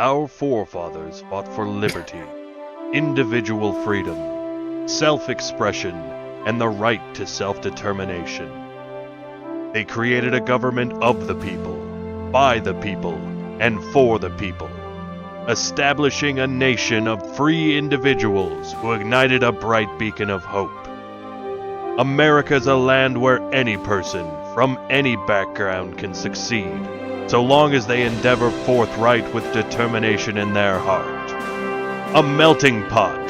Our forefathers fought for liberty, individual freedom, self-expression, and the right to self-determination. They created a government of the people, by the people, and for the people, establishing a nation of free individuals who ignited a bright beacon of hope. America's a land where any person, from any background, can succeed, so long as they endeavor forthright with determination in their heart. A melting pot,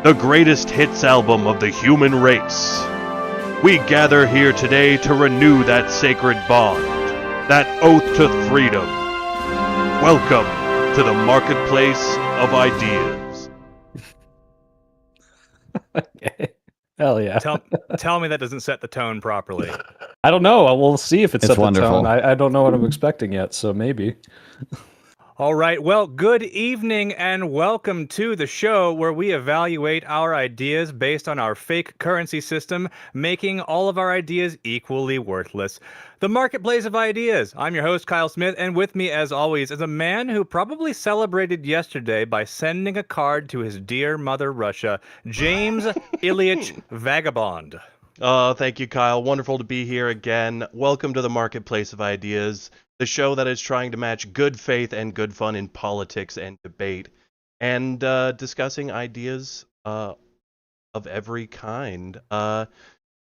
the greatest hits album of the human race. We gather here today to renew that sacred bond, that oath to freedom. Welcome to the marketplace of ideas. Okay. Hell yeah. Tell me that doesn't set the tone properly. I don't know. We'll see if it's set wonderful. the tone. I don't know what I'm expecting yet, so maybe. All right. Well, good evening and welcome to the show where we evaluate our ideas based on our fake currency system, making all of our ideas equally worthless. The Marketplace of Ideas. I'm your host, Kyle Smith, and with me, as always, is a man who probably celebrated yesterday by sending a card to his dear mother, Russia, James Ilyich Vagabond. Thank you, Kyle. Wonderful to be here again. Welcome to the Marketplace of Ideas, the show that is trying to match good faith and good fun in politics and debate, and discussing ideas of every kind.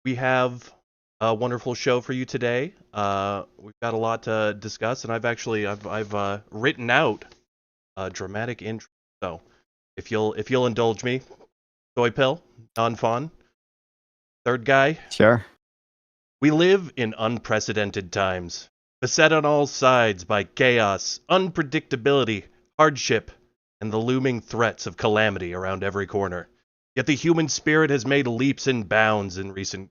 We have a wonderful show for you today. We've got a lot to discuss, and I've written out a dramatic intro. So, if you'll indulge me, Soy Pill, Nonfon, third guy. Sure. We live in unprecedented times, beset on all sides by chaos, unpredictability, hardship, and the looming threats of calamity around every corner. Yet the human spirit has made leaps and bounds in recent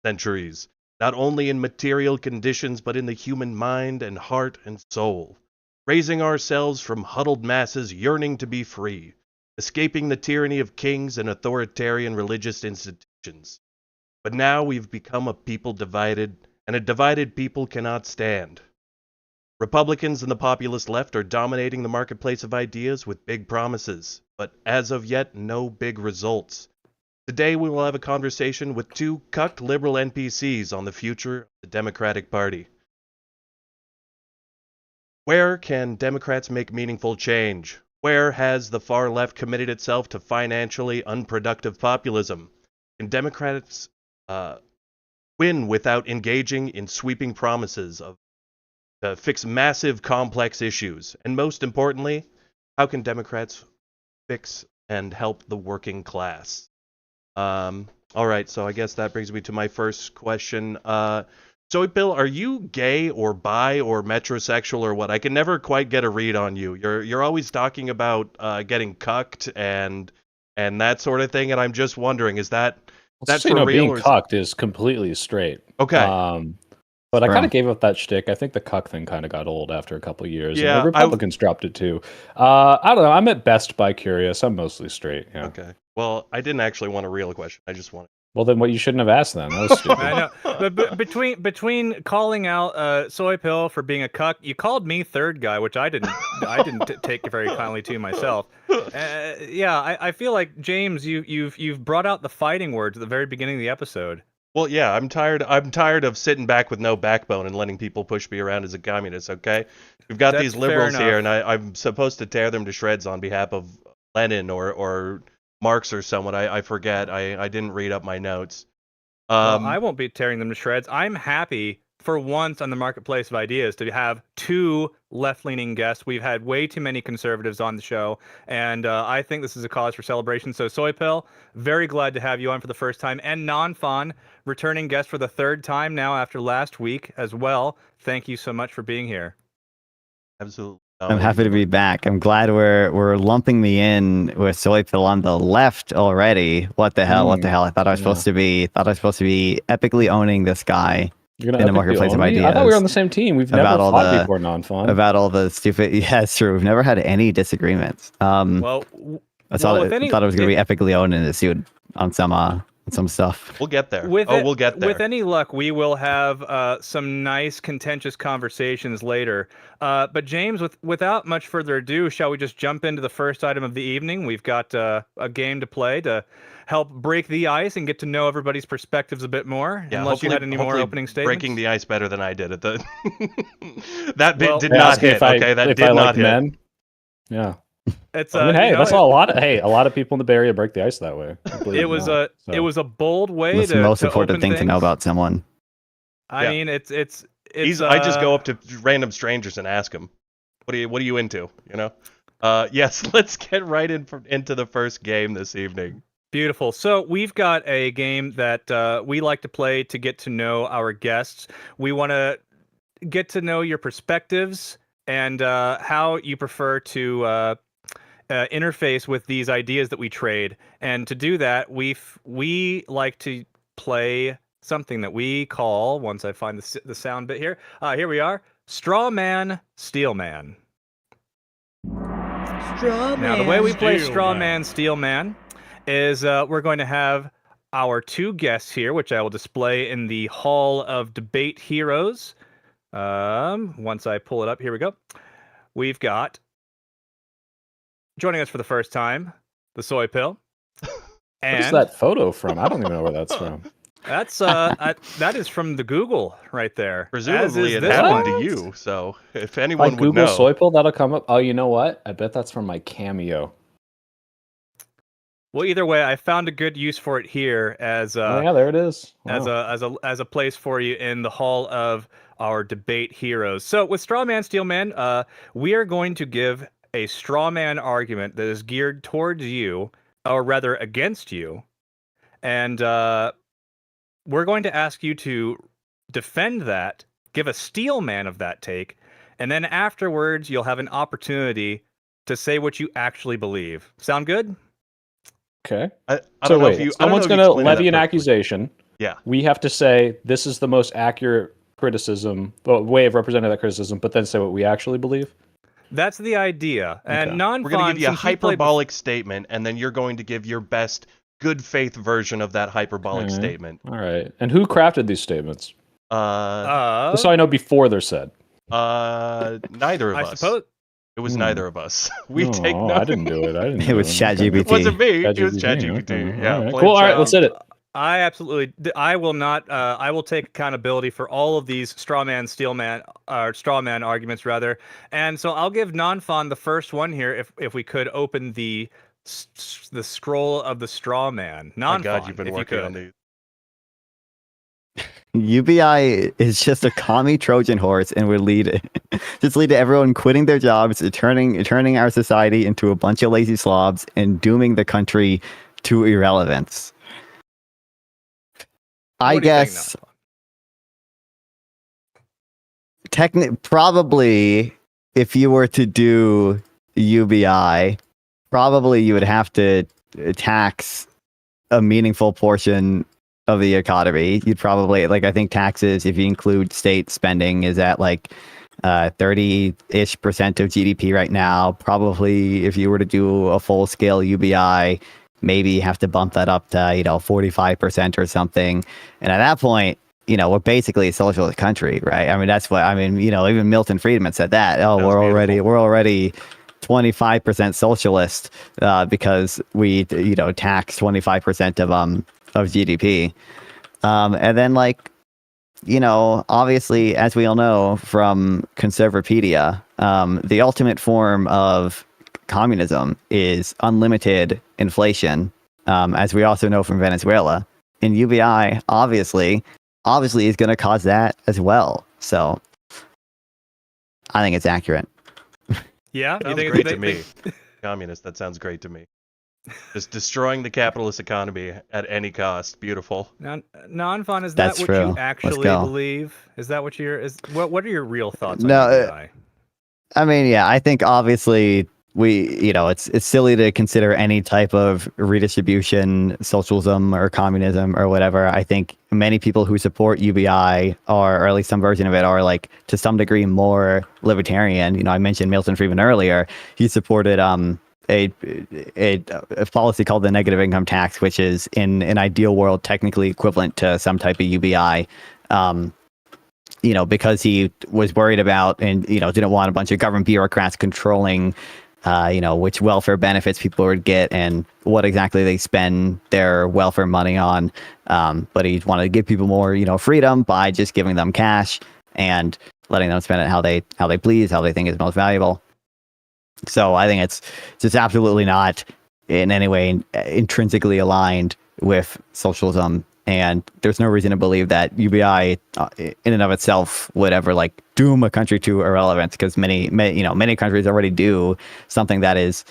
centuries, not only in material conditions but in the human mind and heart and soul, raising ourselves from huddled masses yearning to be free, escaping the tyranny of kings and authoritarian religious institutions. But now we've become a people divided, and a divided people cannot stand. Republicans and the populist left are dominating the marketplace of ideas with big promises, but as of yet, no big results. Today we will have a conversation with two cucked liberal NPCs on the future of the Democratic Party. Where can Democrats make meaningful change? Where has the far left committed itself to financially unproductive populism? Can Democrats win without engaging in sweeping promises to fix massive, complex issues? And most importantly, how can Democrats fix and help the working class? All right, so I guess that brings me to my first question. So, Bill, are you gay or bi or metrosexual or what? I can never quite get a read on you. You're always talking about getting cucked and that sort of thing, and I'm just wondering, is that That's for real? Being cucked is completely straight. Okay. But I kind of gave up that shtick. I think the cuck thing kind of got old after a couple of years. Yeah, and the Republicans dropped it too. I don't know. I'm at best bi-curious. I'm mostly straight. Yeah. Okay. Well, I didn't actually want a real question. I just wanted. Well, then what you shouldn't have asked then. That was stupid. I know. But between calling out Soy Pill for being a cuck, you called me third guy, which I didn't take very kindly to myself. Yeah, I feel like James, you've brought out the fighting words at the very beginning of the episode. Well, yeah, I'm tired of sitting back with no backbone and letting people push me around as a communist, okay? We've got these liberals here, and I'm supposed to tear them to shreds on behalf of Lenin or Marx or someone. I forget. I didn't read up my notes. Well, I won't be tearing them to shreds. I'm happy for once on the Marketplace of Ideas to have two left-leaning guests. We've had way too many conservatives on the show, and I think this is a cause for celebration. So, Soy Pill, very glad to have you on for the first time, and Nonfon, returning guest for the third time now after last week as well. Thank you so much for being here. Absolutely. I'm happy to be back. I'm glad we're lumping me in with Soy Pill on the left already. What the hell? What the hell? I thought I was supposed to be epically owning this guy. You're gonna in the Marketplace of Ideas. I thought we were on the same team. We've never fought before, Nonfon. About all the stupid. Yeah, it's true. We've never had any disagreements. I thought it was going to be epically owned in a suit on some some stuff. We'll get there. With we'll get there. With any luck, we will have some nice contentious conversations later. But James, without much further ado, shall we just jump into the first item of the evening? We've got a game to play to help break the ice and get to know everybody's perspectives a bit more. Yeah, unless you had any more opening statements. Breaking the ice better than I did at the. That bit did They're not asking hit. Okay, that if did I not like hit. men. Yeah. It's I mean, hey, that's a lot of people in the Bay Area break the ice that way. It was a bold way That's to the most to important open thing to know things. about someone. I Yeah. mean, it's I just go up to random strangers and ask them, what are you into? You know? Yes, let's get right into the first game this evening. Beautiful. So we've got a game that we like to play to get to know our guests. We want to get to know your perspectives and how you prefer to interface with these ideas that we trade. And to do that, we like to play something that we call, once I find the sound bit here, here we are, Straw Man, Steel Man. Now, the way we play Straw Man, Steel Man is we're going to have our two guests here, which I will display in the Hall of Debate Heroes. Once I pull it up, here we go. We've got, joining us for the first time, the Soy Pill. Where's that photo from? I don't even know where that's from. That's that is from the Google right there. Presumably it this happened one. to you, so if If I anyone would Google know. soy pill, that'll come up. Oh, you know what? I bet that's from my Cameo. Well, either way, I found a good use for it here as Oh yeah, there it is. Wow. as a place for you in the Hall of our Debate Heroes. So with Straw Man, Steel Man, we are going to give a straw man argument that is geared towards you, or rather against you, and we're going to ask you to defend that, give a steel man of that take, and then afterwards you'll have an opportunity to say what you actually believe. Sound good? Okay. I So don't know if wait, you. I don't know someone's if you going to explained that levy an perfectly. accusation. Yeah. We have to say this is the most accurate criticism, way of representing that criticism, but then say what we actually believe. That's the idea. And Okay. Nonfon, We're going to give you a since you played hyperbolic statement, and then you're going to give your best good faith version of that hyperbolic Okay. statement. All right. And who crafted these statements? Just so I know before they're said. Neither of I us. suppose. It was neither of us. We take No, no. I didn't do it. It was ChatGPT. It wasn't me. It was ChatGPT, ChatGPT. okay. Yeah. All right. plain Cool. All right, chat. let's hit it. I absolutely. I will not. I will take accountability for all of these straw man, steel man, or straw man arguments rather. And so I'll give Nonfon the first one here. If we could open the scroll of the straw man. Nonfon, My God, you've been if you working could. on these. UBI is just a commie Trojan horse and would lead to everyone quitting their jobs, turning our society into a bunch of lazy slobs and dooming the country to irrelevance. I What do you think, guess Nonfon? probably if you were to do UBI, probably you would have to tax a meaningful portion of the economy. You'd probably, like, I think taxes, if you include state spending, is at like 30-ish% of GDP right now. Probably if you were to do a full scale UBI, maybe you have to bump that up to 45% or something. And at that point, we're basically a socialist country, right? I mean, that's what even Milton Friedman said that. Oh, we're already 25% socialist because we tax 25% of GDP. And then, obviously, as we all know from Conservapedia, the ultimate form of communism is unlimited inflation, as we also know from Venezuela. And UBI, obviously is going to cause that as well. So I think it's accurate. Yeah, Sounds great to me. Communist, that sounds great to me. Just destroying the capitalist economy at any cost. Beautiful. Nonfon, is That's that what true. you Let's actually go. believe? Is that what what are your real thoughts on No, UBI? I mean, yeah, I think obviously it's silly to consider any type of redistribution, socialism or communism or whatever. I think many people who support UBI or at least some version of it are to some degree more libertarian. I mentioned Milton Friedman earlier. He supported a, a policy called the negative income tax, which is in an ideal world technically equivalent to some type of UBI. Because he was worried about and didn't want a bunch of government bureaucrats controlling which welfare benefits people would get and what exactly they spend their welfare money on. But he wanted to give people more, freedom by just giving them cash and letting them spend it how they please, how they think is most valuable. So I think it's just absolutely not in any way intrinsically aligned with socialism. And there's no reason to believe that UBI in and of itself would ever doom a country to irrelevance, because many countries already do something that is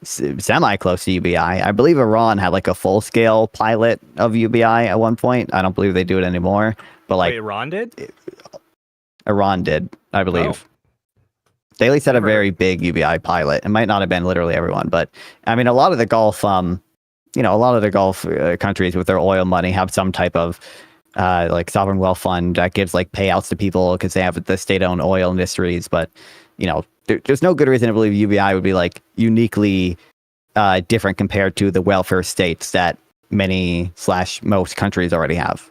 semi close to UBI. I believe Iran had a full scale pilot of UBI at one point. I don't believe they do it anymore, but Wait, Iran did? Iran did, I believe. They at least had a very big UBI pilot. It might not have been literally everyone, but I mean, a lot of the Gulf, countries with their oil money have some type of sovereign wealth fund that gives payouts to people because they have the state-owned oil industries. But there's no good reason to believe UBI would be uniquely different compared to the welfare states that most countries already have.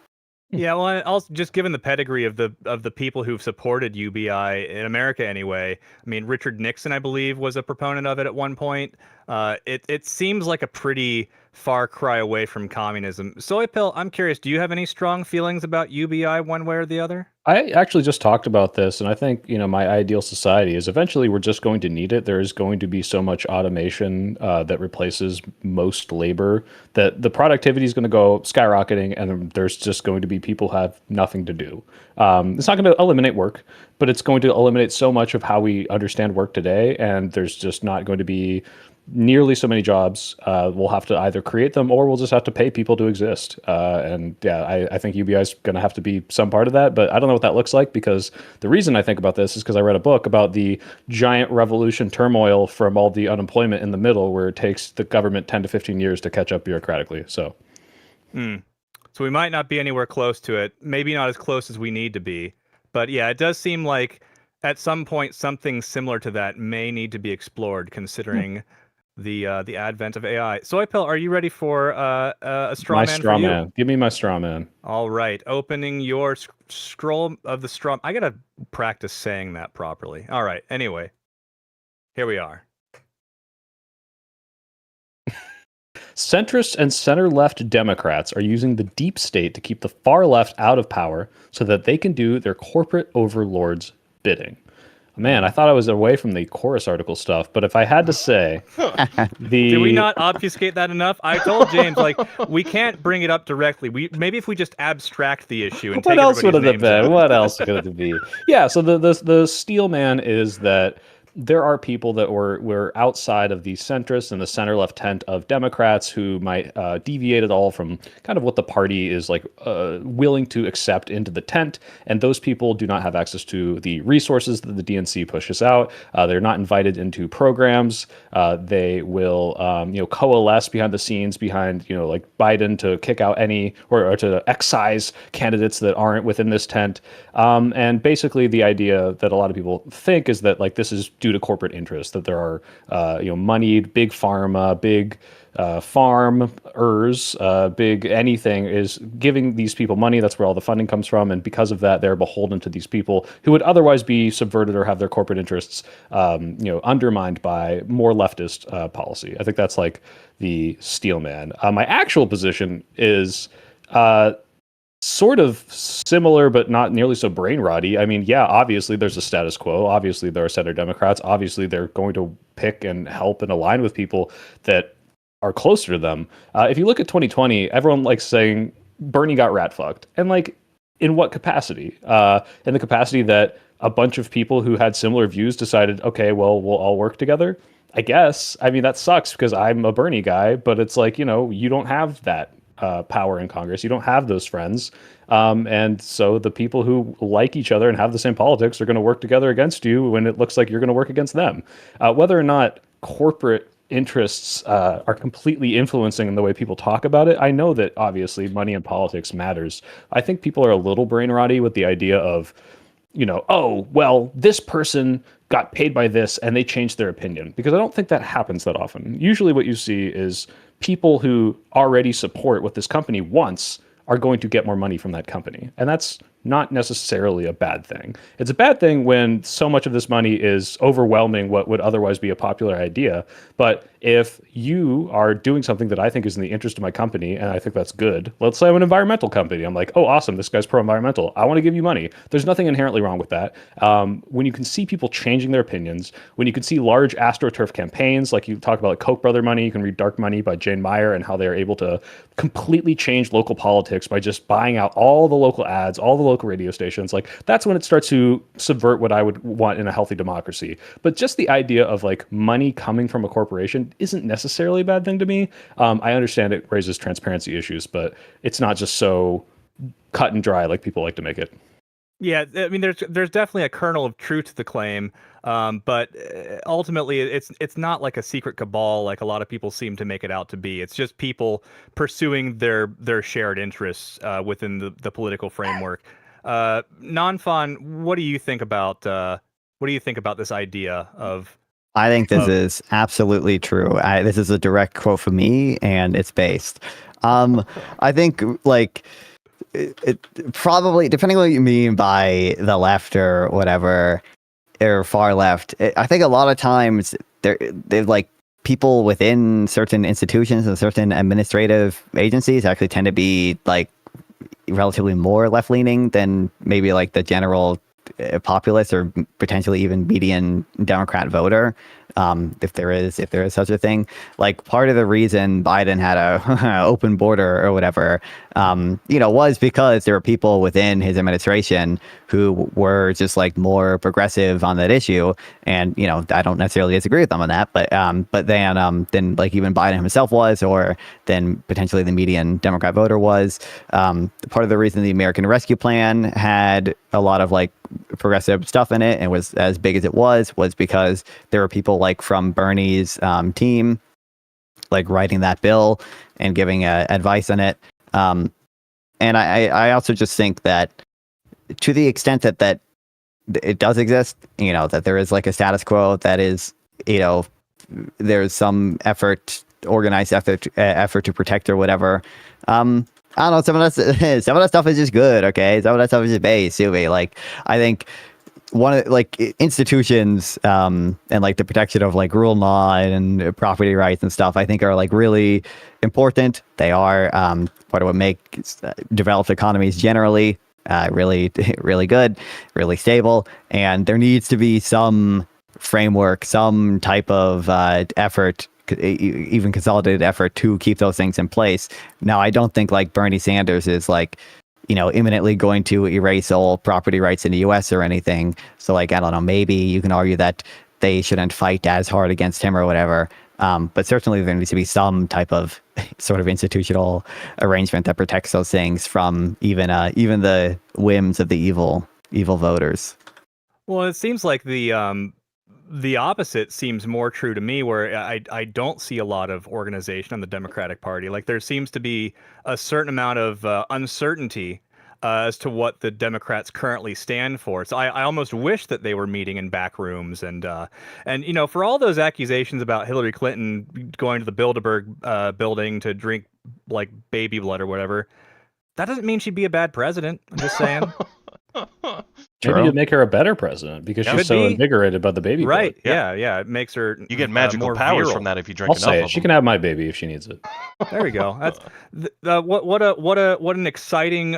Yeah, well, also just given the pedigree of the people who've supported UBI in America anyway. I mean, Richard Nixon, I believe, was a proponent of it at one point. It seems like a pretty far cry away from communism. Soypill, I'm curious, do you have any strong feelings about UBI one way or the other? I actually just talked about this, and I think, my ideal society is eventually we're just going to need it. There is going to be so much automation that replaces most labor that the productivity is going to go skyrocketing, and there's just going to be people who have nothing to do. It's not going to eliminate work, but it's going to eliminate so much of how we understand work today, and there's just not going to be nearly so many jobs. We'll have to either create them or we'll just have to pay people to exist. I think UBI is going to have to be some part of that, but I don't know what that looks like, because the reason I think about this is because I read a book about the giant revolution turmoil from all the unemployment in the middle, where it takes the government 10 to 15 years to catch up bureaucratically. So we might not be anywhere close to it. Maybe not as close as we need to be. But yeah, it does seem like at some point something similar to that may need to be explored, considering the advent of AI. Soypill, are you ready for a straw man? My straw man. Give me my straw man. All right, opening your scroll of the straw. I gotta practice saying that properly. All right. Anyway, here we are. Centrist and center-left Democrats are using the deep state to keep the far left out of power so that they can do their corporate overlords' bidding. Man, I thought I was away from the chorus article stuff, but if I had to say, Did we not obfuscate that enough? I told James, we can't bring it up directly. Maybe if we just abstract the issue and what take else would it have been? out. What else could it be? Yeah, so the steel man is that there are people that were outside of the centrist and the center left tent of Democrats who might deviate at all from kind of what the party is willing to accept into the tent. And those people do not have access to the resources that the DNC pushes out. They're not invited into programs. They will, coalesce behind the scenes behind, Biden to kick out any or to excise candidates that aren't within this tent. And basically the idea that a lot of people think is that this is due to corporate interests, that there are, moneyed big pharma, big farmers, big anything is giving these people money. That's where all the funding comes from. And because of that, they're beholden to these people who would otherwise be subverted or have their corporate interests, undermined by more leftist policy. I think that's the steel man. My actual position is sort of similar, but not nearly so brain rotty. I mean, yeah, obviously there's a status quo. Obviously there are center Democrats. Obviously they're going to pick and help and align with people that are closer to them. If you look at 2020, everyone likes saying Bernie got rat fucked. And in what capacity? In the capacity that a bunch of people who had similar views decided, okay, well, we'll all work together. I guess. I mean, that sucks because I'm a Bernie guy, but it's you don't have that power in Congress. You don't have those friends. And so the people who like each other and have the same politics are going to work together against you when it looks like you're going to work against them. Whether or not corporate interests are completely influencing in the way people talk about it, I know that obviously money and politics matters. I think people are a little brain rotty with the idea of, oh, well, this person got paid by this and they changed their opinion, because I don't think that happens that often. Usually what you see is people who already support what this company wants are going to get more money from that company. And that's not necessarily a bad thing. It's a bad thing when so much of this money is overwhelming what would otherwise be a popular idea. But if you are doing something that I think is in the interest of my company, and I think that's good, let's say I'm an environmental company. I'm like, oh, awesome, this guy's pro-environmental. I want to give you money. There's nothing inherently wrong with that. When you can see people changing their opinions, when you can see large AstroTurf campaigns, like you talk about like Koch brother money, you can read Dark Money by Jane Meyer and how they're able to completely change local politics by just buying out all the local ads, all the local radio stations. Like that's when it starts to subvert what I would want in a healthy democracy. But just the idea of like money coming from a corporation isn't necessarily a bad thing to me. I understand it raises transparency issues, but it's not just so cut and dry like people like to make it. Yeah, I mean, there's definitely a kernel of truth to the claim, but ultimately, it's not like a secret cabal like a lot of people seem to make it out to be. It's just people pursuing their shared interests within the political framework. Nonfon, what do you think about this idea of? I think this is absolutely true. This is a direct quote from me, and it's based. I think like it probably, depending on what you mean by the left or whatever, or far left, I think a lot of times they're like people within certain institutions and certain administrative agencies actually tend to be like relatively more left leaning than maybe like the general populace or potentially even median Democrat voter, if there is such a thing. Like part of the reason Biden had a open border or whatever, was because there were people within his administration who were just like more progressive on that issue. And I don't necessarily disagree with them on that, but then like even Biden himself was, or then potentially the median Democrat voter was. Part of the reason the American Rescue Plan had a lot of like progressive stuff in it and was as big as it was because there were people like from Bernie's team like writing that bill and giving advice on it. And I also just think that to the extent that it does exist, that there is like a status quo that is, there's some organized effort to protect or whatever. I don't know. Some of that stuff is just good. Okay, some of that stuff is just base. Like, I think one of like institutions and like the protection of like rule of law and property rights and stuff, I think are like really important. They are part of what makes developed economies generally really, really good, really stable. And there needs to be some framework, some type of effort, even consolidated effort to keep those things in place. Now, I don't think like Bernie Sanders is like, imminently going to erase all property rights in the US or anything. So like, I don't know, maybe you can argue that they shouldn't fight as hard against him or whatever. But certainly there needs to be some type of sort of institutional arrangement that protects those things from even the whims of the evil voters. Well, it seems like the opposite seems more true to me, where I don't see a lot of organization on the Democratic Party. Like there seems to be a certain amount of uncertainty as to what the Democrats currently stand for. So I almost wish that they were meeting in back rooms and for all those accusations about Hillary Clinton going to the Bilderberg building to drink like baby blood or whatever, that doesn't mean she'd be a bad president. I'm just saying. Maybe to make her a better president because she's so invigorated by the baby blood. Right? Yeah. It makes her. You get magical more powers virile from that if you drink I'll enough say of it. She them. can have my baby if she needs it. There we go. That's what an exciting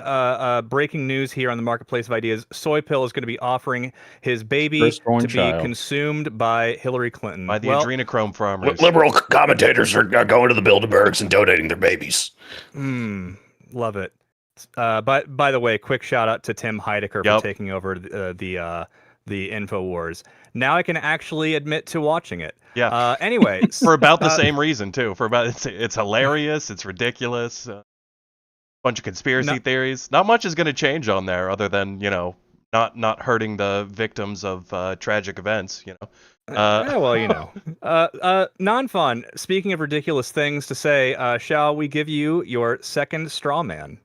breaking news here on the Marketplace of Ideas. Soy Pill is going to be offering his baby to be consumed by Hillary Clinton. By the adrenochrome farmers. Liberal commentators are going to the Bilderbergs and donating their babies. Love it. But by the way, quick shout out to Tim Heidecker for taking over the InfoWars. Now I can actually admit to watching it. Yeah. Anyways, for about the same reason too. It's hilarious. It's ridiculous. Bunch of conspiracy theories. Not much is going to change on there, other than not hurting the victims of tragic events. Nonfon. Speaking of ridiculous things to say, shall we give you your second straw man?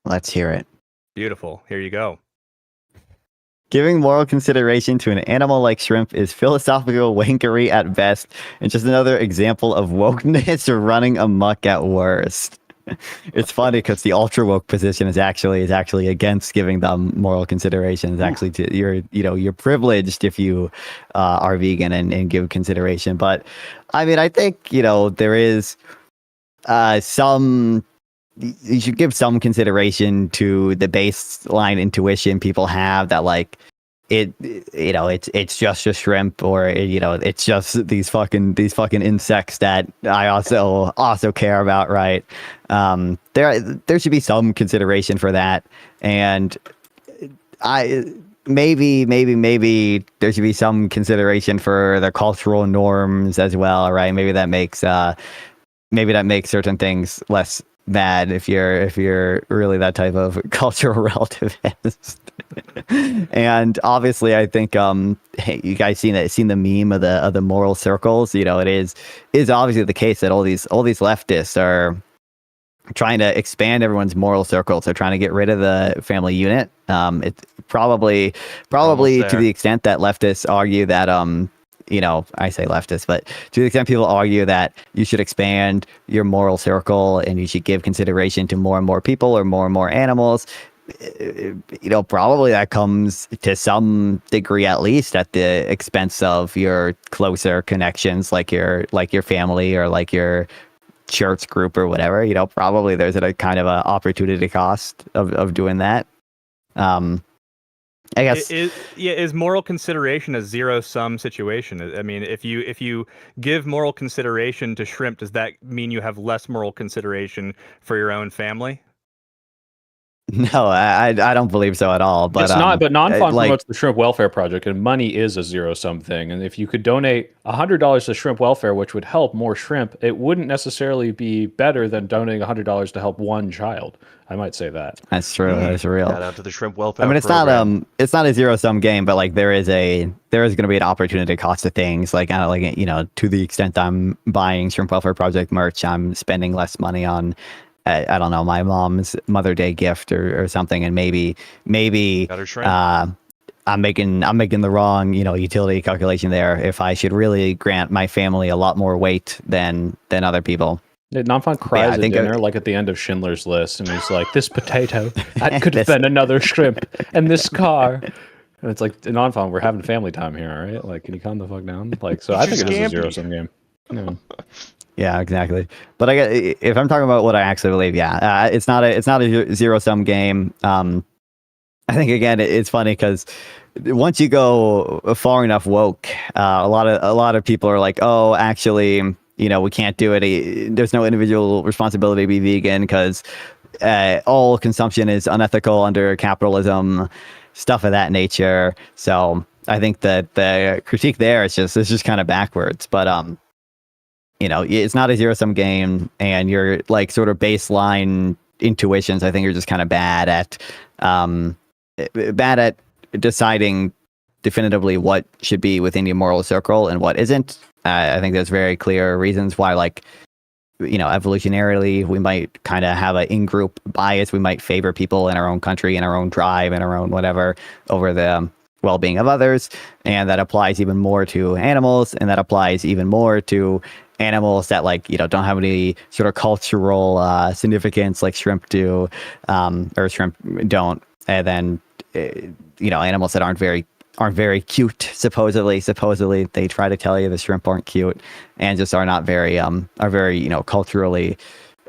Let's hear it. Beautiful. Here you go. Giving moral consideration to an animal like shrimp is philosophical wankery at best, and just another example of wokeness running amok at worst. It's funny because the ultra woke position is actually against giving them moral consideration. It's actually you're privileged if you are vegan and give consideration. But I mean, I think there is some. You should give some consideration to the baseline intuition people have that like it's just a shrimp, or it's just these fucking insects that I also care about, right? There should be some consideration for that, and maybe there should be some consideration for the cultural norms as well, right? Maybe that makes certain things less bad if you're really that type of cultural relativist. And obviously, I think hey, you guys seen the meme of the moral circles. It is obviously the case that all these leftists are trying to expand everyone's moral circles. They're trying to get rid of the family unit. It's probably to the extent that leftists argue that I say leftist, but to the extent people argue that you should expand your moral circle and you should give consideration to more and more people or more animals, probably that comes to some degree, at least, at the expense of your closer connections, like your family or like your church group or whatever. Probably there's a kind of an opportunity cost of doing that. I guess is moral consideration a zero-sum situation? I mean, if you give moral consideration to shrimp, does that mean you have less moral consideration for your own family? No, I don't believe so at all. But it's not. But Nonfon promotes the Shrimp Welfare Project, and money is a zero-sum thing. And if you could donate $100 to Shrimp Welfare, which would help more shrimp, it wouldn't necessarily be better than donating $100 to help one child. I might say that. That's true. That's real. Shout out to the Shrimp Welfare. I mean, it's program. not a zero-sum game, but like there is going to be an opportunity cost to things. Like to the extent I'm buying Shrimp Welfare Project merch, I'm spending less money on. I don't know, my mom's Mother Day gift or something, and maybe I'm making the wrong utility calculation there if I should really grant my family a lot more weight than other people. Nonfon cries at dinner, like at the end of Schindler's List, and he's like, "This potato, that could have been another shrimp, and this car." And it's like, Nonfon, we're having family time here, all right? Like, can you calm the fuck down? Like, so I think it is a zero-sum game. Yeah. Yeah, exactly. But if I'm talking about what I actually believe, it's not a zero-sum game. I think again, it's funny because once you go far enough woke, a lot of people are like, oh, actually, we can't do it. There's no individual responsibility to be vegan because all consumption is unethical under capitalism, stuff of that nature. So I think that the critique there is just kind of backwards. But it's not a zero-sum game, and your like sort of baseline intuitions, I think, are just kind of bad at deciding definitively what should be within your moral circle and what isn't. I think there's very clear reasons why, like, evolutionarily, we might kind of have an in-group bias. We might favor people in our own country, in our own tribe, in our own whatever, over the well-being of others, and that applies even more to animals, and that applies even more to animals that don't have any sort of cultural significance like shrimp do, or shrimp don't, and then animals that aren't very cute. Supposedly they try to tell you the shrimp aren't cute and just are not very culturally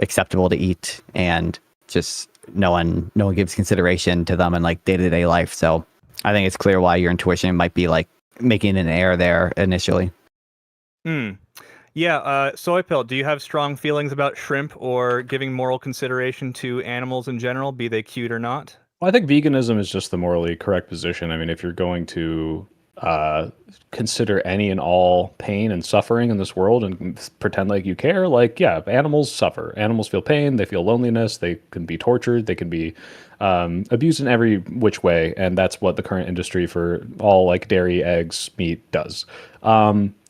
acceptable to eat, and just no one gives consideration to them in like day-to-day life. So I think it's clear why your intuition might be like making an error there initially. Yeah, Soypill, do you have strong feelings about shrimp or giving moral consideration to animals in general, be they cute or not? Well, I think veganism is just the morally correct position. I mean, if you're going to consider any and all pain and suffering in this world and pretend like you care, like, yeah, animals suffer. Animals feel pain, they feel loneliness, they can be tortured, they can be abused in every which way, and that's what the current industry for all like dairy, eggs, meat does.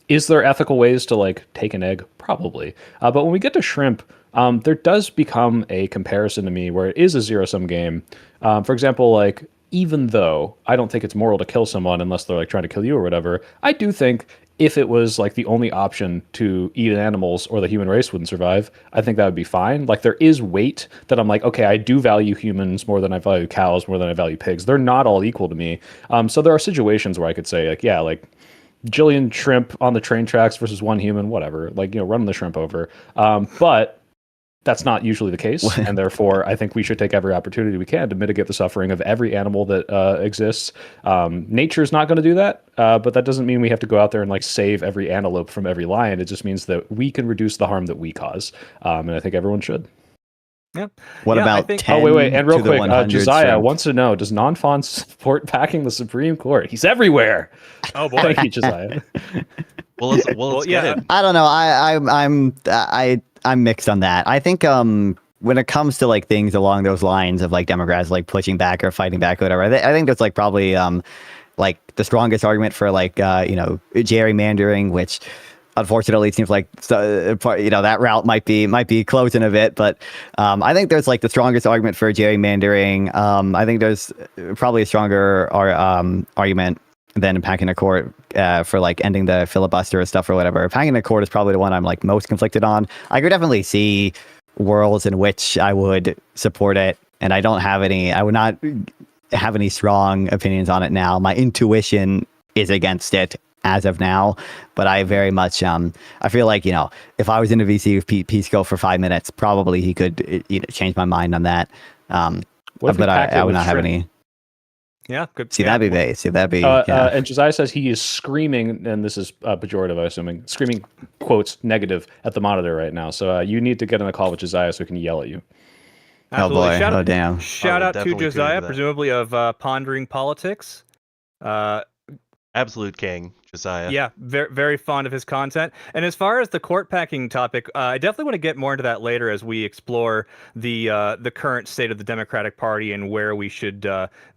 Is there ethical ways to like take an egg? Probably. But when we get to shrimp, there does become a comparison to me where it is a zero-sum game. For example, like even though I don't think it's moral to kill someone unless they're like trying to kill you or whatever, I do think if it was like the only option to eat animals or the human race wouldn't survive, I think that would be fine. Like there is weight that I'm like, okay, I do value humans more than I value cows, more than I value pigs. They're not all equal to me. So there are situations where I could say like, yeah, like jillion shrimp on the train tracks versus one human, whatever, like, run the shrimp over. But that's not usually the case, and therefore I think we should take every opportunity we can to mitigate the suffering of every animal that exists. Nature's not going to do that, but that doesn't mean we have to go out there and like save every antelope from every lion. It just means that we can reduce the harm that we cause, and I think everyone should. Yeah. What Yeah, I about think- 10 Oh, wait, and real to the quick, 100 Josiah shrimp? wants to know, does Nonfon support packing the Supreme Court? He's everywhere. Oh boy. Thank you, Josiah. Well, let's get yeah. it. I don't know. I'm mixed on that. I think when it comes to like things along those lines of like Democrats like pushing back or fighting back or whatever, I think that's like probably like the strongest argument for like gerrymandering, which unfortunately it seems like that route might be closing a bit, but I think there's like the strongest argument for gerrymandering. I think there's probably a stronger argument than packing a court for like ending the filibuster and stuff or whatever. Packing a court is probably the one I'm like most conflicted on. I could definitely see worlds in which I would support it, and I would not have any strong opinions on it now. My intuition is against it as of now, but I very much I feel like, if I was in a VC with Pete Pisco for 5 minutes, probably he could change my mind on that. What if we But packed it I would with not have shrimp? any. Yeah. Good. See, yeah. that'd be base. See, that'd be. And Josiah says he is screaming, and this is pejorative, I'm assuming, screaming quotes negative at the monitor right now. So you need to get on a call with Josiah so he can yell at you. Absolutely. Oh boy. Shout Oh out, damn. Shout I would out to definitely agree with Josiah, that. presumably of Pondering Politics. Absolute king, Josiah. Yeah, very, very fond of his content. And as far as the court packing topic, I definitely want to get more into that later as we explore the current state of the Democratic Party and where we should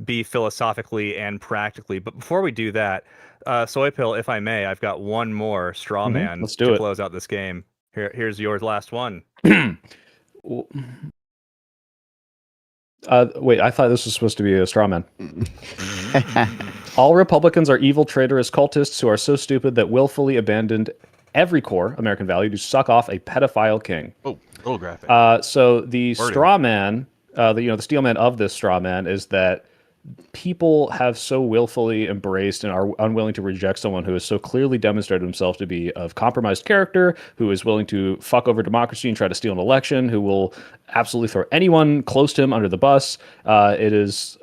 be philosophically and practically. But before we do that, Soypill, if I may, I've got one more straw man Let's do to it. close out this game. Here's yours, last one. Wait, I thought this was supposed to be a straw man. All Republicans are evil, traitorous cultists who are so stupid that willfully abandoned every core American value to suck off a pedophile king. Oh, a little graphic. So the Wording. straw man, the steel man of this straw man is that people have so willfully embraced and are unwilling to reject someone who has so clearly demonstrated himself to be of compromised character, who is willing to fuck over democracy and try to steal an election, who will absolutely throw anyone close to him under the bus. It is,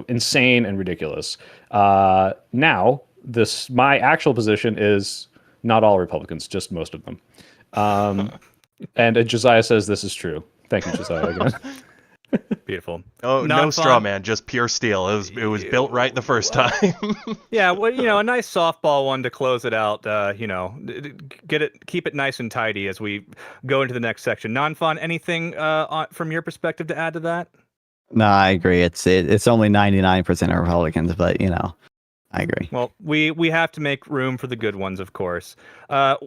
insane and ridiculous. Now, my actual position is not all Republicans, just most of them. And Josiah says this is true. Thank you, Josiah, again. Beautiful. Oh, no Non-fun. straw man, just pure steel. It was built right the first time. Yeah, well, a nice softball one to close it out. Keep it nice and tidy as we go into the next section. Nonfon, anything from your perspective to add to that? No, I agree. It's only 99% of Republicans, but I agree. Well, we have to make room for the good ones, of course.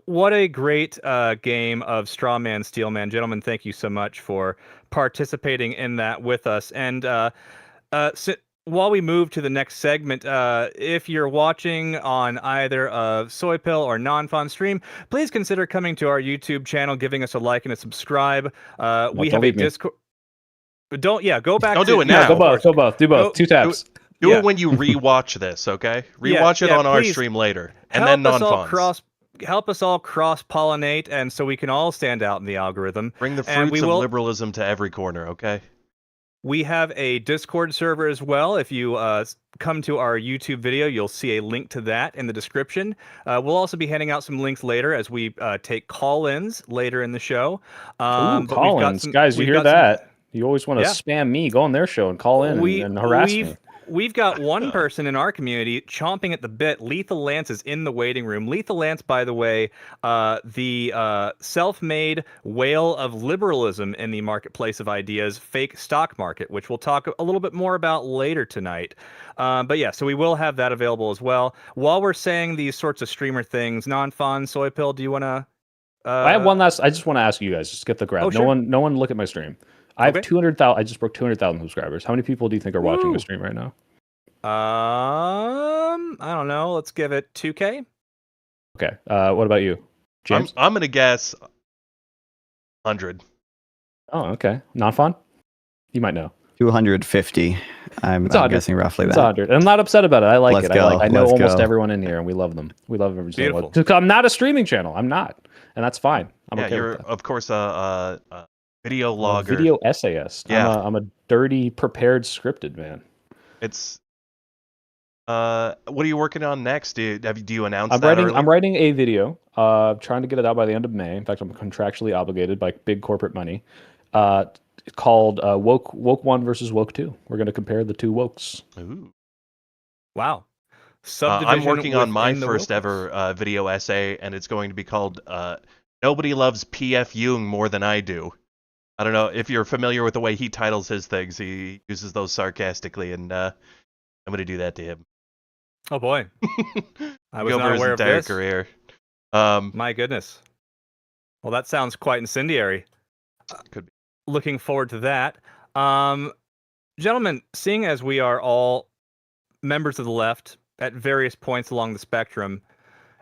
What a great game of Straw Man, Steel Man. Gentlemen, thank you so much for participating in that with us. And while we move to the next segment, if you're watching on either Soypill or Nonfon stream, please consider coming to our YouTube channel, giving us a like and a subscribe. We have a Discord. Go back. Don't to, do it now. Go both. Do both. Two taps. Do Yeah. it when you rewatch this, okay? Rewatch it on our please. stream later, and then non-fons. Help us all cross-pollinate, and so we can all stand out in the algorithm. Bring the And fruits of liberalism to every corner, okay? We have a Discord server as well. If you come to our YouTube video, you'll see a link to that in the description. We'll also be handing out some links later as we take call-ins later in the show. Ooh, call-ins. Guys, you hear that? You always want to spam me, go on their show and call in and harass me. We've got one person in our community chomping at the bit. Lethal Lance is in the waiting room. Lethal Lance, by the way, the self-made whale of liberalism in the marketplace of ideas, fake stock market, which we'll talk a little bit more about later tonight. But yeah, so we will have that available as well. While we're saying these sorts of streamer things, Non-Fon, Soypill, do you want to... I have one last... I just want to ask you guys, just get the grab. Oh, sure. No one look at my stream. I have 200,000. I just broke 200,000 subscribers. How many people do you think are watching the stream right now? I don't know. Let's give it 2K. Okay. What about you, James? I'm gonna guess 100. Oh, okay. Nonfon? You might know. 250. I'm 100. guessing roughly It's that. 100. And I'm not upset about it. I like Let's it. go. I know Let's almost go. everyone in here, and we love them. We love every single one. Beautiful. Because I'm not a streaming channel. I'm not, and that's fine. I'm Yeah, okay you're with that. of course a video I'm a logger. video essayist. Yeah. I'm a dirty, prepared, scripted man. It's what are you working on next? Do you announce I'm that writing. early? I'm writing a video. Trying to get it out by the end of May. In fact, I'm contractually obligated by big corporate money. Called Woke 1 versus Woke 2. We're going to compare the two wokes. Ooh. Wow. Subdivision I'm working on my within the first wokeness. ever video essay, and it's going to be called "Nobody Loves P.F. Jung More Than I Do." I don't know if you're familiar with the way he titles his things. He uses those sarcastically, and I'm going to do that to him. Oh boy, I was Go not for his aware of entire this. career. My goodness. Well, that sounds quite incendiary. Could be. Looking forward to that. Gentlemen, seeing as we are all members of the left at various points along the spectrum,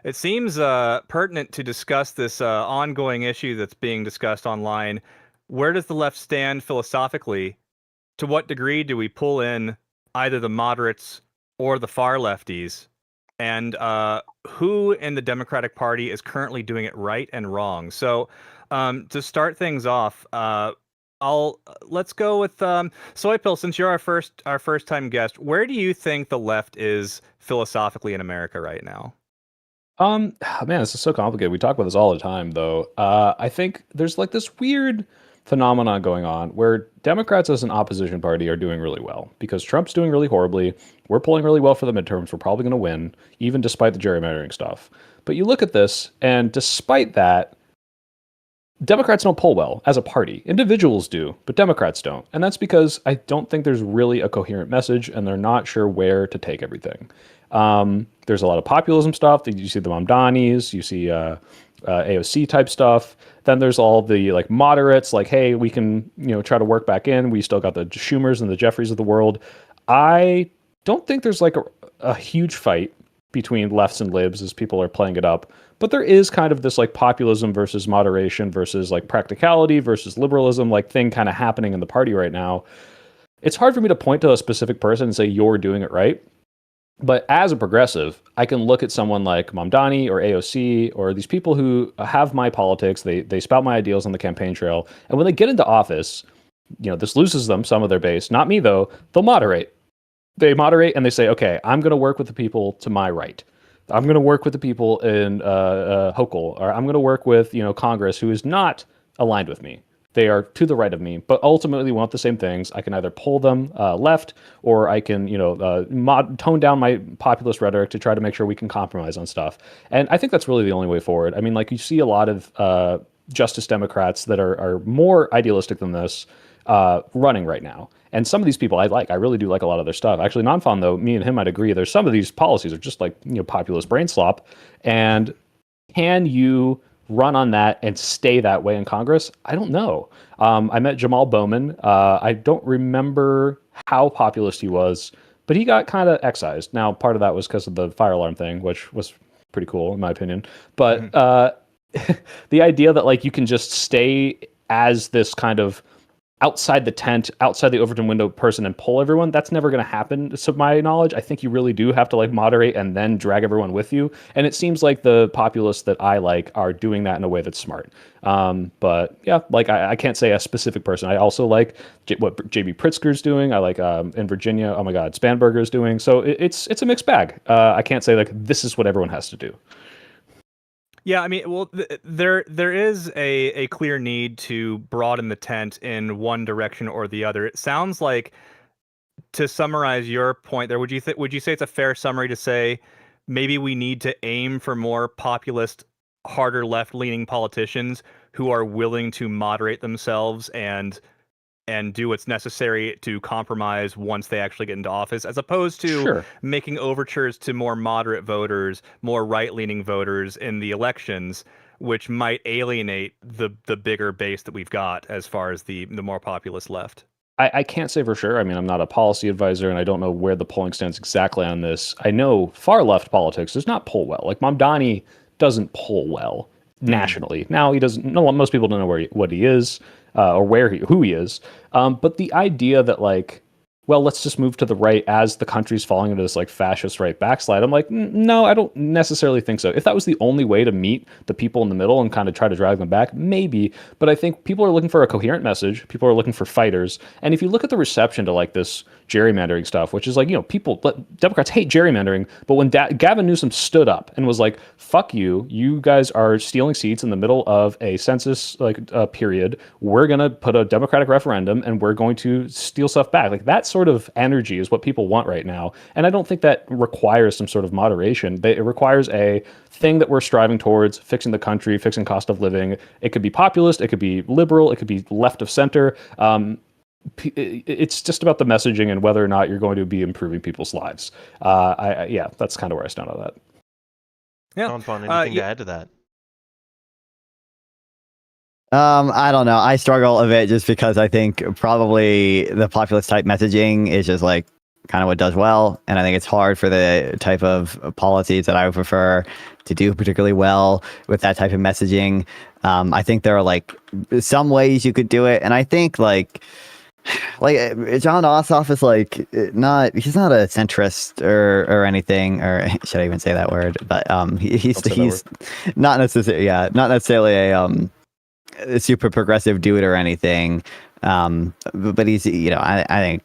it seems pertinent to discuss this ongoing issue that's being discussed online. Where does the left stand philosophically? To what degree do we pull in either the moderates or the far lefties? And who in the Democratic Party is currently doing it right and wrong? So to start things off, let's go with Soypill. Since you're our first time guest, where do you think the left is philosophically in America right now? Man, this is so complicated. We talk about this all the time, though. I think there's like this weird phenomenon going on where Democrats as an opposition party are doing really well because Trump's doing really horribly. We're polling really well for the midterms. We're probably going to win, even despite the gerrymandering stuff. But you look at this, and despite that, Democrats don't poll well as a party. Individuals do, but Democrats don't. And that's because I don't think there's really a coherent message, and they're not sure where to take everything. There's a lot of populism stuff. You see the Mamdanis, you see AOC type stuff. Then there's all the like moderates, like, hey, we can try to work back in. We still got the Schumers and the Jeffries of the world. I don't think there's like a huge fight between lefts and libs as people are playing it up. But there is kind of this like populism versus moderation versus like practicality versus liberalism like thing kind of happening in the party right now. It's hard for me to point to a specific person and say you're doing it right. But as a progressive, I can look at someone like Mamdani or AOC or these people who have my politics. They spout my ideals on the campaign trail. And when they get into office, this loses them some of their base. Not me, though. They'll moderate. They moderate and they say, okay, I'm going to work with the people to my right. I'm going to work with the people in Hochul, or I'm going to work with Congress who is not aligned with me. They are to the right of me, but ultimately want the same things. I can either pull them left, or I can tone down my populist rhetoric to try to make sure we can compromise on stuff. And I think that's really the only way forward. I mean, like you see a lot of Justice Democrats that are more idealistic than this running right now. And some of these people I like. I really do like a lot of their stuff. Actually, Nonfon, though, me and him might agree. There's some of these policies are just like populist brain slop. And can you run on that and stay that way in Congress? I don't know. I met Jamal Bowman. I don't remember how populist he was, but he got kind of excised. Now, part of that was because of the fire alarm thing, which was pretty cool in my opinion. But the idea that like you can just stay as this kind of outside the tent, outside the Overton window person and pull everyone, that's never going to happen to my knowledge. I think you really do have to like moderate and then drag everyone with you. And it seems like the populists that I like are doing that in a way that's smart. But yeah, like I can't say a specific person. I also like what J.B. Pritzker's doing. I like in Virginia, oh my God, Spanberger's doing. So it's a mixed bag. I can't say like this is what everyone has to do. Yeah, I mean, well, there is a clear need to broaden the tent in one direction or the other. It sounds like, to summarize your point there, would you say it's a fair summary to say maybe we need to aim for more populist, harder left-leaning politicians who are willing to moderate themselves and do what's necessary to compromise once they actually get into office, as opposed to making overtures to more moderate voters, more right-leaning voters in the elections, which might alienate the bigger base that we've got as far as the more populist left? I can't say for sure. I mean, I'm not a policy advisor, and I don't know where the polling stands exactly on this. I know far left politics does not poll well. Like Mamdani doesn't poll well nationally. Now he doesn't. No, most people don't know what he is or who he is. But the idea that like, well, let's just move to the right as the country's falling into this like fascist right backslide. I'm like, no, I don't necessarily think so. If that was the only way to meet the people in the middle and kind of try to drive them back, maybe. But I think people are looking for a coherent message. People are looking for fighters. And if you look at the reception to like this gerrymandering stuff, which is like, Democrats hate gerrymandering, but when Gavin Newsom stood up and was like, fuck you, you guys are stealing seats in the middle of a census period. We're going to put a democratic referendum and we're going to steal stuff back. Like that sort of energy is what people want right now. And I don't think that requires some sort of moderation. It requires a thing that we're striving towards, fixing the country, fixing cost of living. It could be populist, it could be liberal, it could be left of center. It's just about the messaging and whether or not you're going to be improving people's lives. Yeah, that's kind of where I stand on that. Yeah. Nonfon, anything to add to that? I don't know. I struggle a bit just because I think probably the populist type messaging is just like kind of what does well. And I think it's hard for the type of policies that I would prefer to do particularly well with that type of messaging. I think there are like some ways you could do it. And I think like John Ossoff is like he's not a centrist or anything, or should I even say that word? But he's not necessarily a super progressive dude or anything. But he's I think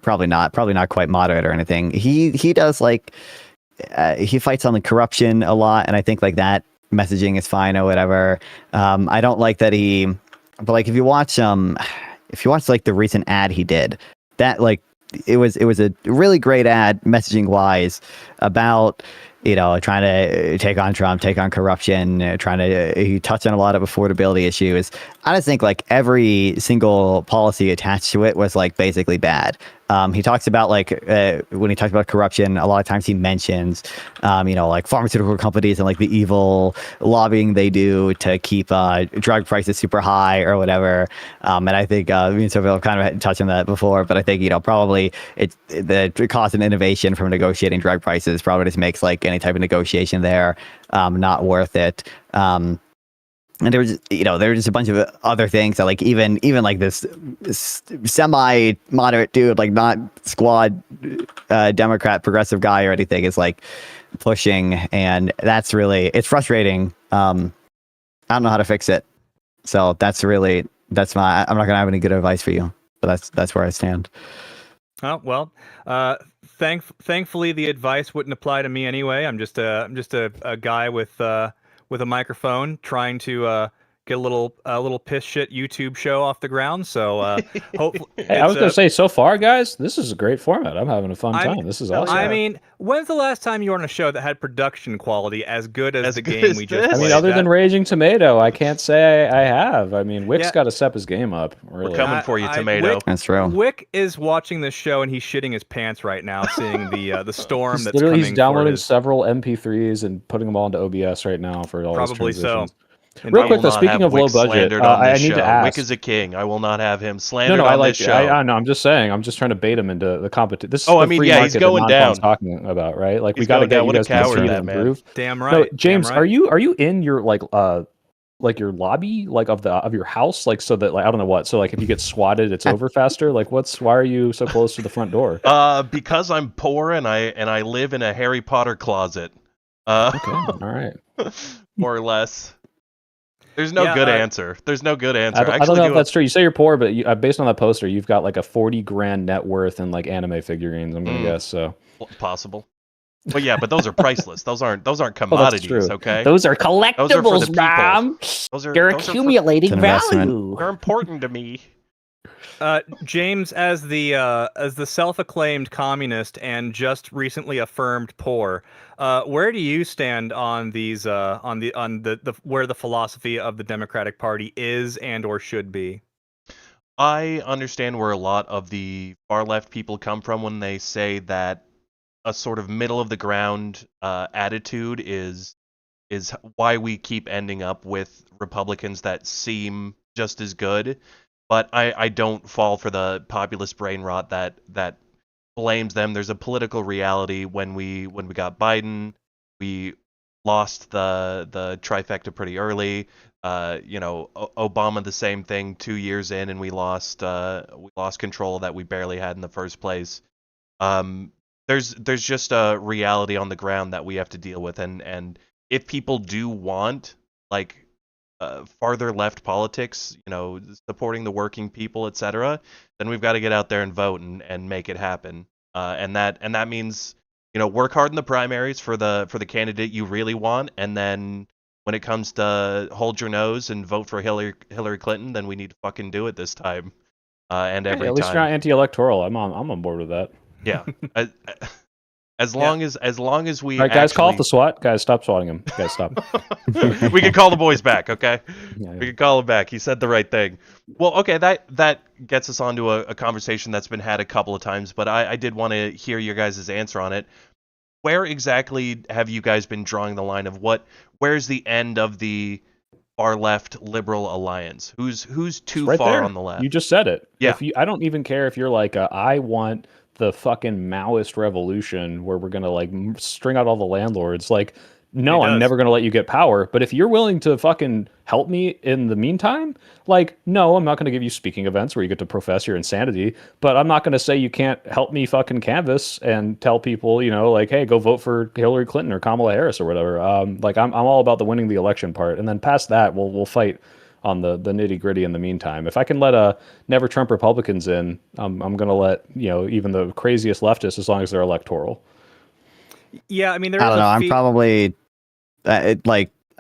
probably not quite moderate or anything. He does like he fights on the corruption a lot, and I think like that messaging is fine or whatever. I don't like that but like if you watch like the recent ad he did, that like it was a really great ad messaging wise about trying to take on Trump, take on corruption, he touched on a lot of affordability issues. I just think like every single policy attached to it was like basically bad. He talks about like when he talks about corruption, a lot of times he mentions, like pharmaceutical companies and like the evil lobbying they do to keep drug prices super high or whatever. And I think me and Sophie have kind of touched on that before, but I think probably the cost and innovation from negotiating drug prices probably just makes like any type of negotiation there not worth it. And there was just a bunch of other things that like even like this semi-moderate dude, like not squad Democrat progressive guy or anything, is like pushing, and it's frustrating. I don't know how to fix it, so I'm not gonna have any good advice for you, but that's where I stand. Oh well, thankfully the advice wouldn't apply to me anyway. I'm just a guy with a microphone trying to get a little piss shit YouTube show off the ground. So hopefully, hey, I was going to say, so far, guys, this is a great format. I'm having a fun time. This is awesome. I mean, when's the last time you were on a show that had production quality as good as the game we just played? I mean, other than Raging Tomato, I can't say I have. I mean, Wick's got to step his game up. Really. We're coming for you, Tomato. That's true. Wick is watching this show and he's shitting his pants right now, seeing the storm that's literally coming. He's downloading several MP3s and putting them all into OBS right now for all probably his transitions. So. Real quick, though, speaking of low budget, I need to ask. Wick is a king. I will not have him slandered No, on I like this show. I'm just saying. I'm just trying to bait him into the competition. This is I the mean, free yeah, market he's going that down. Nonfon's talking about, right? Like He's we got to going get down. you What a guys to coward, compete that and man. improve. Damn right. No, James, damn right. are you in your like your lobby of your house, like so that like I don't know what, so like if you get swatted, it's over faster? Like why are you so close to the front door? Because I'm poor and I live in a Harry Potter closet. Okay, all right. More or less. There's no good answer. There's no good answer. I don't know if that's true. You say you're poor, but based on that poster, you've got like a 40 grand net worth in like anime figurines. I'm gonna guess so. Possible. But yeah, but those are priceless. Those aren't commodities. Okay. Those are collectibles, Mom. They're accumulating value. They're important to me. James, as the self-acclaimed communist and just recently affirmed poor, where do you stand on these on the where the philosophy of the Democratic Party is and or should be? I understand where a lot of the far left people come from when they say that a sort of middle of the ground attitude is why we keep ending up with Republicans that seem just as good. but I don't fall for the populist brain rot that blames them. There's a political reality. When we got Biden, we lost the trifecta pretty early. Obama the same thing 2 years in, and we lost control that we barely had in the first place. There's just a reality on the ground that we have to deal with, and if people do want like farther left politics, supporting the working people, etc., then we've got to get out there and vote and make it happen. And that means work hard in the primaries for the candidate you really want, and then when it comes to hold your nose and vote for Hillary Clinton, then we need to fucking do it this time, and every at least time. you're not anti-electoral. I'm on board with that. Yeah. As long as we All right, guys, call off actually- the SWAT. Guys, stop swatting him. Guys, stop. we can call the boys back, okay? Yeah, We can call him back. He said the right thing. Well, okay, that gets us onto a conversation that's been had a couple of times, but I did want to hear your guys' answer on it. Where exactly have you guys been drawing the line of where's the end of the far left liberal alliance? Who's too right far there. on the left? You just said it. Yeah. I don't even care if you're like, I want the fucking Maoist revolution where we're gonna like string out all the landlords. Like, no, I'm never gonna let you get power. But if you're willing to fucking help me in the meantime, like, no, I'm not gonna give you speaking events where you get to profess your insanity. But I'm not gonna say you can't help me fucking canvass and tell people, like, hey, go vote for Hillary Clinton or Kamala Harris or whatever. Like, I'm all about the winning the election part, and then past that, we'll fight on the nitty gritty in the meantime. If I can let never Trump Republicans in, I'm going to let, even the craziest leftists, as long as they're electoral. Yeah, I mean, I don't know. I'm probably I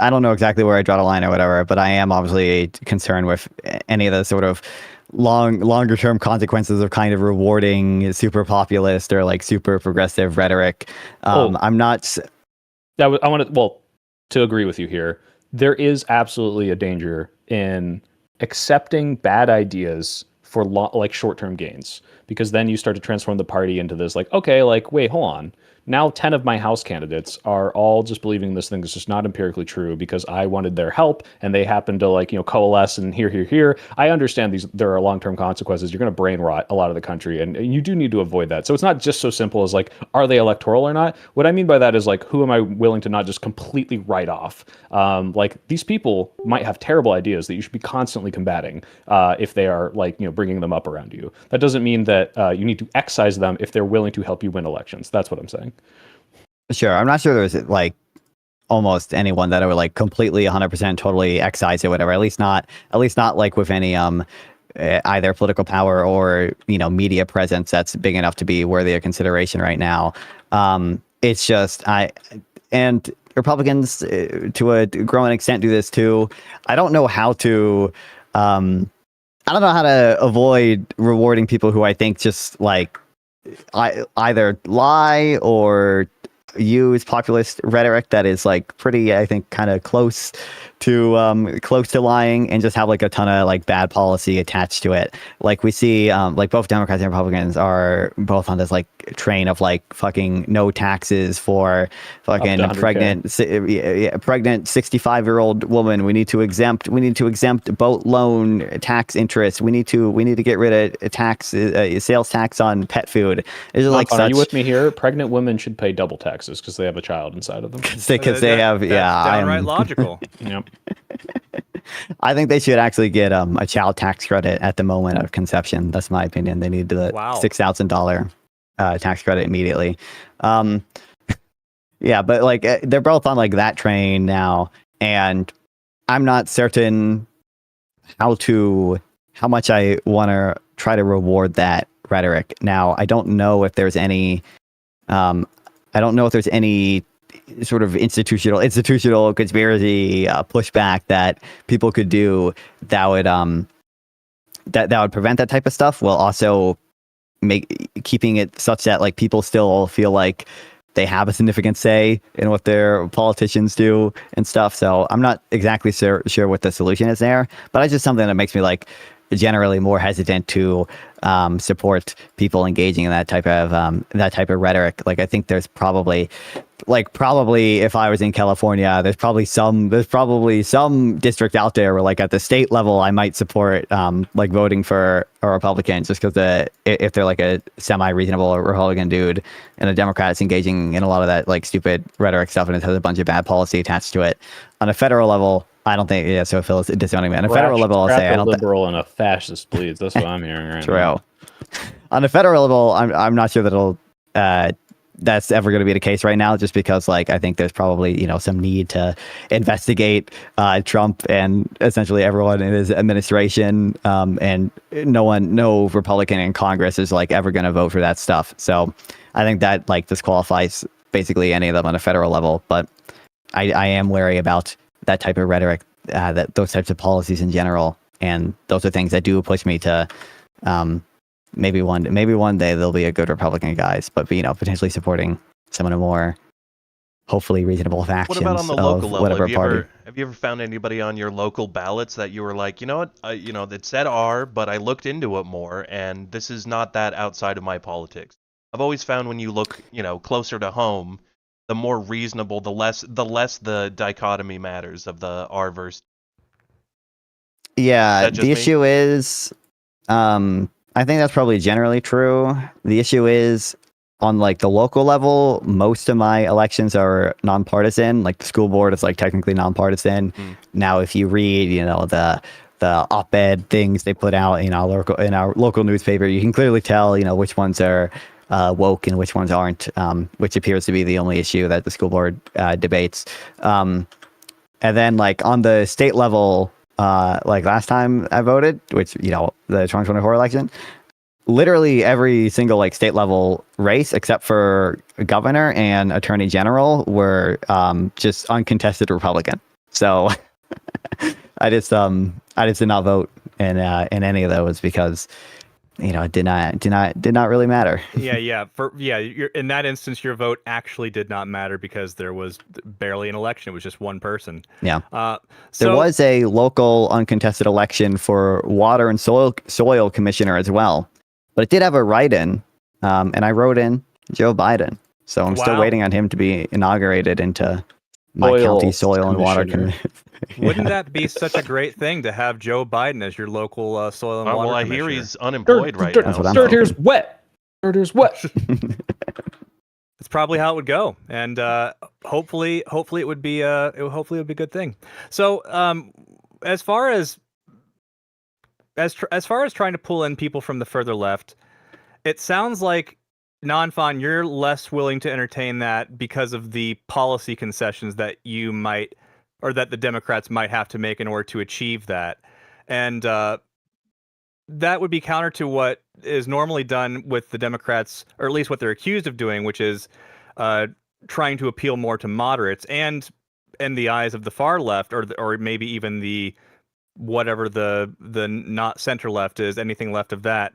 don't know exactly where I draw the line or whatever, but I am obviously concerned with any of the sort of longer term consequences of kind of rewarding super populist or like super progressive rhetoric. I'm not. I want to agree with you here. There is absolutely a danger in accepting bad ideas for like short-term gains, because then you start to transform the party into this like, okay, like, wait, hold on. Now 10 of my House candidates are all just believing this thing is just not empirically true because I wanted their help and they happen to like, coalesce and here. I understand there are long-term consequences. You're going to brain rot a lot of the country, and you do need to avoid that. So it's not just so simple as like, are they electoral or not? What I mean by that is like, who am I willing to not just completely write off? Like, these people might have terrible ideas that you should be constantly combating if they are like, bringing them up around you. That doesn't mean that you need to excise them if they're willing to help you win elections. That's what I'm saying. Sure. I'm not sure there's like almost anyone that I would like completely 100% totally excise or whatever. At least not like with any either political power or media presence that's big enough to be worthy of consideration right now. It's just and Republicans to a growing extent do this too. I don't know how to avoid rewarding people who I think just like either lie or use populist rhetoric that is like pretty, I think, kind of close to lying, and just have like a ton of like bad policy attached to it. Like we see like both Democrats and Republicans are both on this like train of like fucking no taxes for fucking pregnant 65-year-old woman. We need to exempt boat loan tax interest. We need to get rid of sales tax on pet food. It's just like, are you with me here? Pregnant women should pay double taxes because they have a child inside of them. Because they have downright logical. Yep. I think they should actually get a child tax credit at the moment of conception. That's my opinion. They need the $6,000 tax credit immediately. Yeah, but like they're both on like that train now, and I'm not certain how much I want to try to reward that rhetoric. Now, I don't know if there's any sort of institutional conspiracy pushback that people could do that would prevent that type of stuff, while also keeping it such that like people still feel like they have a significant say in what their politicians do and stuff. So I'm not exactly sure what the solution is there, but it's just something that makes me like generally more hesitant to support people engaging in that type of rhetoric. Like I think there's probably if I was in California, there's probably some district out there where like at the state level I might support like voting for a Republican just because if they're like a semi-reasonable Republican dude, and a Democrat is engaging in a lot of that like stupid rhetoric stuff and it has a bunch of bad policy attached to it. On a federal level, I don't think. Yeah, so Phil's disowning me. On a federal level, I'll say I don't. Liberal and a fascist bleeds. That's what I'm hearing right now. True. On a federal level, I'm not sure that it'll that's ever going to be the case right now, just because like I think there's probably some need to investigate Trump and essentially everyone in his administration, and no Republican in Congress is like ever going to vote for that stuff. So I think that like disqualifies basically any of them on a federal level. But I am wary about that type of rhetoric, that those types of policies in general, and those are things that do push me to maybe one day there'll be a good Republican guys, but potentially supporting some of the more hopefully reasonable factions. What about on the local level? Whatever party. Have you ever found anybody on your local ballots that you were like, you know what, it said R, but I looked into it more, and this is not that outside of my politics. I've always found when you look, closer to home, the more reasonable, the less the dichotomy matters of the R versus. Yeah, the issue is, I think that's probably generally true. The issue is on like the local level, most of my elections are nonpartisan. Like the school board is like technically nonpartisan. Now, if you read, the op-ed things they put out in our local newspaper, you can clearly tell, which ones are woke and which ones aren't, which appears to be the only issue that the school board debates. And then like on the state level, like last time I voted, which, the 2024 election, literally every single like state level race except for governor and attorney general were just uncontested Republican. So I just did not vote in any of those because it did not really matter. You're, in that instance, your vote actually did not matter because there was barely an election. It was just one person. Yeah. There was a local uncontested election for water and soil commissioner as well, but it did have a write-in, and I wrote in Joe Biden. So I'm still waiting on him to be inaugurated into my county soil and water commissioner. Wouldn't that be such a great thing to have Joe Biden as your local soil and water Well, I commissioner? hear he's unemployed right now. Dirt here's wet. Dirt here's wet. That's probably how it would go, and hopefully it would be a good thing. So, as far as trying to pull in people from the further left, it sounds like Nonfon, you're less willing to entertain that because of the policy concessions that you might, or that the Democrats might have to make in order to achieve that. And that would be counter to what is normally done with the Democrats, or at least what they're accused of doing, which is trying to appeal more to moderates and in the eyes of the far left, or maybe even the whatever the not center left is, anything left of that.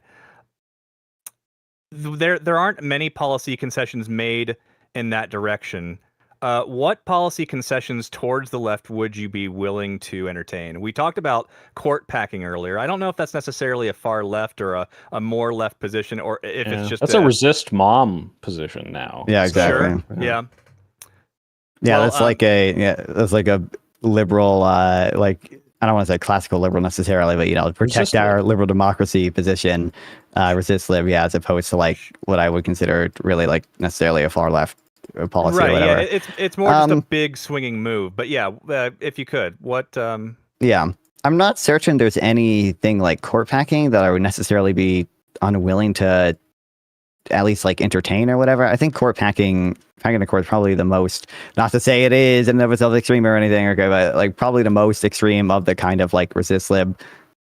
There aren't many policy concessions made in that direction. What policy concessions towards the left would you be willing to entertain? We talked about court packing earlier. I don't know if that's necessarily a far left or a more left position, or if it's just that's a resist mom position now. Yeah, exactly. Sure. Yeah. Yeah, well, that's like a liberal, like I don't want to say classical liberal necessarily, but protect our liberal democracy position, resist lib, as opposed to like what I would consider really like necessarily a far left policy, right? Or whatever. Yeah, it's more just a big swinging move. But yeah, if you could, what? Yeah, I'm not certain there's anything like court packing that I would necessarily be unwilling to at least like entertain or whatever. I think packing the court is probably the most, not to say it is in and of itself extreme or anything, okay, but like probably the most extreme of the kind of like resist lib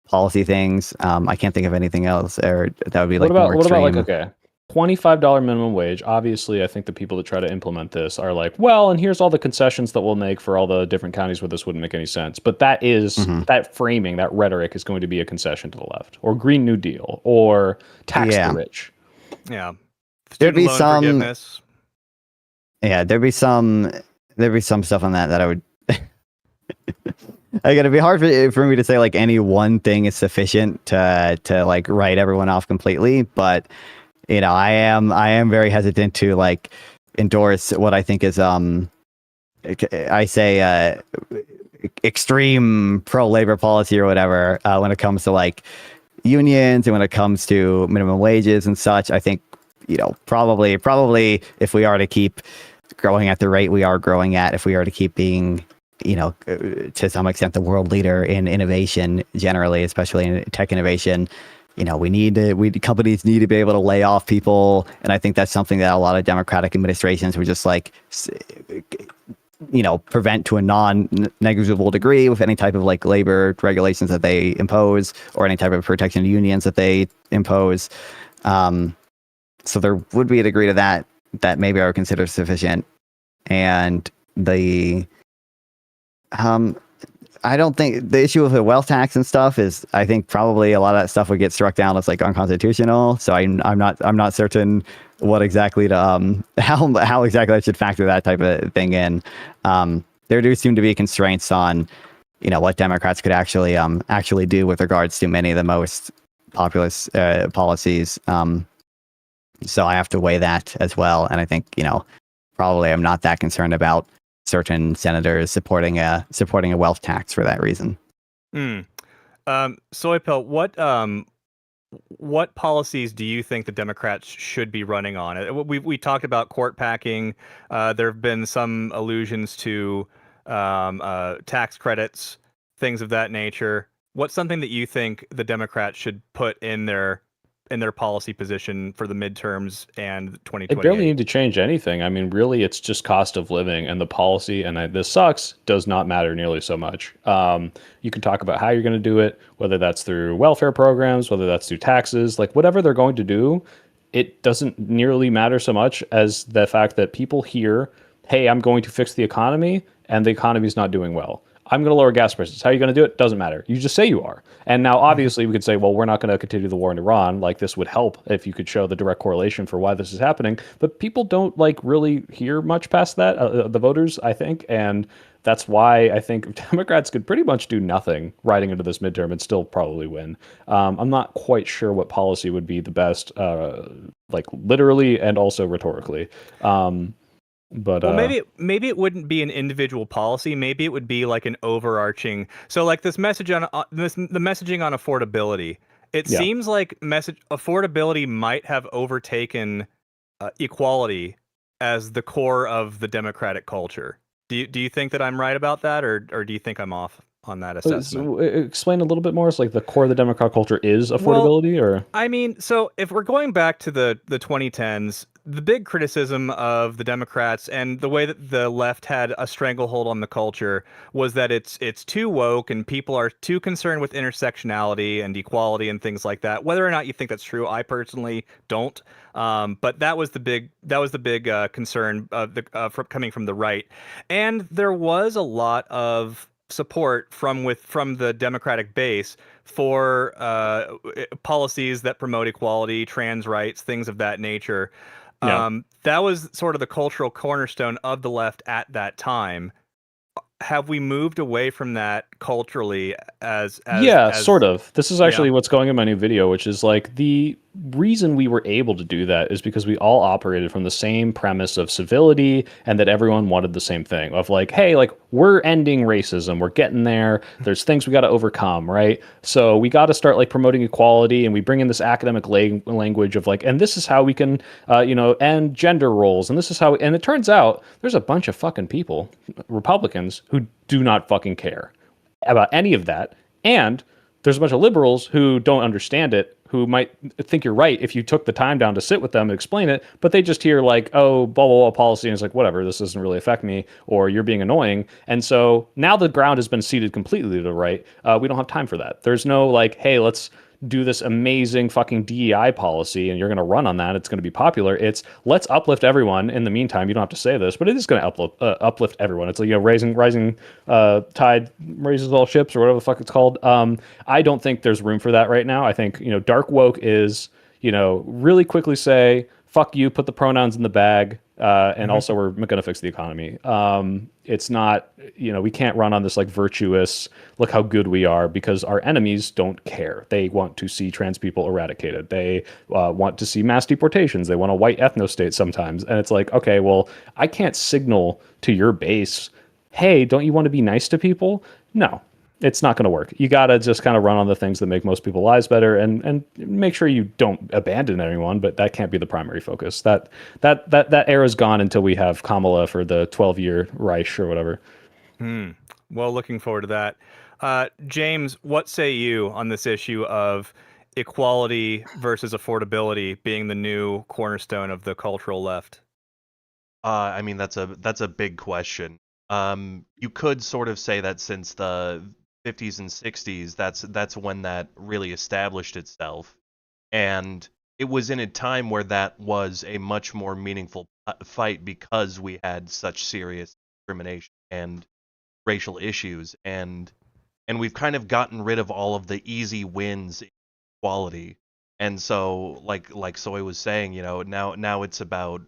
policy things. I can't think of anything else or that would be like more extreme. What about like, okay, $25 minimum wage? Obviously, I think the people that try to implement this are like, well, and here's all the concessions that we'll make for all the different counties where this wouldn't make any sense. But that is that framing, that rhetoric is going to be a concession to the left, or Green New Deal, or tax the rich. Yeah, there'd be some forgiveness. Yeah, there'd be some stuff on that I would Like, it'd be hard for me to say like any one thing is sufficient to like write everyone off completely. But I am very hesitant to like endorse what I think is I say extreme pro-labor policy or whatever when it comes to like unions and when it comes to minimum wages and such. I think probably if we are to keep growing at the rate we are growing at, if we are to keep being to some extent the world leader in innovation generally, especially in tech innovation, companies need to be able to lay off people. And I think that's something that a lot of Democratic administrations were just like prevent to a non-negligible degree with any type of like labor regulations that they impose or any type of protection of unions that they impose. So there would be a degree to that maybe I would consider sufficient. And I don't think the issue with the wealth tax and stuff is, I think probably a lot of that stuff would get struck down as like unconstitutional. So I'm not certain what exactly to how exactly I should factor that type of thing in. There do seem to be constraints on what Democrats could actually do with regards to many of the most populist policies. So I have to weigh that as well. And I think probably I'm not that concerned about certain senators supporting a wealth tax for that reason. Soypel, what policies do you think the Democrats should be running on? We talked about court packing. There have been some allusions to tax credits, things of that nature. What's something that you think the Democrats should put in their policy position for the midterms and 2028? They barely need to change anything. I mean, really, it's just cost of living, and the policy, and this sucks, does not matter nearly so much. You can talk about how you're going to do it, whether that's through welfare programs, whether that's through taxes, like whatever they're going to do, it doesn't nearly matter so much as the fact that people hear, hey, I'm going to fix the economy, and the economy's not doing well. I'm going to lower gas prices. How are you going to do it? Doesn't matter. You just say you are. And now, obviously, we could say, well, we're not going to continue the war in Iran. Like, this would help if you could show the direct correlation for why this is happening. But people don't, like, really hear much past that, the voters, I think. And that's why I think Democrats could pretty much do nothing riding into this midterm and still probably win. I'm not quite sure what policy would be the best, like, literally and also rhetorically. But well, maybe it wouldn't be an individual policy. Maybe it would be like an overarching. So like this message on the messaging on affordability. It seems like affordability might have overtaken equality as the core of the Democratic culture. Do you think that I'm right about that, or do you think I'm off on that assessment? So, explain a little bit more. It's like the core of the Democrat culture is affordability, or I mean, so if we're going back to the 2010s, the big criticism of the Democrats and the way that the left had a stranglehold on the culture was that it's too woke and people are too concerned with intersectionality and equality and things like that. Whether or not you think that's true, I personally don't. But that was the big concern coming from the right, and there was a lot of support from the Democratic base for policies that promote equality, trans rights, things of that nature. That was sort of the cultural cornerstone of the left at that time. Have we moved away from that culturally as sort of. This is actually what's going in my new video, which is like the reason we were able to do that is because we all operated from the same premise of civility and that everyone wanted the same thing of like, hey, like we're ending racism, we're getting there, there's things we got to overcome, right? So we got to start like promoting equality, and we bring in this academic language of like, and this is how we can end gender roles, and this is how and it turns out there's a bunch of fucking people, Republicans, who do not fucking care about any of that, and there's a bunch of liberals who don't understand it, who might think you're right if you took the time down to sit with them and explain it, but they just hear like, oh, blah, blah, blah policy, and it's like, whatever, this doesn't really affect me, or you're being annoying. And so now the ground has been ceded completely to the right. We don't have time for that. There's no like, hey, let's do this amazing fucking DEI policy and you're going to run on that. It's going to be popular. It's let's uplift everyone. In the meantime, you don't have to say this, but it is going to uplift everyone. It's like, rising tide raises all ships, or whatever the fuck it's called. I don't think there's room for that right now. I think, dark woke is, really quickly say, fuck you, put the pronouns in the bag. And also we're going to fix the economy. it's not, we can't run on this like virtuous, look how good we are, because our enemies don't care. They want to see trans people eradicated. They want to see mass deportations. They want a white ethno state sometimes. And it's like, okay, well, I can't signal to your base, hey, don't you want to be nice to people? No, it's not going to work. You got to just kind of run on the things that make most people's lives better, and make sure you don't abandon anyone, but that can't be the primary focus. That era's gone until we have Kamala for the 12-year Reich or whatever. Well, looking forward to that. James, what say you on this issue of equality versus affordability being the new cornerstone of the cultural left? I mean, that's a big question. You could sort of say that since the 50s and 60s, that's when that really established itself, and it was in a time where that was a much more meaningful fight because we had such serious discrimination and racial issues, and we've kind of gotten rid of all of the easy wins in equality, and so like Soy was saying, now it's about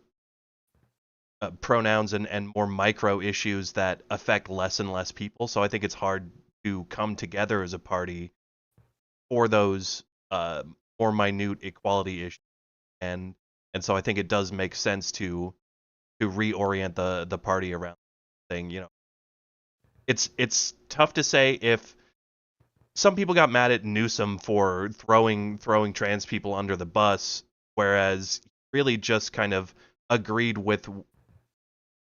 pronouns and more micro issues that affect less and less people. So I think it's hard to come together as a party for those more minute equality issues, and so I think it does make sense to reorient the party around the thing. It's tough to say if some people got mad at Newsom for throwing trans people under the bus, whereas really just kind of agreed with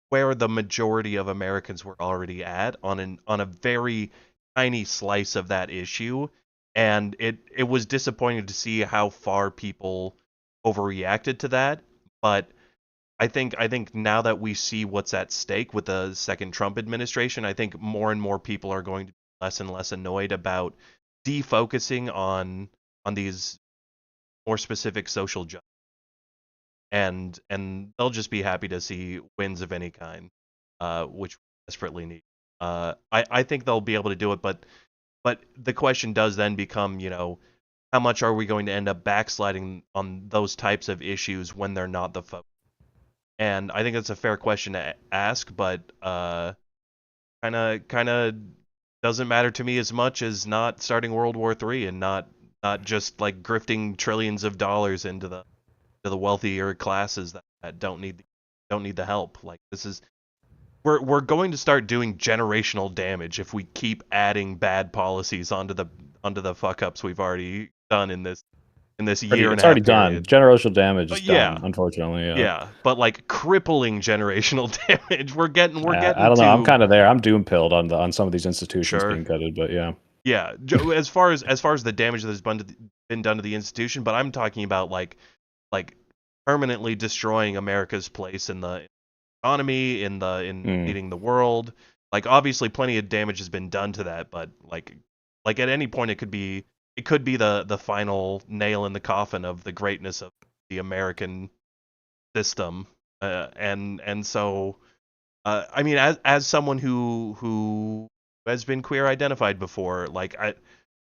where the majority of Americans were already at on a very tiny slice of that issue, and it was disappointing to see how far people overreacted to that. But I think now that we see what's at stake with the second Trump administration, I think more and more people are going to be less and less annoyed about defocusing on these more specific social justice, and they'll just be happy to see wins of any kind, which we desperately need. I think they'll be able to do it, but the question does then become, how much are we going to end up backsliding on those types of issues when they're not the focus? And I think that's a fair question to ask, but kind of doesn't matter to me as much as not starting World War III and not just like grifting trillions of dollars into the wealthier classes that don't need the help. Like, this is, we're going to start doing generational damage if we keep adding bad policies onto the fuck ups we've already done in this year and a half. It's already done. Generational damage is yeah. done, unfortunately. Yeah, but like crippling generational damage, we're getting. I don't know. I'm kind of there. I'm doom pilled on some of these institutions being gutted, but yeah. Yeah, as far as the damage that has been done to the institution, but I'm talking about like permanently destroying America's place in the economy, in leading the world. Like, obviously plenty of damage has been done to that, but like at any point it could be the final nail in the coffin of the greatness of the American system. And so I mean, as someone who has been queer identified before, like,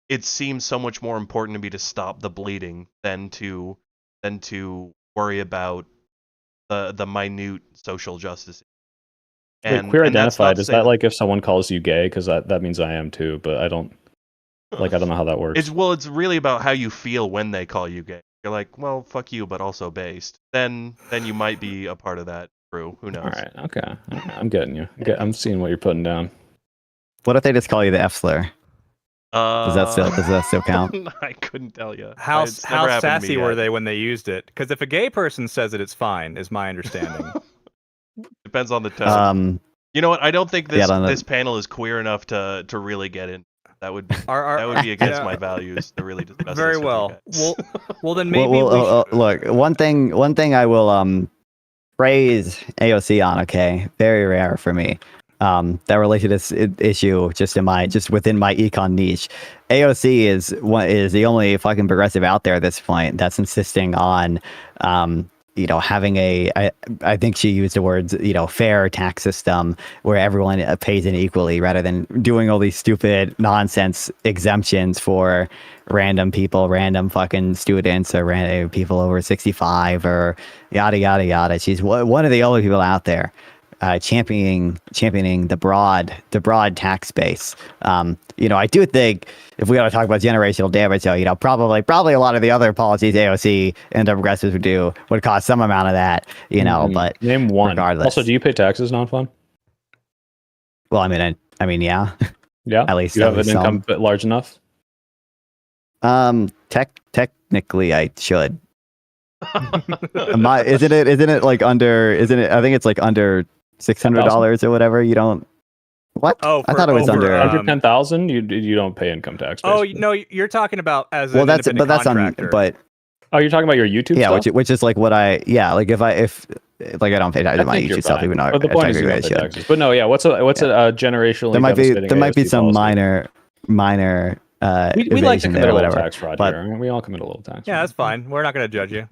it seems so much more important to me to stop the bleeding than to worry about the minute social justice. And queer identified, is that like if someone calls you gay? Because that means I am too, but I don't know how that works. It's really about how you feel when they call you gay. You're like, well, fuck you, but also based. Then you might be a part of that crew. Who knows? All right, okay. I'm getting you. I'm seeing what you're putting down. What if they just call you the F slur? Does that still count? I couldn't tell you. How sassy were they when they used it? Because if a gay person says it, it's fine, is my understanding. Depends on the tone. You know what? I don't think this panel is queer enough to really get in. That would be against my values to really discuss. Very this well. Well, then maybe look. One thing I will praise AOC on. Okay, very rare for me. That relate to this issue just within my econ niche. AOC is the only fucking progressive out there at this point that's insisting on having I think she used the words, fair tax system where everyone pays in equally, rather than doing all these stupid nonsense exemptions for random people, random fucking students, or random people over 65, or yada yada yada. She's one of the only people out there championing the broad tax base. I do think if we want to talk about generational damage, though, probably a lot of the other policies AOC and the progressives would cause some amount of that, but name one. Regardless. Also, do you pay taxes, Nonfon? Well, I mean, yeah. Yeah. At least you have an income large enough. Technically, I should. Isn't it like under? Isn't it? I think it's like under $600 or whatever. You don't. What? Oh, I thought it was under under 10,000. You don't pay income tax. Basically. Oh no, you're talking about as well. An That's contractor. Oh, you're talking about your YouTube. Yeah, stuff? which is like what I like if I don't pay taxes on my YouTube stuff, even though the point is you don't pay taxes. But no, yeah. What's a generational? There might be some minor. We like to commit a little tax fraud but, here. We all commit a little tax. Yeah, that's fine. We're not going to judge you.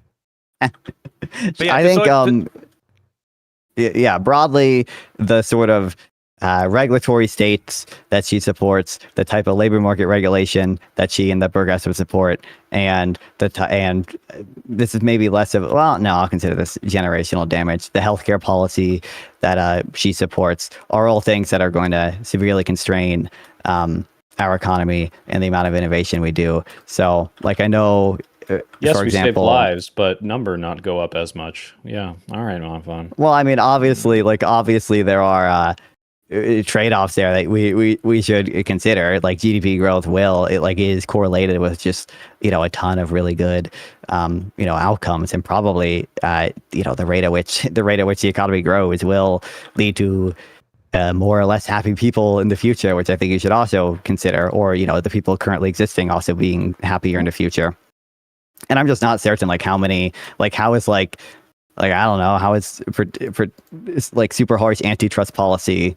Yeah, I think broadly the sort of regulatory states that she supports, the type of labor market regulation that she and the progressives support, and this is maybe less of I'll consider this generational damage. The healthcare policy that she supports are all things that are going to severely constrain our economy and the amount of innovation we do. So, like, I know. Yes, for we example, save lives, but number not go up as much. Yeah. All right, Nonfon. Well, I mean, obviously there are trade-offs there that we should consider. Like GDP growth is correlated with just a ton of really good outcomes, and probably the rate at which the economy grows will lead to more or less happy people in the future, which I think you should also consider, or the people currently existing also being happier in the future. And I'm just not certain how is I don't know, how is for like super harsh antitrust policy,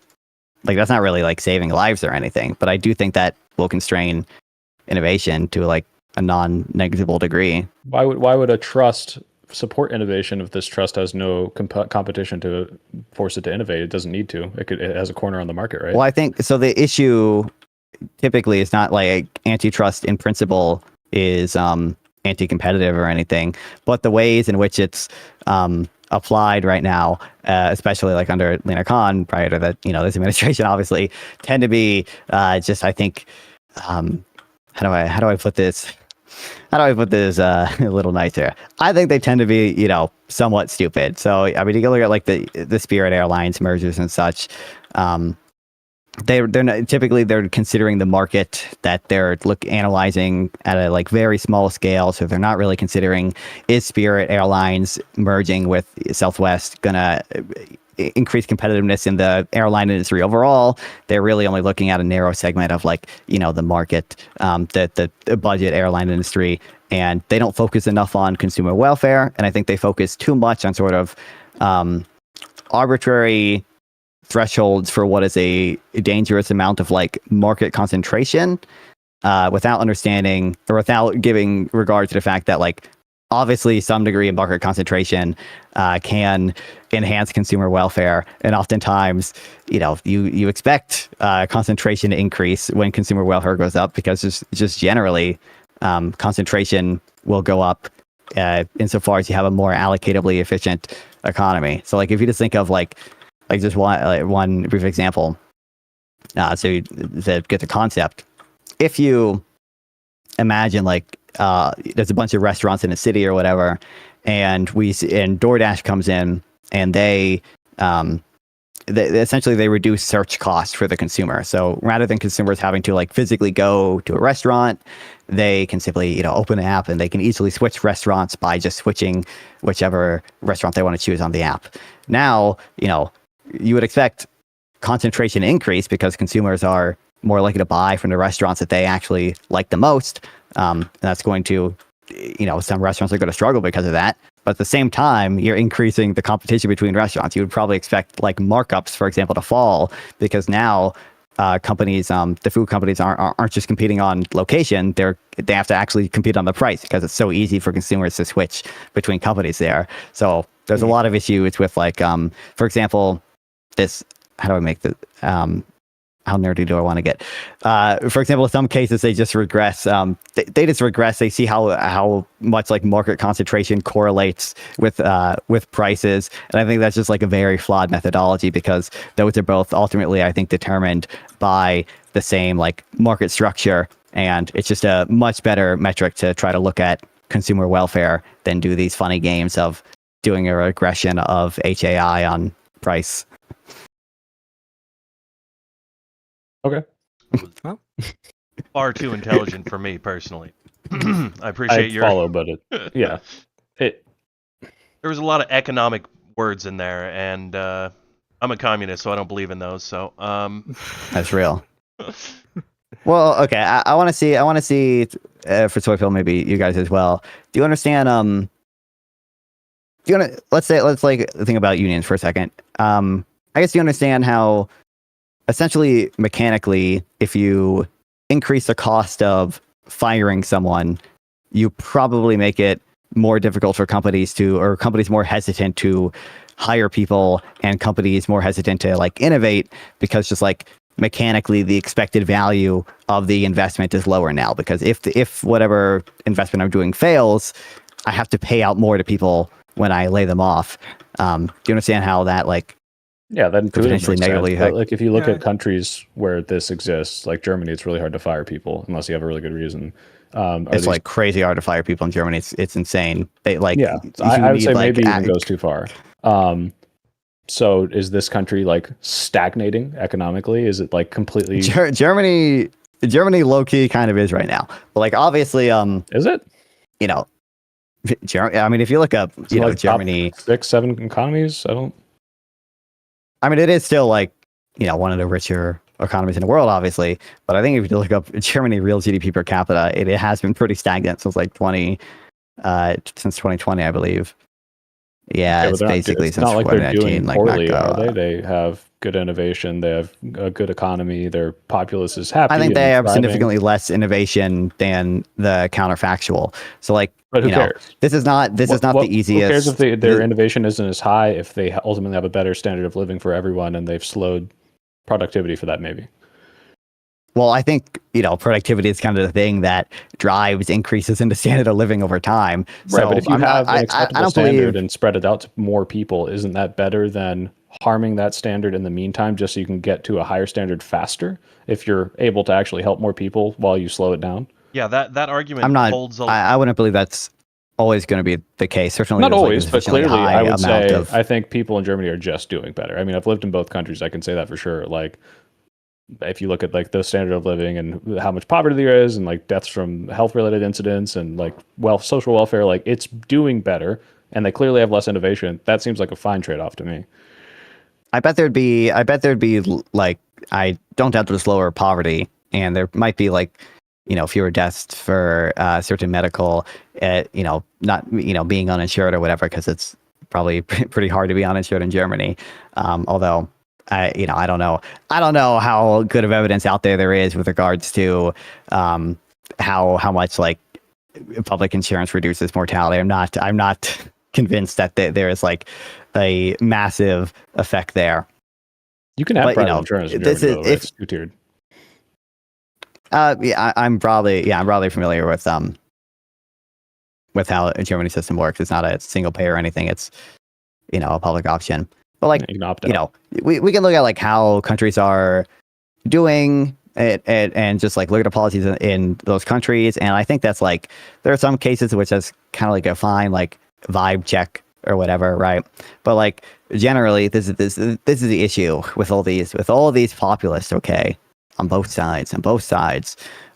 like that's not really like saving lives or anything, but I do think that will constrain innovation to like a non-negligible degree. Why would a trust support innovation if this trust has no competition to force it to innovate? It doesn't need to. It has a corner on the market, right? Well, I think so. The issue typically is not like antitrust in principle is anti-competitive or anything, but the ways in which it's applied right now, especially like under Lena Khan prior to this administration, obviously tend to be just, I think, how do I put this a little nicer? I think they tend to be somewhat stupid. So I mean, you can look at like the Spirit Airlines mergers and such. They're not, typically they're considering the market that they're analyzing at a like very small scale. So they're not really considering, is Spirit Airlines merging with Southwest gonna increase competitiveness in the airline industry overall. They're really only looking at a narrow segment of like the market, the budget airline industry, and they don't focus enough on consumer welfare. And I think they focus too much on sort of arbitrary thresholds for what is a dangerous amount of like market concentration, without understanding or without giving regard to the fact that like obviously some degree of market concentration can enhance consumer welfare, and oftentimes you expect concentration to increase when consumer welfare goes up, because just generally concentration will go up insofar as you have a more allocatably efficient economy. So like if you just think of like just one brief example, to get the concept. If you imagine like there's a bunch of restaurants in a city or whatever, and DoorDash comes in, and they essentially reduce search costs for the consumer. So rather than consumers having to like physically go to a restaurant, they can simply open an app, and they can easily switch restaurants by just switching whichever restaurant they want to choose on the app. Now you would expect concentration increase because consumers are more likely to buy from the restaurants that they actually like the most. And that's going to, some restaurants are going to struggle because of that. But at the same time, you're increasing the competition between restaurants. You would probably expect like markups, for example, to fall, because now companies, the food companies aren't just competing on location. They have to actually compete on the price, because it's so easy for consumers to switch between companies there. So there's a lot of issues with like, for example, this, how do I make the how nerdy do I want to get? For example, in some cases they just regress. They just regress. They see how much like market concentration correlates with prices, and I think that's just like a very flawed methodology because those are both ultimately, I think, determined by the same like market structure, and it's just a much better metric to try to look at consumer welfare than do these funny games of doing a regression of HAI on price. Okay. Well, Far too intelligent for me personally. I appreciate I your follow, but yeah. There was a lot of economic words in there, and I'm a communist, so I don't believe in those. So That's real. Well, okay. I want to see. For Soyfield, maybe you guys as well. Do you understand? Do you want to let's like think about unions for a second. I guess you understand how essentially mechanically, if you increase the cost of firing someone, you probably make it more difficult for companies more hesitant to hire people, and companies more hesitant to like innovate because just like mechanically the expected value of the investment is lower now, because if whatever investment I'm doing fails, I have to pay out more to people when I lay them off. Do you understand how that like that could potentially negatively affect? Like if you look at countries where this exists, like Germany, it's really hard to fire people unless you have a really good reason. It's like crazy hard to fire people in Germany. It's insane. They like I would say maybe even goes too far. So is this country like stagnating economically? Is it like completely Germany low key kind of is right now. But like obviously is it? You know, I mean if you look up like Germany, top 6-7 economies, I mean it is still like one of the richer economies in the world, obviously. But I think if you look up Germany real GDP per capita, it has been pretty stagnant since like 2020, I believe. Yeah, it's basically it's since not like they're doing 2019. poorly, are they? They have good innovation. They have a good economy. Their populace is happy. I think they have thriving. significantly less innovation than the counterfactual. So, like, but who cares? This is not the easiest. Who cares if their innovation isn't as high? If they ultimately have a better standard of living for everyone, and they've slowed productivity for that, maybe. Well, I think, productivity is kind of the thing that drives increases in the standard of living over time. Right, so but if you have an acceptable standard and spread it out to more people, isn't that better than harming that standard in the meantime, just so you can get to a higher standard faster if you're able to actually help more people while you slow it down? Yeah, that argument holds I wouldn't believe that's always going to be the case. Certainly not always, but clearly I would say I think people in Germany are just doing better. I mean, I've lived in both countries. I can say that for sure. Like, if you look at like the standard of living and how much poverty there is and like deaths from health related incidents and like social welfare, like it's doing better, and they clearly have less innovation. That seems like a fine trade-off to me. I bet there'd be like, I don't doubt there's lower poverty, and there might be like, fewer deaths for certain medical, not, being uninsured or whatever, because it's probably pretty hard to be uninsured in Germany. Although I don't know how good of evidence out there is with regards to how much like public insurance reduces mortality. I'm not convinced that there is like a massive effect there. You can have private insurance in Germany, though. It's two-tiered. I'm probably familiar with how a Germany system works. It's not a single payer or anything. It's a public option. But like, we can look at like how countries are doing it and just like look at the policies in those countries. And I think that's like, there are some cases which is kind of like a fine like vibe check or whatever, right? But like generally, this is the issue with all these populists. Okay, on both sides.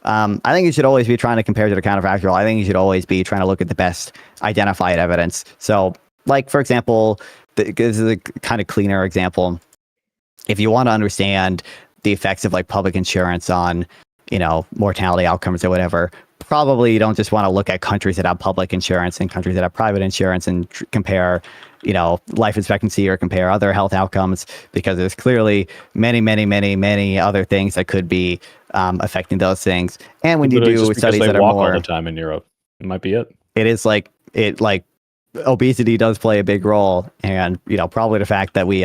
I think you should always be trying to compare to the counterfactual. I think you should always be trying to look at the best identified evidence. So, like for example, this is a kind of cleaner example. If you want to understand the effects of like public insurance on, mortality outcomes or whatever, probably you don't just want to look at countries that have public insurance and countries that have private insurance and compare, life expectancy or compare other health outcomes, because there's clearly many other things that could be affecting those things. And when you do studies that are more all the time in Europe, it might be it. It is like obesity does play a big role, and probably the fact that we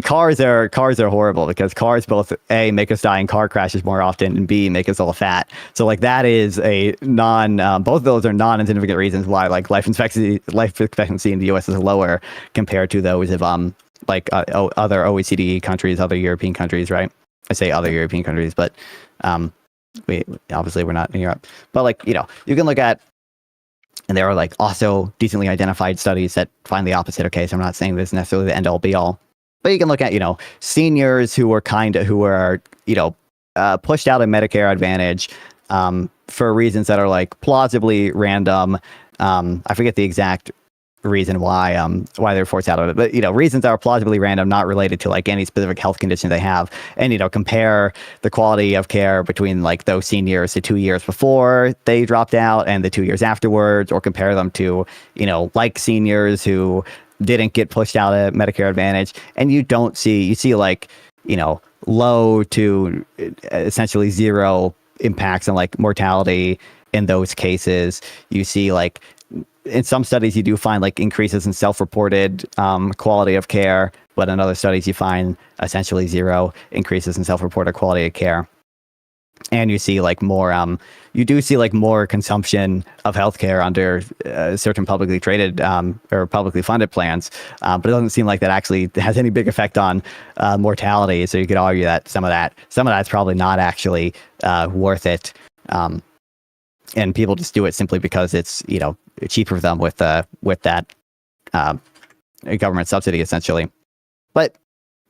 cars are horrible because cars both A, make us die in car crashes more often, and B, make us all fat. So like that is a both of those are non-insignificant reasons why like life expectancy in the US is lower compared to those of other OECD countries, other European countries, right? I say other European countries, but we're not in Europe. But like, you can look at, and there are like also decently identified studies that find the opposite. Okay, so I'm not saying this is necessarily the end all be all, but you can look at, seniors who are pushed out of Medicare Advantage for reasons that are like plausibly random. I forget the exact reason why they're forced out of it, but reasons that are plausibly random, not related to like any specific health condition they have, and compare the quality of care between like those seniors the 2 years before they dropped out and the 2 years afterwards, or compare them to like seniors who didn't get pushed out of Medicare Advantage, and you see like low to essentially zero impacts on like mortality in those cases. You see like in some studies you do find like increases in self-reported quality of care, but in other studies you find essentially zero increases in self-reported quality of care. And you see like more more consumption of healthcare under certain publicly traded or publicly funded plans, but it doesn't seem like that actually has any big effect on mortality. So you could argue that some of that's probably not actually worth it. And people just do it simply because it's cheaper for them with that government subsidy essentially. But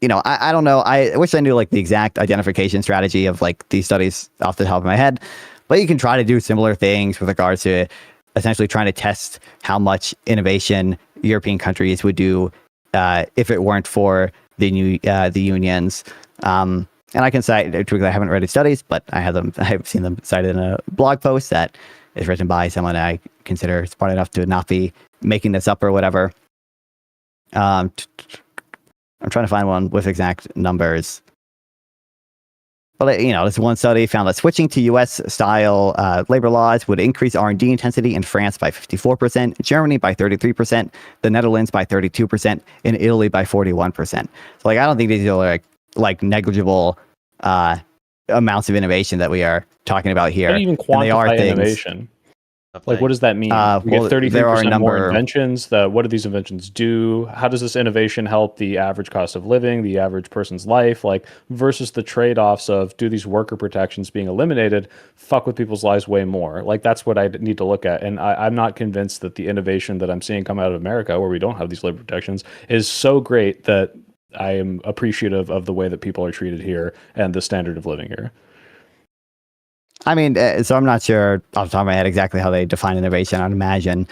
I don't know. I wish I knew like the exact identification strategy of like these studies off the top of my head. But you can try to do similar things with regards to essentially trying to test how much innovation European countries would do if it weren't for the unions. And I can cite, I haven't read the studies, but I've seen them cited in a blog post that is written by someone I consider smart enough to not be making this up or whatever. I'm trying to find one with exact numbers. But this one study found that switching to U.S. style labor laws would increase R&D intensity in France by 54%, Germany by 33%, the Netherlands by 32%, and Italy by 41%. So like I don't think these are like negligible amounts of innovation that we are talking about here. How do you even quantify innovation? Like, what does that mean? We get 33% more inventions. What do these inventions do? How does this innovation help the average cost of living, the average person's life, like versus the trade-offs of do these worker protections being eliminated fuck with people's lives way more? Like that's what I need to look at. And I'm not convinced that the innovation that I'm seeing come out of America, where we don't have these labor protections, is so great that I am appreciative of the way that people are treated here and the standard of living here. I mean, so I'm not sure off the top of my head exactly how they define innovation. I'd imagine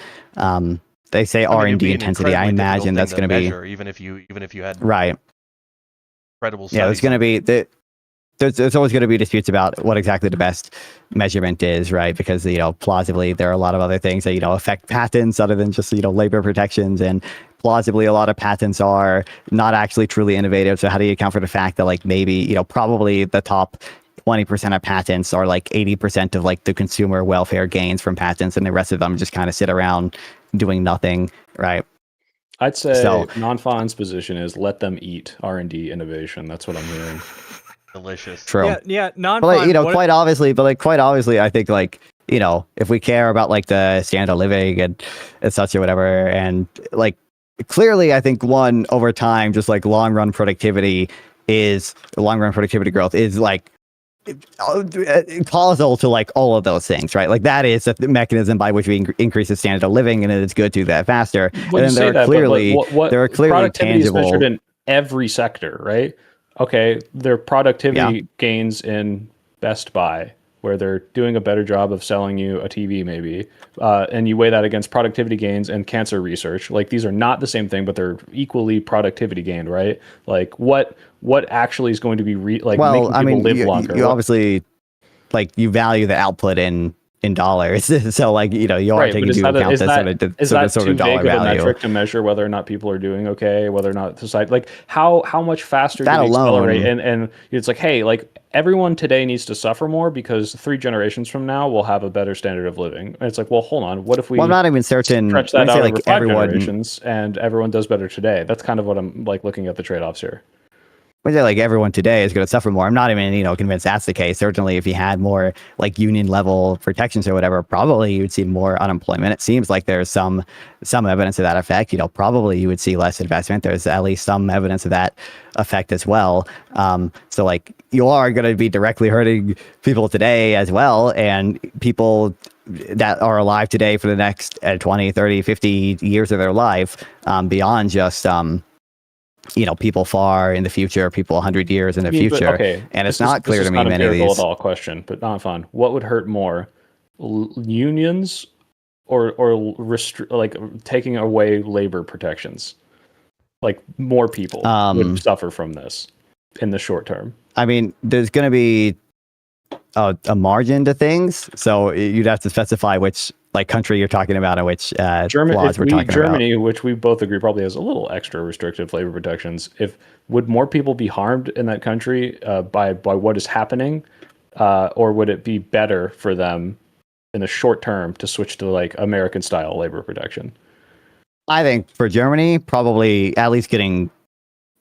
they say R&D intensity. I imagine that's going to be even if you had right. Incredible. Yeah, there's going to be there's always going to be disputes about what exactly the best measurement is, right? Because plausibly there are a lot of other things that affect patents other than just labor protections, and plausibly a lot of patents are not actually truly innovative. So how do you account for the fact that like maybe probably the top 20% of patents are like 80% of like the consumer welfare gains from patents, and the rest of them just kind of sit around doing nothing, right? I'd say Nonfon's position is let them eat R&D innovation. That's what I'm hearing. Delicious. True. Yeah. Nonfon. But quite obviously, I think like if we care about like the standard of living and such or whatever, and like clearly, I think one over time, just like long run productivity growth is like causal to like all of those things, right? Like that is the mechanism by which we increase the standard of living, and it's good to do that faster. Well, and then there are clearly productivity tangible is measured in every sector, right? Okay, there are productivity gains in Best Buy, where they're doing a better job of selling you a TV maybe, and you weigh that against productivity gains and cancer research. Like these are not the same thing, but they're equally productivity gained, right? Like what actually is going to be making people live longer? You obviously like you value the output in in dollars. So like, you are Right, taking but into account is that that sort too of dollar vague of a value. metric to measure whether or not people are doing okay, whether or not society, like how much faster do That we accelerate? alone. And it's like, hey, like everyone today needs to suffer more because 3 generations from now we'll have a better standard of living. And it's like, well, hold on, what if we Well, I'm not even certain stretch when that I say out like over 5 everyone. generations and everyone does better today? That's kind of what I'm like looking at the trade-offs here. When I say like everyone today is going to suffer more, I'm not even convinced that's the case. Certainly, if you had more like union level protections or whatever, probably you'd see more unemployment. It seems like there's some evidence of that effect. Probably you would see less investment. There's at least some evidence of that effect as well. So like you are going to be directly hurting people today as well, and people that are alive today for the next 20, 30, 50 years of their life, beyond just people far in the future, people 100 years in the future. Okay, and it's not clear to me many of these. This is not empirical at all question, but Nonfon, what would hurt more, unions or like taking away labor protections? Like more people would suffer from this in the short term. I mean, there's going to be a margin to things, so you'd have to specify which like country you're talking about and which laws we're talking about. Germany, which we both agree probably has a little extra restrictive labor protections. Would more people be harmed in that country by what is happening, or would it be better for them in the short term to switch to like American style labor protection? I think for Germany, probably at least getting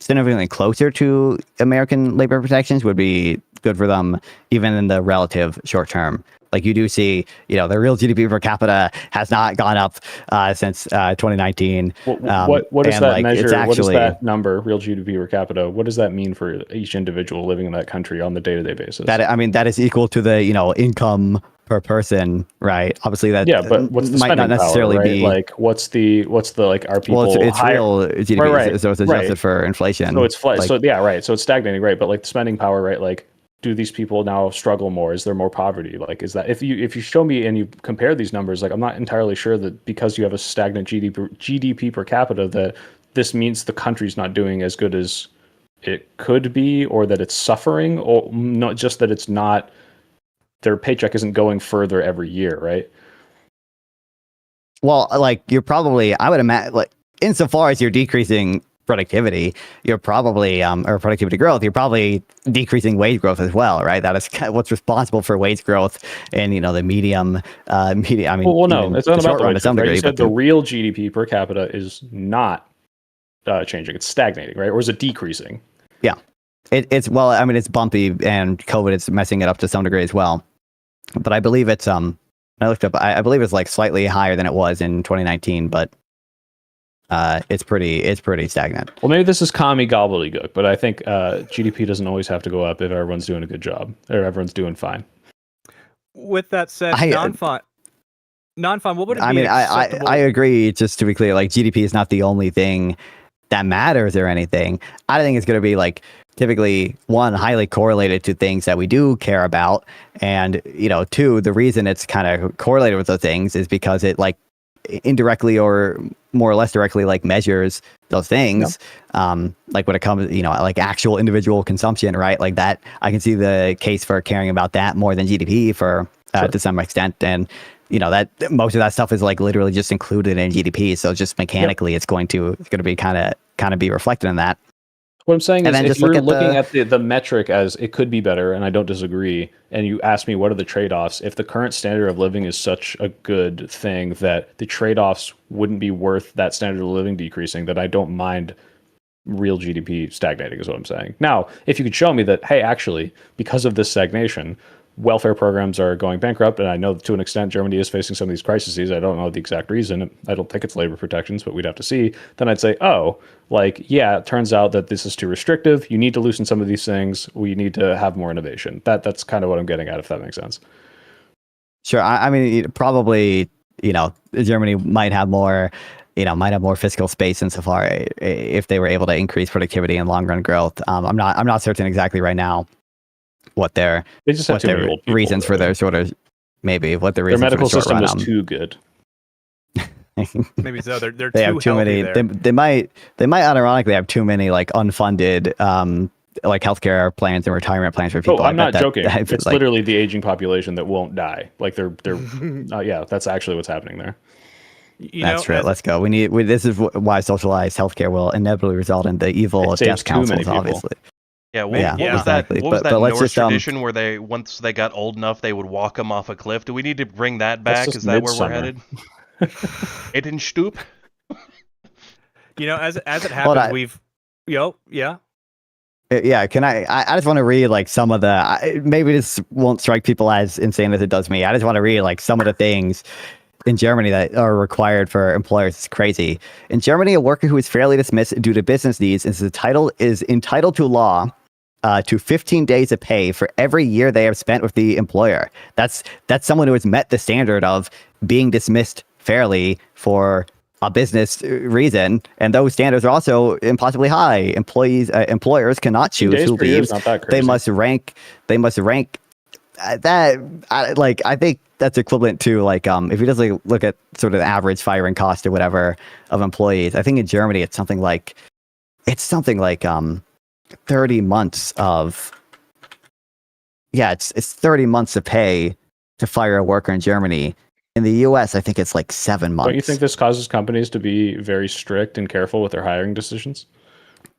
significantly closer to American labor protections would be good for them, even in the relative short term. Like you do see, the real GDP per capita has not gone up since 2019. What does that measure? Actually, what is that number, real GDP per capita? What does that mean for each individual living in that country on the day-to-day basis? That is equal to the income per person, right? Obviously, that but what's the might not necessarily power, right? be like what's the like are people? Well, it's real GDP, right, so it's adjusted for inflation. So it's flat. So right. So it's stagnating, right? But like the spending power, right? Like, do these people now struggle more? Is there more poverty? Like, is that if you show me and you compare these numbers, like I'm not entirely sure that because you have a stagnant GDP per capita that this means the country's not doing as good as it could be, or that it's suffering, or not just that it's not. Their paycheck isn't going further every year, right? Well, like you're probably, I would imagine, like insofar as you're decreasing productivity, you're probably or productivity growth, you're probably decreasing wage growth as well, right? That is what's responsible for wage growth in the medium. I mean, well, no, it's not about the wage growth, right? You said the real GDP per capita is not changing; it's stagnating, right? Or is it decreasing? Yeah, it's well, I mean, it's bumpy, and COVID is messing it up to some degree as well. But I believe it's I looked up. I believe it's like slightly higher than it was in 2019, but it's pretty stagnant. Well, maybe this is commie gobbledygook, but I think GDP doesn't always have to go up if everyone's doing a good job or everyone's doing fine. With that said, Nonfon, what would it be? I mean, I agree. Just to be clear, like GDP is not the only thing that matters or anything. I think it's going to be like typically one, highly correlated to things that we do care about, and two, the reason it's kind of correlated with those things is because it like indirectly or more or less directly like measures those things. Like when it comes like actual individual consumption, right? Like that, I can see the case for caring about that more than GDP for to some extent. And that most of that stuff is like literally just included in GDP, so just mechanically it's going to be kind of be reflected in that. What I'm saying is, if you're looking at the metric as it could be better, and I don't disagree, and you ask me what are the trade-offs, if the current standard of living is such a good thing that the trade-offs wouldn't be worth that standard of living decreasing, that I don't mind real GDP stagnating, is what I'm saying. Now, if you could show me that, hey, actually, because of this stagnation, welfare programs are going bankrupt, and I know to an extent Germany is facing some of these crises. I don't know the exact reason. I don't think it's labor protections, but we'd have to see. Then I'd say, it turns out that this is too restrictive. You need to loosen some of these things. We need to have more innovation. That's kind of what I'm getting at, if that makes sense. Sure. I mean, probably, Germany might have more fiscal space insofar if they were able to increase productivity and long run growth. I'm not certain exactly right now what their reasons for their sort of what the reasons their medical for the system is too good. Maybe so. They're they too have too many. There. They might unironically have too many like unfunded like healthcare plans and retirement plans for people. I'm not joking. It's It's literally the aging population that won't die. Like they're yeah, that's actually what's happening there. That's true. Let's go. This is why socialized healthcare will inevitably result in the evil It death saves too many councils, people. obviously. Yeah, what Yeah, was that? exactly. What was But that let's Norse just, tradition where they once they got old enough they would walk them off a cliff? Do we need to bring that back? just Is that where we're Midsummer. headed? Eden Stoop? As it happens, Yeah, can I just want to read like some of the, maybe this won't strike people as insane as it does me. I just want to read like some of the things in Germany that are required for employers. It's crazy. In Germany, a worker who is fairly dismissed due to business needs is entitled to law to 15 days of pay for every year they have spent with the employer. That's someone who has met the standard of being dismissed fairly for a business reason, and those standards are also impossibly high. Employers cannot choose who leaves. They must rank that. I think that's equivalent to like if you just like look at sort of the average firing cost or whatever of employees. I think in Germany it's something like 30 months of it's 30 months of pay to fire a worker in Germany. In the US, I think it's like 7 months. Don't you think this causes companies to be very strict and careful with their hiring decisions?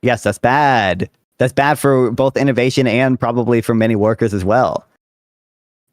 Yes, that's bad. That's bad for both innovation and probably for many workers as well.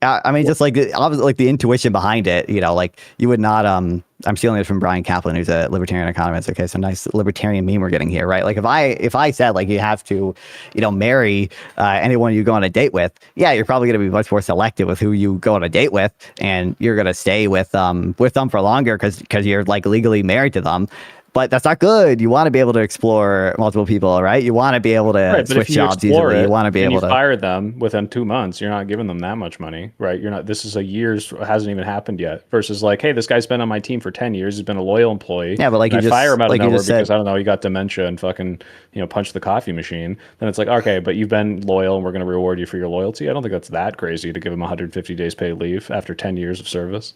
I mean, just like the intuition behind it, like you would not. I'm stealing it from Brian Kaplan, who's a libertarian economist. Okay, so nice libertarian meme we're getting here, right? Like if I said like you have to, marry anyone you go on a date with, yeah, you're probably going to be much more selective with who you go on a date with, and you're going to stay with them for longer because you're like legally married to them. But that's not good. You want to be able to explore multiple people, right? You want to be able to switch jobs easily. You want to be able to fire them within 2 months. You're not giving them that much money, right? You're not. This is a year's hasn't even happened yet. Versus like, hey, this guy's been on my team for 10 years. He's been a loyal employee. Yeah, but like I fire him out of nowhere because I don't know, he got dementia and fucking punched the coffee machine. Then it's like, okay, but you've been loyal and we're going to reward you for your loyalty. I don't think that's that crazy to give him 150 days paid leave after 10 years of service.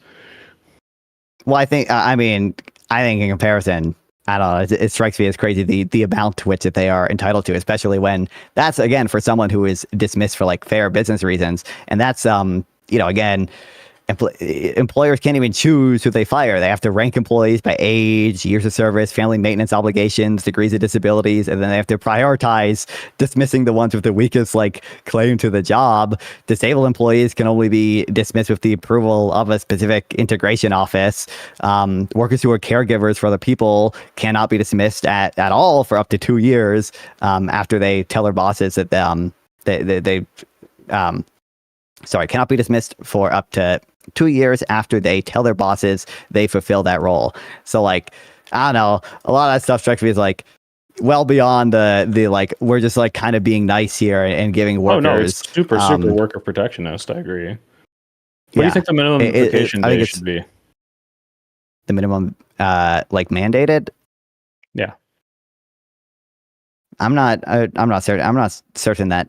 Well, I think in comparison, I don't know. It strikes me as crazy the amount to which that they are entitled to, especially when that's again for someone who is dismissed for like fair business reasons, and that's again. Employers can't even choose who they fire. They have to rank employees by age, years of service, family maintenance obligations, degrees of disabilities, and then they have to prioritize dismissing the ones with the weakest like claim to the job. Disabled employees can only be dismissed with the approval of a specific integration office. Workers who are caregivers for other people cannot be dismissed at all for up to 2 years after they tell their bosses that cannot be dismissed for up to 2 years after they tell their bosses they fulfill that role. So like, I don't know, a lot of that stuff strikes me as like well beyond the like, we're just like kind of being nice here and giving workers. Oh no, it's super worker protectionist. I agree. What do you think the minimum vacation day should be? The minimum, like mandated? Yeah. I'm not certain. I'm not certain that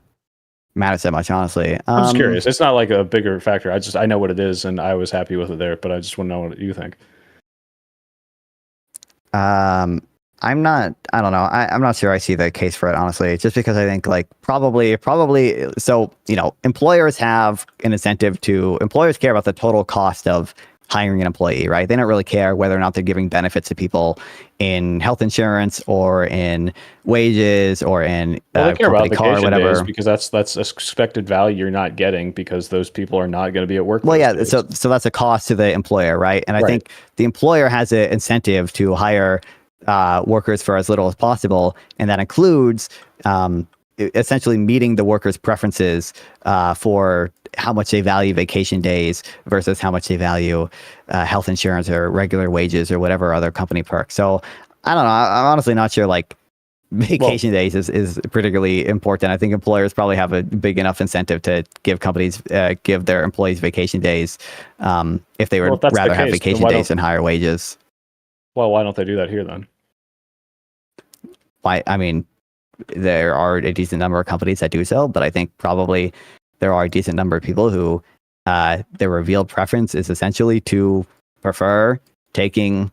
matters that much, honestly. I'm just curious. It's not like a bigger factor. I know what it is, and I was happy with it there, but I just want to know what you think. I'm not. I don't know. I'm not sure I see the case for it, honestly. Just because I think like probably. So employers have an incentive to. Employers care about the total cost of hiring an employee, right? They don't really care whether or not they're giving benefits to people in health insurance or in wages or in they care about car or whatever. Days because that's expected value you're not getting because those people are not going to be at work. Well, yeah. So that's a cost to the employer, right? And I think the employer has an incentive to hire workers for as little as possible, and that includes essentially meeting the workers' preferences for how much they value vacation days versus how much they value health insurance or regular wages or whatever other company perks. So I don't know. I'm honestly not sure like vacation days is particularly important. I think employers probably have a big enough incentive to give their employees vacation days if they would rather have vacation days than higher wages. Well, why don't they do that here then? I mean, there are a decent number of companies that do so, but I think probably there are a decent number of people who their revealed preference is essentially to prefer taking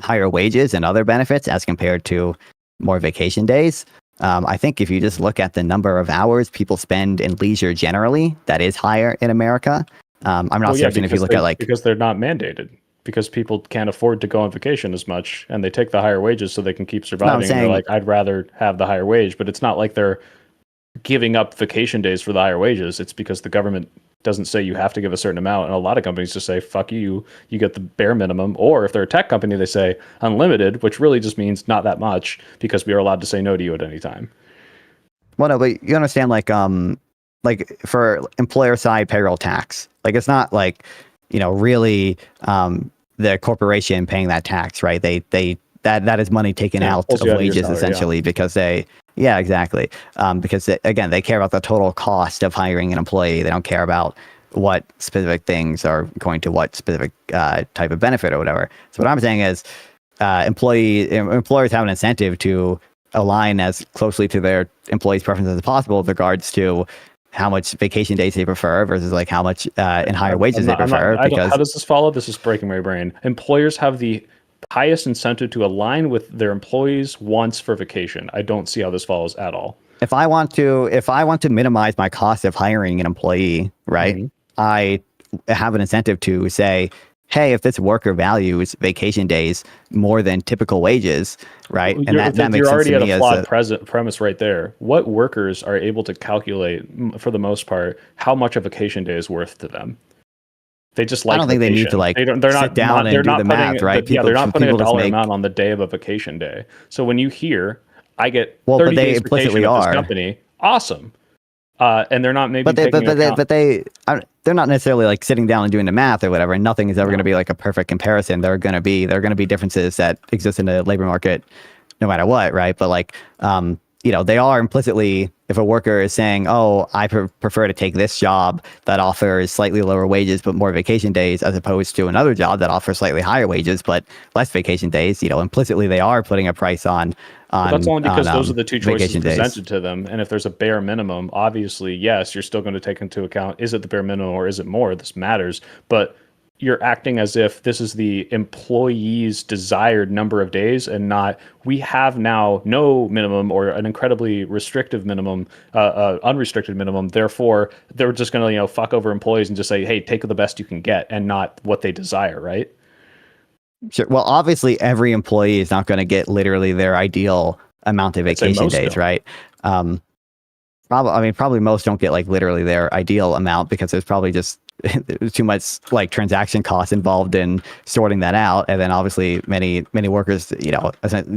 higher wages and other benefits as compared to more vacation days. I think if you just look at the number of hours people spend in leisure generally, that is higher in America. I'm not certain if you look at because they're not mandated, because people can't afford to go on vacation as much, and they take the higher wages so they can keep surviving. And they're like, I'd rather have the higher wage, but it's not like they're giving up vacation days for the higher wages. It's because the government doesn't say you have to give a certain amount, and a lot of companies just say fuck you, you get the bare minimum. Or if they're a tech company, they say unlimited, which really just means not that much, because we are allowed to say no to you at any time. Well, no, but you understand, like for employer side payroll tax, like it's not like, really the corporation paying that tax, right? That is money taken out of wages essentially, because exactly. Because they care about the total cost of hiring an employee. They don't care about what specific things are going to what specific type of benefit or whatever. So what I'm saying is, employers have an incentive to align as closely to their employees' preferences as possible with regards to how much vacation days they prefer versus like how much in higher wages they prefer. Because how does this follow? This is breaking my brain. Employers have the highest incentive to align with their employees' wants for vacation. I don't see how this follows at all. If I want to minimize my cost of hiring an employee, right? Mm-hmm. I have an incentive to say, hey, if this worker values vacation days more than typical wages, right? And that makes sense to me. You're already at a flawed premise right there. What workers are able to calculate, for the most part, how much a vacation day is worth to them? They just like. I don't think vacation. They need to like they're not, sit down and do the math, right? They're not putting a dollar amount on the day of a vacation day. So when you hear, I get 30 days vacation at this company, awesome. And they're not maybe they're not necessarily like sitting down and doing the math or whatever, and nothing is ever going to be like a perfect comparison. There are going to be differences that exist in the labor market no matter what, right? But like they are implicitly, if a worker is saying, oh, I prefer to take this job that offers slightly lower wages but more vacation days, as opposed to another job that offers slightly higher wages but less vacation days, implicitly they are putting a price on that's only because those are the two choices presented to them. And if there's a bare minimum, obviously, yes, you're still going to take into account, is it the bare minimum or is it more? This matters. But you're acting as if this is the employee's desired number of days and not, we have now no minimum or an incredibly restrictive minimum, unrestricted minimum. Therefore, they're just going to, fuck over employees and just say, hey, take the best you can get, and not what they desire, right? Sure. Well, obviously, every employee is not going to get literally their ideal amount of vacation days, right? Probably most don't get like literally their ideal amount, because there's probably just too much like transaction costs involved in sorting that out, and then obviously many workers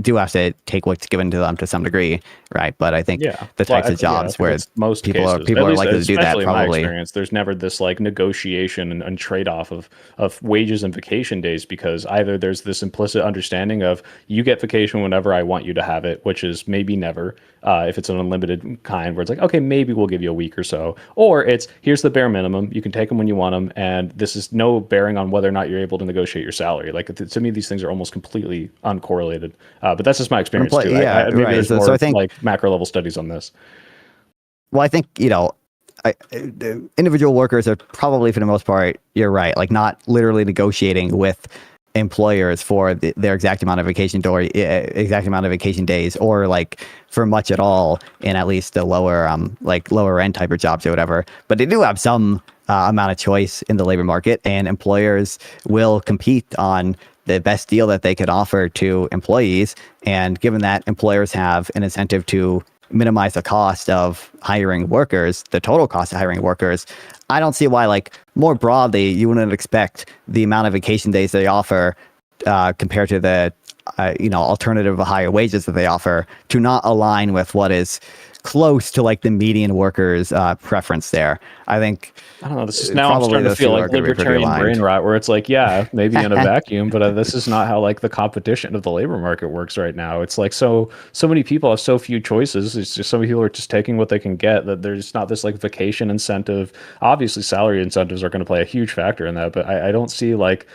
do have to take what's given to them to some degree, right? But I think the types of jobs where most people are likely to do that, probably. In my experience, there's never this like negotiation and trade-off of wages and vacation days, because either there's this implicit understanding of you get vacation whenever I want you to have it, which is maybe never, if it's an unlimited kind where it's like, okay, maybe we'll give you a week or so, or it's here's the bare minimum, you can take them when you want them, and this is no bearing on whether or not you're able to negotiate your salary. Like, to me, these things are almost completely uncorrelated. But that's just my experience too. Maybe there's more I think, like macro level studies on this. Well, I think individual workers are probably, for the most part, you're right, like not literally negotiating with employers for their exact amount of vacation days, or like for much at all in at least the lower end type of jobs or whatever. But they do have some amount of choice in the labor market, and employers will compete on the best deal that they could offer to employees. And given that employers have an incentive to minimize the cost of hiring workers, the total cost of hiring workers, I don't see why, like, more broadly, you wouldn't expect the amount of vacation days they offer compared to the alternative of higher wages that they offer to not align with what is close to like the median worker's preference there. I think, I don't know, this is now I'm starting to feel like libertarian brain rot, where it's like, yeah, maybe in a vacuum, but this is not how like the competition of the labor market works right now. It's like so many people have so few choices. It's just so many people are just taking what they can get, that there's not this like vacation incentive. Obviously salary incentives are going to play a huge factor in that, but I don't see like,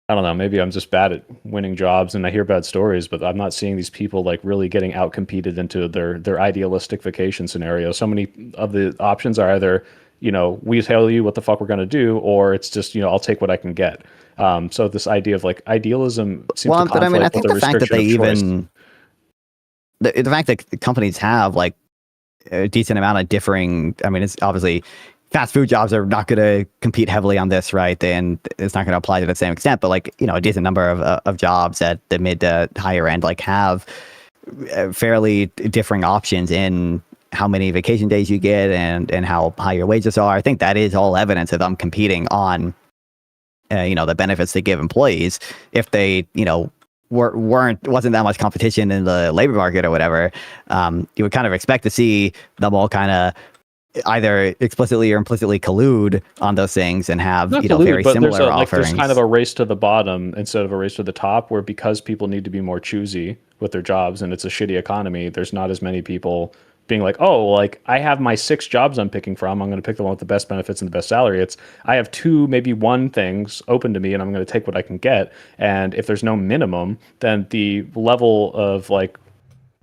I don't know, maybe I'm just bad at winning jobs and I hear bad stories, but I'm not seeing these people like really getting out-competed into their idealistic vacation scenario. So many of the options are either, we tell you what the fuck we're going to do, or it's just, I'll take what I can get. So this idea of like idealism seems to conflict with the fact that they even... the fact that companies have like a decent amount of differing. I mean, it's obviously fast food jobs are not going to compete heavily on this, right? And it's not going to apply to the same extent. But like, a decent number of jobs at the mid to higher end like have fairly differing options in how many vacation days you get and how high your wages are. I think that is all evidence of them competing on, the benefits they give employees. If they, wasn't that much competition in the labor market or whatever, you would kind of expect to see them all kind of either explicitly or implicitly collude on those things and have very similar offerings. There's kind of a race to the bottom instead of a race to the top, where because people need to be more choosy with their jobs and it's a shitty economy, there's not as many people being like, oh, like I have my 6 jobs I'm picking from. I'm going to pick the one with the best benefits and the best salary. I have 2, maybe 1 things open to me, and I'm going to take what I can get. And if there's no minimum, then the level of like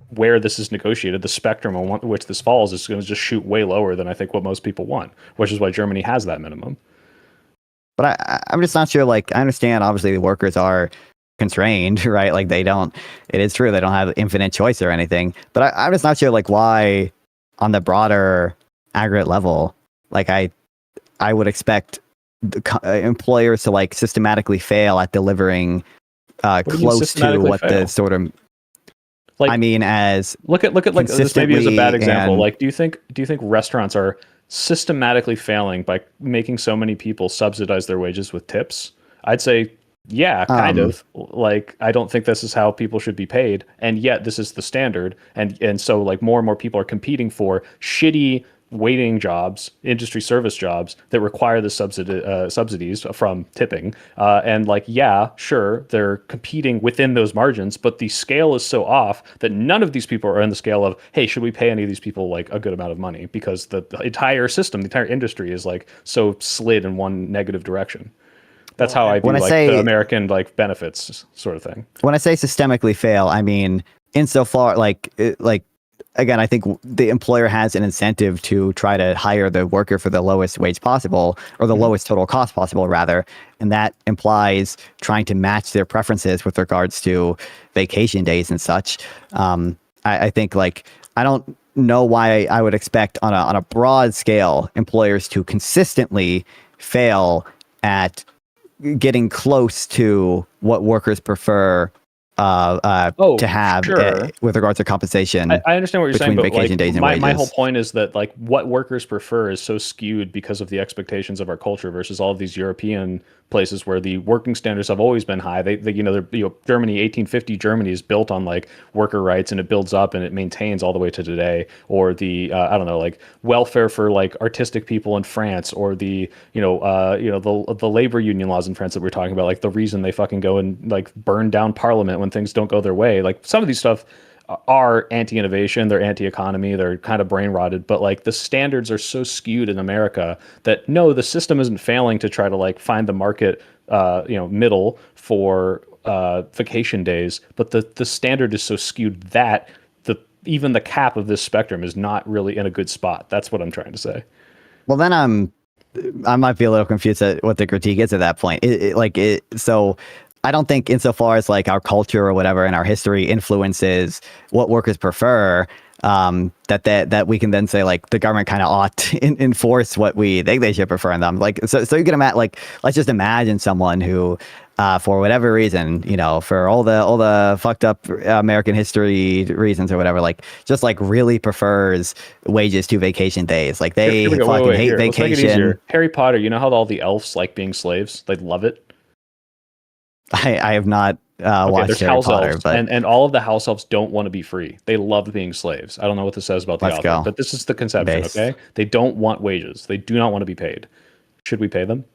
where this is negotiated, the spectrum on which this falls is going to just shoot way lower than I think what most people want, which is why Germany has that minimum. But I'm just not sure. Like, I understand, obviously, the workers are constrained, right? Like, it is true, they don't have infinite choice or anything. But I'm just not sure, like, why on the broader aggregate level, like, I would expect employers to, like, systematically fail at delivering close to what the sort of. Like, I mean, as look at like this maybe as a bad example. Like, do you think restaurants are systematically failing by making so many people subsidize their wages with tips? I'd say, yeah, kind of. Like, I don't think this is how people should be paid, and yet this is the standard. And so like more and more people are competing for shitty waiting jobs, industry service jobs that require the subsidies from tipping. And like, yeah, sure, they're competing within those margins, but the scale is so off that none of these people are in the scale of, hey, should we pay any of these people like a good amount of money? Because the entire system, the entire industry is like so slid in one negative direction. That's how I view the American like benefits sort of thing. When I say systemically fail, I mean insofar again, I think the employer has an incentive to try to hire the worker for the lowest wage possible, or the lowest total cost possible, rather. And that implies trying to match their preferences with regards to vacation days and such. I think, like, I don't know why I would expect on a broad scale employers to consistently fail at getting close to what workers prefer to have with regards to compensation. I understand what you're saying, but vacation days and wages. My whole point is that like what workers prefer is so skewed because of the expectations of our culture versus all of these European places where the working standards have always been high. Germany, 1850 Germany is built on like worker rights, and it builds up and it maintains all the way to today. Or the like welfare for like artistic people in France, or the labor union laws in France that we're talking about, like the reason they fucking go and like burn down parliament when things don't go their way. Like some of these stuff are anti-innovation, they're anti-economy, they're kind of brain rotted, but like the standards are so skewed in America that no, the system isn't failing to try to like find the market middle for vacation days, but the standard is so skewed that even the cap of this spectrum is not really in a good spot. That's what I'm trying to say. Well, then I might be a little confused at what the critique is at that point. So I don't think insofar as like our culture or whatever in our history influences what workers prefer, that we can then say like the government kind of ought to enforce what we think they should prefer in them. Like, so you can imagine, like, let's just imagine someone who, for whatever reason, for all the fucked up American history reasons or whatever, like just like really prefers wages to vacation days. Like they hate vacation. Let's make it easier. Harry Potter, you know how all the elves like being slaves? They love it. I have not watched Harry Potter, elves, and all of the house elves don't want to be free. They love being slaves. I don't know what this says about the author, but this is the conception. Okay, they don't want wages. They do not want to be paid. Should we pay them?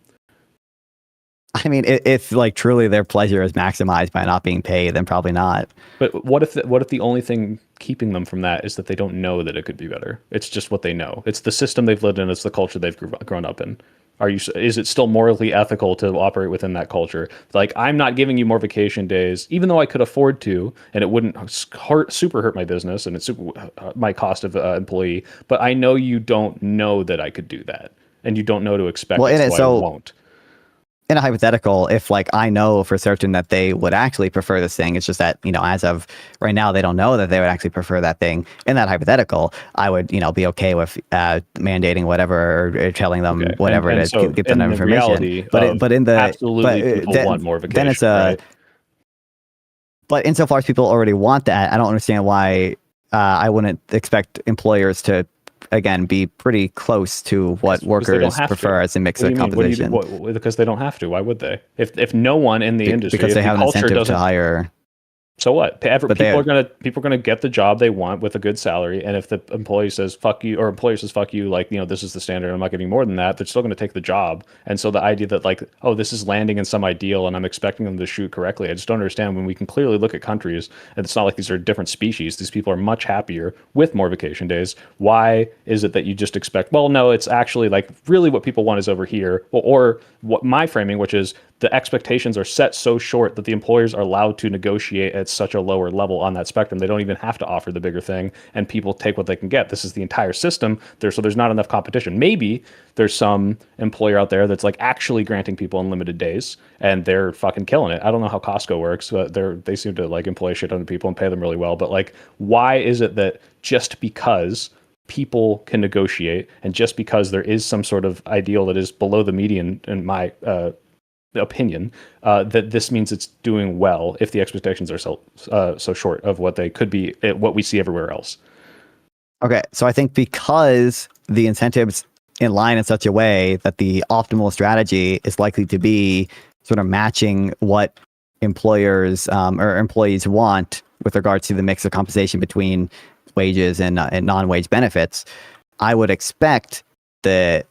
I mean, if like truly their pleasure is maximized by not being paid, then probably not. But what if the only thing keeping them from that is that they don't know that it could be better? It's just what they know. It's the system they've lived in. It's the culture they've grown up in. Is it still morally ethical to operate within that culture? Like, I'm not giving you more vacation days, even though I could afford to, and it wouldn't super hurt my business and it's my cost of employee. But I know you don't know that I could do that, and you don't know to expect it, so I won't. in a hypothetical, if like I know for certain that they would actually prefer this thing, it's just that, as of right now, they don't know that they would actually prefer that thing. In that hypothetical, I would, be okay with mandating whatever or telling them whatever and to so get them in the information. reality But in the absolutely people want more vacation, then it's right? But insofar as people already want that, I don't understand why I wouldn't expect employers to, again, be pretty close to what workers prefer as a mix of compensation. Because they don't have to. Why would they? If no one in the industry, because they have an incentive to hire. So what? People are gonna get the job they want with a good salary, and if the employee says fuck you, or employer says fuck you, like, this is the standard, I'm not giving more than that, they're still gonna take the job. And so the idea that like, oh, this is landing in some ideal and I'm expecting them to shoot correctly, I just don't understand. When we can clearly look at countries, and it's not like these are different species, these people are much happier with more vacation days. Why is it that you just expect, well, no, it's actually like really what people want is over here, or what my framing, which is the expectations are set so short that the employers are allowed to negotiate at such a lower level on that spectrum. They don't even have to offer the bigger thing, and people take what they can get. This is the entire system. So there's not enough competition. Maybe there's some employer out there that's like actually granting people unlimited days, and they're fucking killing it. I don't know how Costco works, but they seem to like employ shit on people and pay them really well. But like, why is it that just because people can negotiate, and just because there is some sort of ideal that is below the median in my opinion, that this means it's doing well if the expectations are so short of what they could be, what we see everywhere else? Okay, so I think because the incentives in line in such a way that the optimal strategy is likely to be sort of matching what employers or employees want with regards to the mix of compensation between wages and non-wage benefits, I would expect the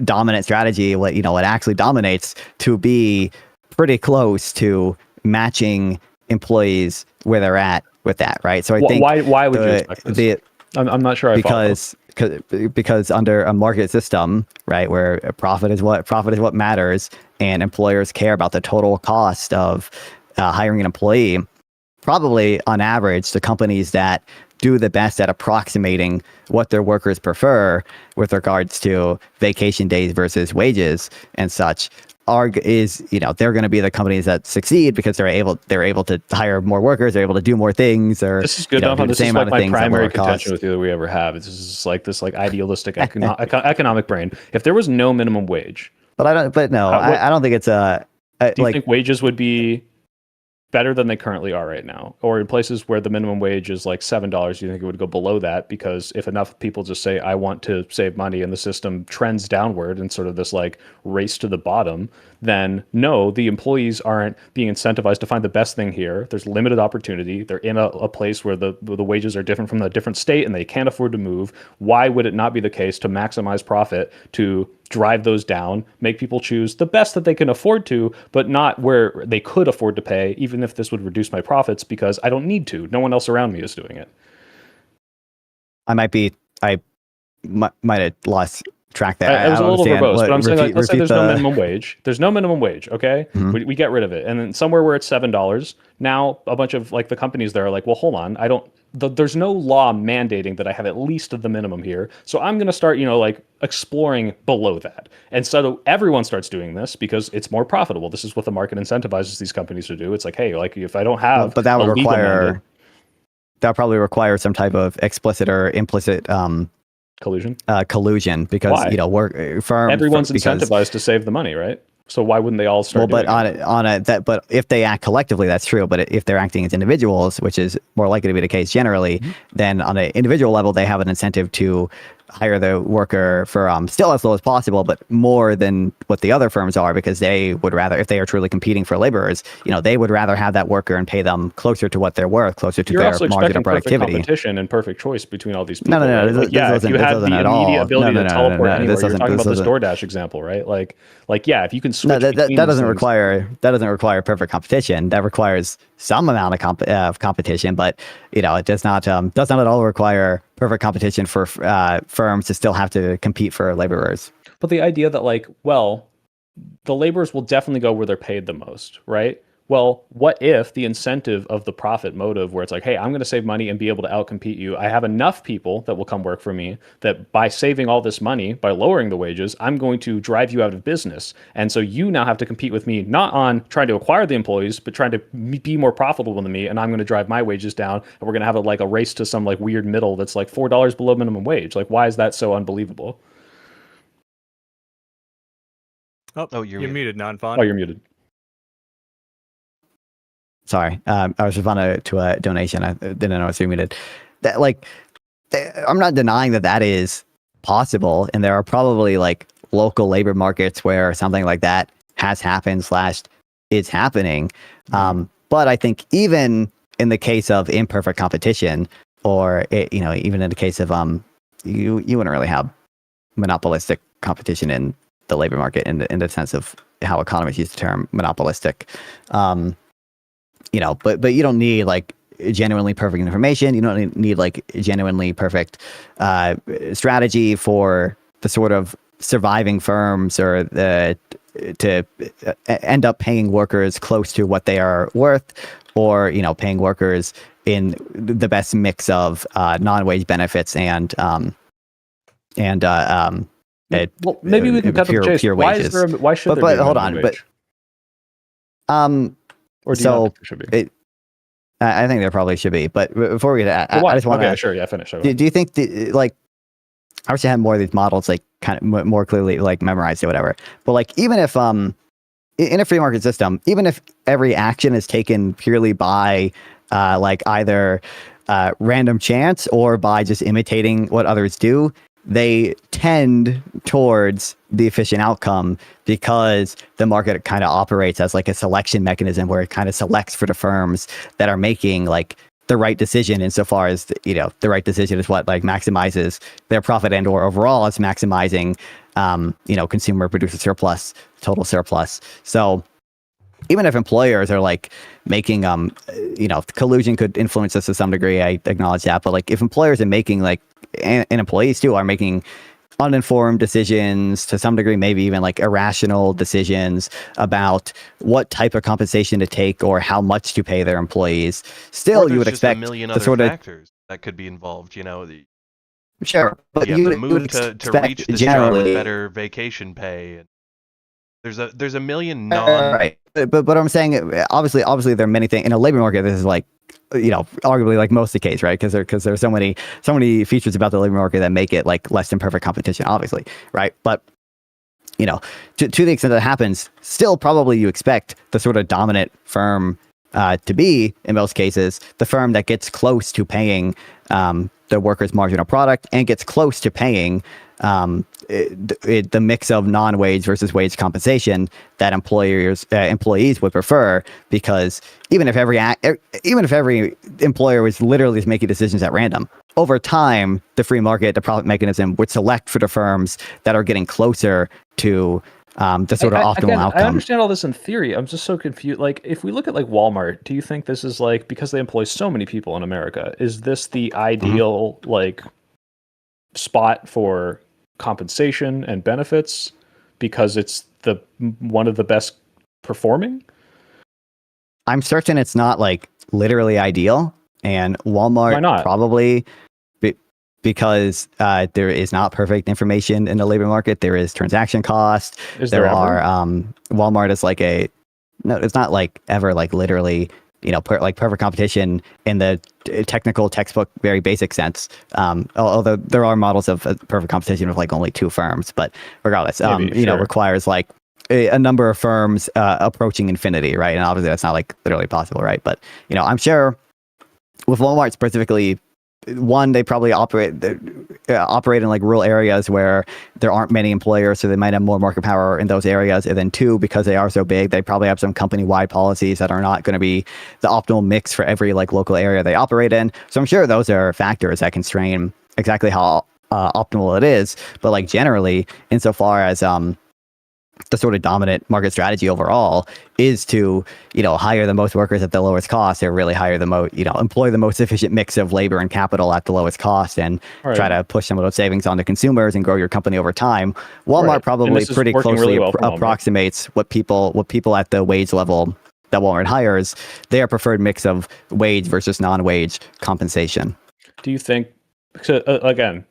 dominant strategy, what actually dominates, to be pretty close to matching employees where they're at with that, right? So I think why would you expect this? I'm not sure. Because under a market system, right, where profit is what matters, and employers care about the total cost of hiring an employee, probably on average, the companies that do the best at approximating what their workers prefer with regards to vacation days versus wages and such they're going to be the companies that succeed because they're able to hire more workers, they're able to do more things, or this is good. Do the same amount of things. My primary contention with you that we ever have is this idealistic economic brain. If there was no minimum wage, I don't think it's a. Do you think wages would be better than they currently are right now? Or in places where the minimum wage is like $7, do you think it would go below that? Because if enough people just say, I want to save money, and the system trends downward and sort of this like race to the bottom, then no, the employees aren't being incentivized to find the best thing here. There's limited opportunity. They're in a place where the wages are different from a different state and they can't afford to move. Why would it not be the case to maximize profit, to drive those down, make people choose the best that they can afford to, but not where they could afford to pay, even if this would reduce my profits because I don't need to. No one else around me is doing it. I might have lost track there. I was a little verbose, but I'm saying, let's say there's no minimum wage. There's no minimum wage, okay? Mm-hmm. We get rid of it. And then somewhere where it's $7, now a bunch of like the companies there are like, well, hold on, there's no law mandating that I have at least the minimum here. So I'm going to start, like exploring below that. And so everyone starts doing this because it's more profitable. This is what the market incentivizes these companies to do. It's like, hey, like if I don't have, but that would probably require some type of explicit or implicit collusion. Because everyone's incentivized to save the money, right? So why wouldn't they all start? But if they act collectively, that's true. But if they're acting as individuals, which is more likely to be the case generally, then on an individual level, they have an incentive to hire the worker for still as low as possible, but more than what the other firms are, because they would rather, if they are truly competing for laborers, they would rather have that worker and pay them closer to what they're worth, closer to their margin of productivity. Competition and perfect choice between all these people. No. If you had the immediate ability to teleport anywhere, you're talking about this DoorDash example, right? Like, if you can switch. That doesn't require perfect competition. That requires some amount of competition, but it does not at all require perfect competition for firms to still have to compete for laborers. But the idea that the laborers will definitely go where they're paid the most, right? Well, what if the incentive of the profit motive, where it's like, hey, I'm going to save money and be able to outcompete you. I have enough people that will come work for me that by saving all this money, by lowering the wages, I'm going to drive you out of business. And so you now have to compete with me, not on trying to acquire the employees, but trying to be more profitable than me. And I'm going to drive my wages down. And we're going to have a race to some like weird middle that's like $4 below minimum wage. Like, why is that so unbelievable? Oh, you're muted, Nonfon. Oh, you're muted. Sorry, I was responding to a donation. I didn't know I was muted. That I'm not denying that is possible, and there are probably like local labor markets where something like that has happened / is happening. But I think even in the case of imperfect competition, or even in the case of you wouldn't really have monopolistic competition in the labor market in the sense of how economists use the term monopolistic. But you don't need like genuinely perfect information. You don't need like genuinely perfect strategy for the sort of surviving firms or to end up paying workers close to what they are worth, or paying workers in the best mix of non-wage benefits and well, maybe we can cut to the chase. Pure Why wages. Why should there be a hold minimum on, wage? Or do you not think there should be? I think there probably should be. But before we get to I just want to... Okay, sure, yeah, finish. Do you think, I wish I had more of these models, like, kind of more clearly, like, memorized or whatever. But, like, even if, in a free market system, even if every action is taken purely by, either random chance or by just imitating what others do, they tend towards the efficient outcome because the market kind of operates as like a selection mechanism where it kind of selects for the firms that are making like the right decision, insofar as the right decision is what like maximizes their profit, and or overall it's maximizing consumer producer surplus, total surplus. So even if employers are like making collusion could influence this to some degree, I acknowledge that, but like if employers are making like and employees too are making uninformed decisions to some degree, maybe even like irrational decisions about what type of compensation to take or how much to pay their employees, still you would expect a million the other sort of factors that could be involved. Sure, but you have to move to reach this job with better vacation pay. There's a million right. But I'm saying, obviously there are many things in a labor market. This is like, arguably like most of the case, right? Because there's so many features about the labor market that make it like less than perfect competition, obviously, right? But to the extent that happens, still probably you expect the sort of dominant firm to be, in most cases, the firm that gets close to paying the worker's marginal product and gets close to paying the mix of non-wage versus wage compensation that employees would prefer, because even if every employer was literally just making decisions at random, over time the free market, the profit mechanism, would select for the firms that are getting closer to the sort of optimal outcome. I understand all this in theory. I'm just so confused. Like, if we look at like Walmart, do you think this is like, because they employ so many people in America, is this the ideal like spot for compensation and benefits because it's one of the best performing? I'm certain it's not like literally ideal, and Walmart probably because there is not perfect information in the labor market. There is transaction cost. Walmart is like it's not like ever like literally perfect competition in the technical textbook, very basic sense. Although there are models of perfect competition with like only two firms, but regardless, requires like a number of firms approaching infinity, right? And obviously that's not like literally possible, right? But I'm sure with Walmart specifically, one, they probably operate in like rural areas where there aren't many employers, so they might have more market power in those areas. And then two, because they are so big, they probably have some company-wide policies that are not going to be the optimal mix for every like local area they operate in. So I'm sure those are factors that constrain exactly how optimal it is. But like generally, insofar as the sort of dominant market strategy overall is to, hire the most workers at the lowest cost, or really hire the most, employ the most efficient mix of labor and capital at the lowest cost, and try to push some of those savings onto consumers and grow your company over time. Walmart probably pretty closely approximates what people at the wage level that Walmart hires, their preferred mix of wage versus non-wage compensation. Do you think, so, again,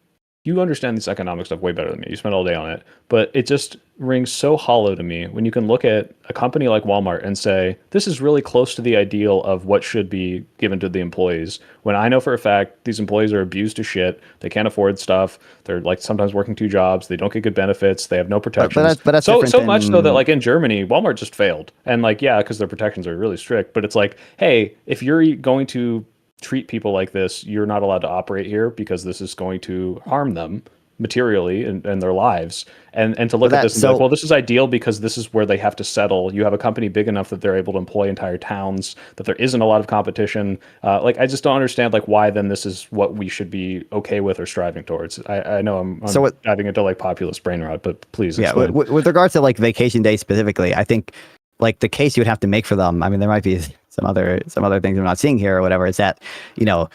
you understand this economic stuff way better than me. You spent all day on it, but it just rings so hollow to me when you can look at a company like Walmart and say, this is really close to the ideal of what should be given to the employees. When I know for a fact these employees are abused to shit, they can't afford stuff. They're like sometimes working 2 jobs. They don't get good benefits. They have no protections. But that's so different much than- so that like in Germany, Walmart just failed. And like, yeah, because their protections are really strict, but it's like, hey, if you're going to treat people like this, you're not allowed to operate here because this is going to harm them materially and their lives. And to look at this and be like, well, this is ideal because this is where they have to settle. You have a company big enough that they're able to employ entire towns, that there isn't a lot of competition. Like, I just don't understand like why then this is what we should be okay with or striving towards. I know I'm diving into like populist brain rot, but please explain. Yeah, with regards to like vacation days specifically, I think like the case you would have to make for them, I mean, there might be some other things I'm not seeing here or whatever, is that, you know,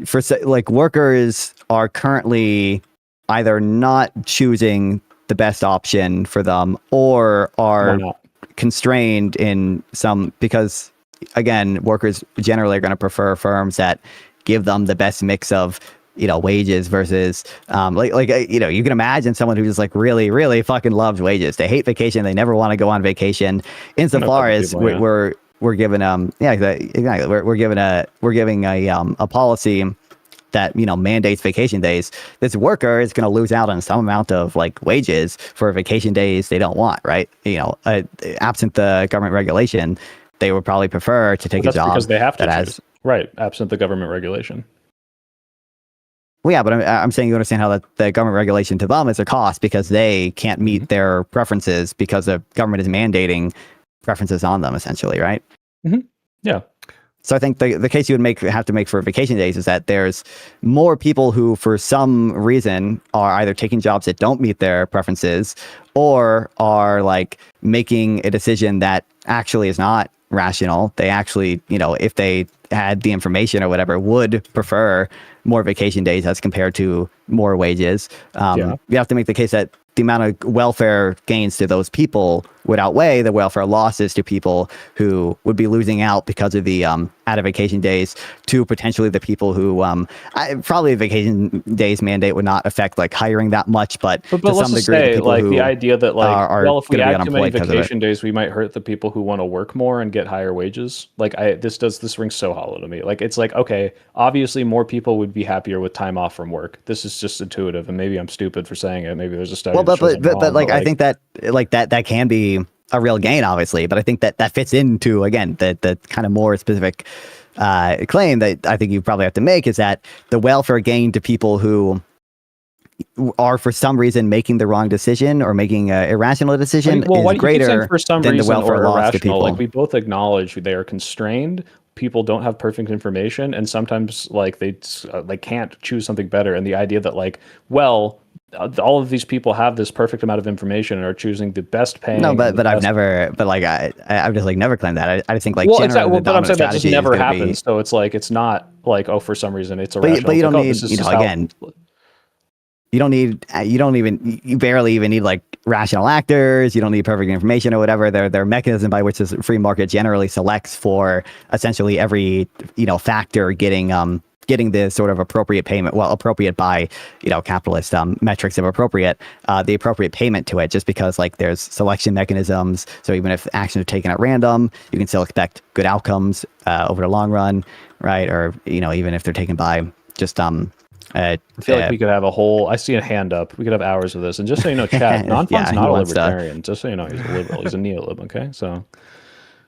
for like workers are currently either not choosing the best option for them or are constrained in some, because again, workers generally are going to prefer firms that give them the best mix of, you know, wages versus you know, you can imagine someone who just like really, really fucking loves wages. They hate vacation. They never want to go on vacation. Insofar as we're given we're giving a policy that, you know, mandates vacation days. This worker is going to lose out on some amount of like wages for vacation days they don't want, right? You know, absent the government regulation, they would probably prefer to take a job because they have to that choose. Right, absent the government regulation. Well, yeah, but I'm saying you understand how the government regulation to them is a cost because they can't meet their preferences because the government is mandating preferences on them, essentially, right? Mm-hmm. Yeah. So I think the case you would have to make for vacation days is that there's more people who, for some reason, are either taking jobs that don't meet their preferences or are like making a decision that actually is not rational. They actually, you know, if they had the information or whatever, would prefer more vacation days as compared to more wages. You have to make the case that the amount of welfare gains to those people would outweigh the welfare losses to people who would be losing out because of the out of vacation days to potentially the people who probably the vacation days mandate would not affect like hiring that much, but to let's some just degree, say, the people like who the idea that like, well, if we add too many vacation days, days, we might hurt the people who want to work more and get higher wages. Like this rings so hollow to me. Like it's like, okay, obviously more people would be happier with time off from work. This is just intuitive, and maybe I'm stupid for saying it. Maybe there's a study. Well, but like I think that like that can be a real gain, obviously. But I think that fits into, again, the kind of more specific claim that I think you probably have to make is that the welfare gain to people who are for some reason making the wrong decision or making an irrational decision is greater for some than the reason welfare or loss to irrational. people. Like we both acknowledge they are constrained. People don't have perfect information, and sometimes like they can't choose something better. And the idea that like, well, all of these people have this perfect amount of information and are choosing the best paying. No, but I've never, but like I've just like never claimed that. I just think like well, generally the but I'm saying that just never happens. Be... So it's like it's not like, oh, for some reason it's irrational. But you don't like, need, you know, again, you barely even need like rational actors. You don't need perfect information or whatever. Their mechanism by which this free market generally selects for essentially every, you know, factor getting the sort of appropriate payment, well, appropriate by, you know, capitalist metrics of appropriate, the appropriate payment to it, just because like there's selection mechanisms. So even if actions are taken at random, you can still expect good outcomes over the long run, right? Or, you know, even if they're taken by just I feel like we could have a whole. I see a hand up. We could have hours of this. And just so you know, chat, Nonfon's not a libertarian. Just so you know, he's a liberal. He's a neolib. Okay, so.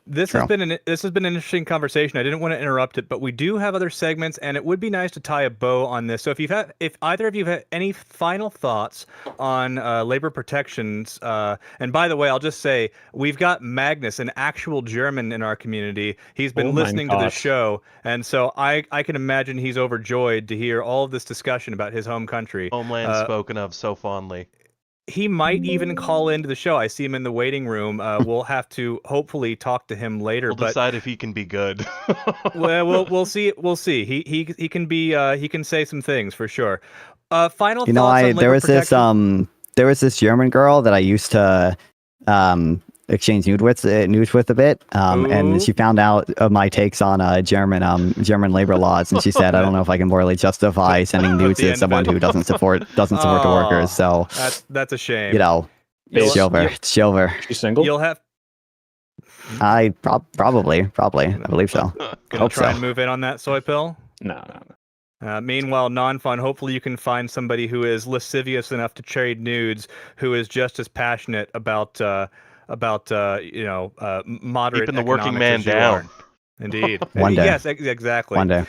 This has been an interesting conversation. I didn't want to interrupt it, but we do have other segments, and it would be nice to tie a bow on this. So if either of you have any final thoughts on labor protections, and by the way, I'll just say we've got Magnus, an actual German in our community. He's been listening to this show, and so I can imagine he's overjoyed to hear all of this discussion about his home country. Homeland spoken of so fondly. He might even call into the show. I see him in the waiting room. We'll have to hopefully talk to him later. We'll decide if he can be good. well, we'll see. We'll see. He can be. He can say some things for sure. Final you know, thoughts on there labor was protection? this there was this German girl that I used to exchange nudes with a bit, and she found out of my takes on German labor laws, and she said, "I don't know if I can morally justify sending nudes to someone who doesn't support the workers." So that's a shame. you know, it's over. It's over. She's single. You'll have I probably, I believe so. gonna Hope try so. and move in on that soy pill. No. Meanwhile, Nonfon, hopefully you can find somebody who is lascivious enough to trade nudes, who is just as passionate about moderate Keeping the working economics man as you down. are. Indeed. One day. Yes, exactly. One day.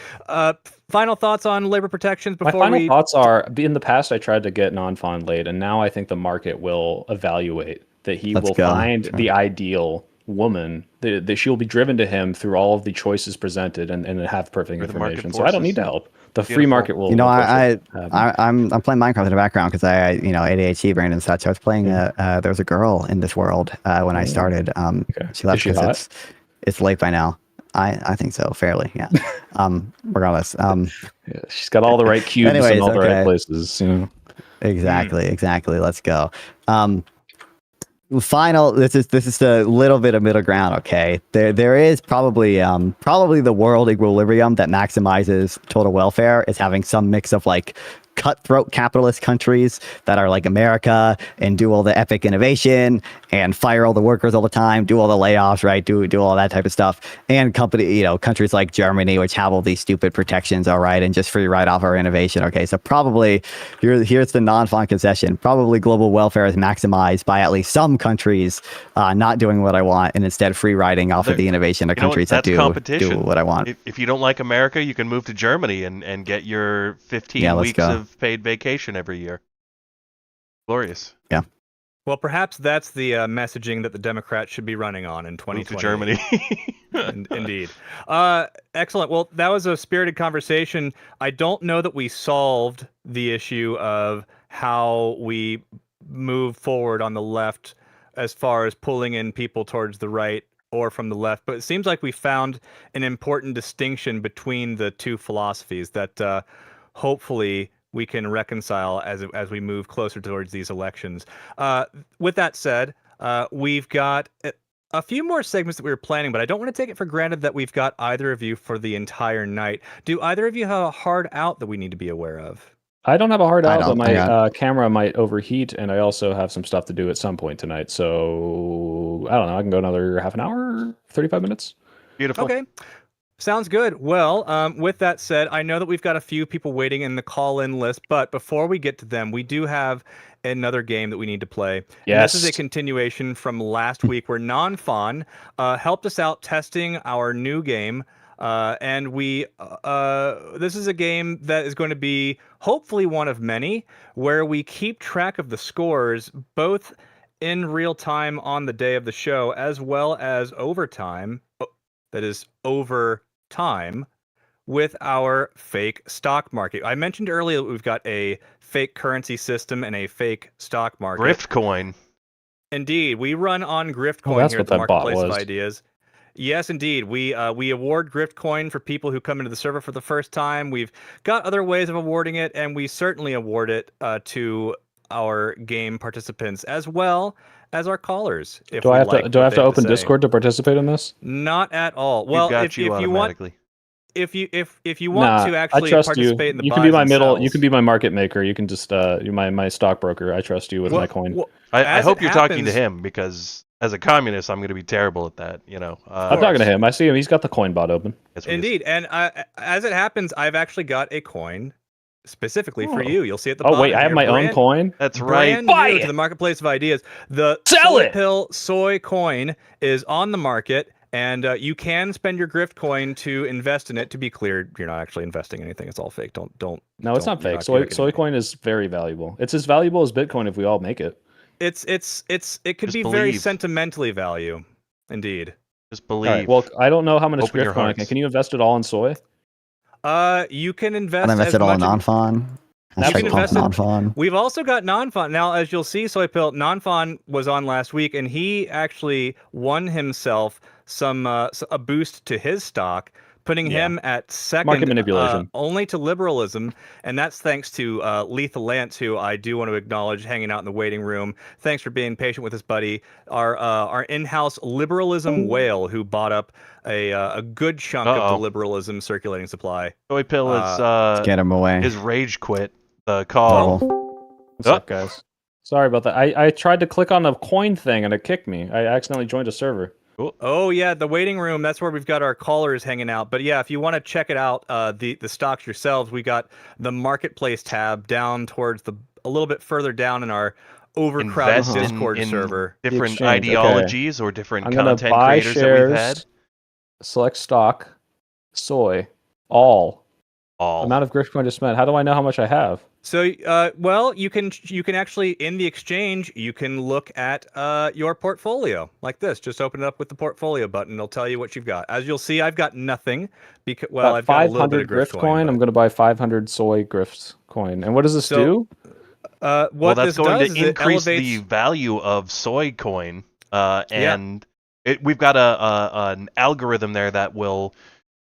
Final thoughts on labor protections My before final thoughts are: in the past, I tried to get Nonfon laid, and now I think the market will evaluate that he will find the ideal woman, that she will be driven to him through all of the choices presented and have perfect information. So I don't need to help. The free market will. I'm playing Minecraft in the background because I ADHD brain and such. I was playing there was a girl in this world when I started. She left because it's late by now. I think so, fairly, yeah. Regardless. Yeah, she's got all the right cubes in all the right places. You know. Exactly. Let's go. Final. This is a little bit of middle ground. Okay, there is probably the world equilibrium that maximizes total welfare is having some mix of like cutthroat capitalist countries that are like America and do all the epic innovation and fire all the workers all the time, do all the layoffs, right? Do all that type of stuff. And countries like Germany, which have all these stupid protections, all right, and just free ride off our innovation. Okay, so probably here's the non-font concession. Probably global welfare is maximized by at least some countries not doing what I want and instead free riding off of the innovation of countries that do what I want. If you don't like America, you can move to Germany and get your 15 weeks of paid vacation every year. Glorious. Yeah. Well, perhaps that's the messaging that the Democrats should be running on in 2020. Move to Germany. Indeed. Excellent. Well, that was a spirited conversation. I don't know that we solved the issue of how we move forward on the left as far as pulling in people towards the right or from the left, but it seems like we found an important distinction between the two philosophies that hopefully we can reconcile as we move closer towards these elections. With that said, we've got a few more segments that we were planning, but I don't want to take it for granted that we've got either of you for the entire night. Do either of you have a hard out that we need to be aware of? I don't have a hard out, but my camera might overheat, and I also have some stuff to do at some point tonight. So, I don't know. I can go another half an hour, 35 minutes. Beautiful. Okay. Sounds good. Well, with that said, I know that we've got a few people waiting in the call-in list, but before we get to them, we do have another game that we need to play. Yes. And this is a continuation from last week where Nonfon helped us out testing our new game. And this is a game that is going to be hopefully one of many where we keep track of the scores both in real time on the day of the show as well as overtime. That is over time with our fake stock market. I mentioned earlier that we've got a fake currency system and a fake stock market. Griftcoin. Indeed, we run on Griftcoin here at the Marketplace of Ideas. Yes, indeed. We award Griftcoin for people who come into the server for the first time. We've got other ways of awarding it, and we certainly award it to our game participants as well as our callers. Do I have to open Discord to participate in this? Not at all. Well, if you want, if you want to actually participate in the you can be my middle. You can be my market maker. You can just my stockbroker. I trust you with my coin. Well, I hope you're talking to him because as a communist, I'm going to be terrible at that. I'm talking to him. I see him. He's got the coin bot open. Indeed, and as it happens, I've actually got a coin specifically for you. You'll see at the bottom. Oh wait, I have my own coin. That's right. Brand new to the Marketplace of Ideas. The Soy Pill Soy coin is on the market, and you can spend your Grift coin to invest in it. To be clear, you're not actually investing anything. It's all fake. Don't. No, it's not fake. Soy coin is very valuable. It's as valuable as Bitcoin if we all make it. It could be very sentimentally value. Indeed. Just believe. Right, well, I don't know how much Grift coin I can. Can you invest it all in soy? You can invest. I invest it all in Nonfon. Nonfon. We've also got Nonfon. Now, as you'll see, Soy Pill, Nonfon was on last week, and he actually won himself a boost to his stock putting Yeah. him at second, Market manipulation. only to liberalism, and that's thanks to Lethal Lance, who I do want to acknowledge hanging out in the waiting room. Thanks for being patient with us, buddy. Our in-house liberalism whale, who bought up a good chunk of the liberalism circulating supply. Soy Pill is Let's get him away. his rage quit. The call. What's up, guys? Sorry about that. I tried to click on a coin thing and it kicked me. I accidentally joined a server. Oh yeah, the waiting room. That's where we've got our callers hanging out. But yeah, if you want to check it out, the stocks yourselves, we got the marketplace tab down towards a little bit further down in our overcrowded Invest Discord in server. different exchange, ideologies or different I'm gonna content buy creators that we've had. shares, select stock, soy, all. All. Amount of grift coin to spend. How do I know how much I have? So, well, you can actually in the exchange you can look at your portfolio like this. Just open it up with the portfolio button. It'll tell you what you've got. As you'll see, I've got nothing because I've got a little bit of 500 grift grift coin. I'm going to buy 500 soy grift coin. And what does this do? What well, that's this going does to is increase it the elevates. value of soy coin, and we've got an algorithm there that will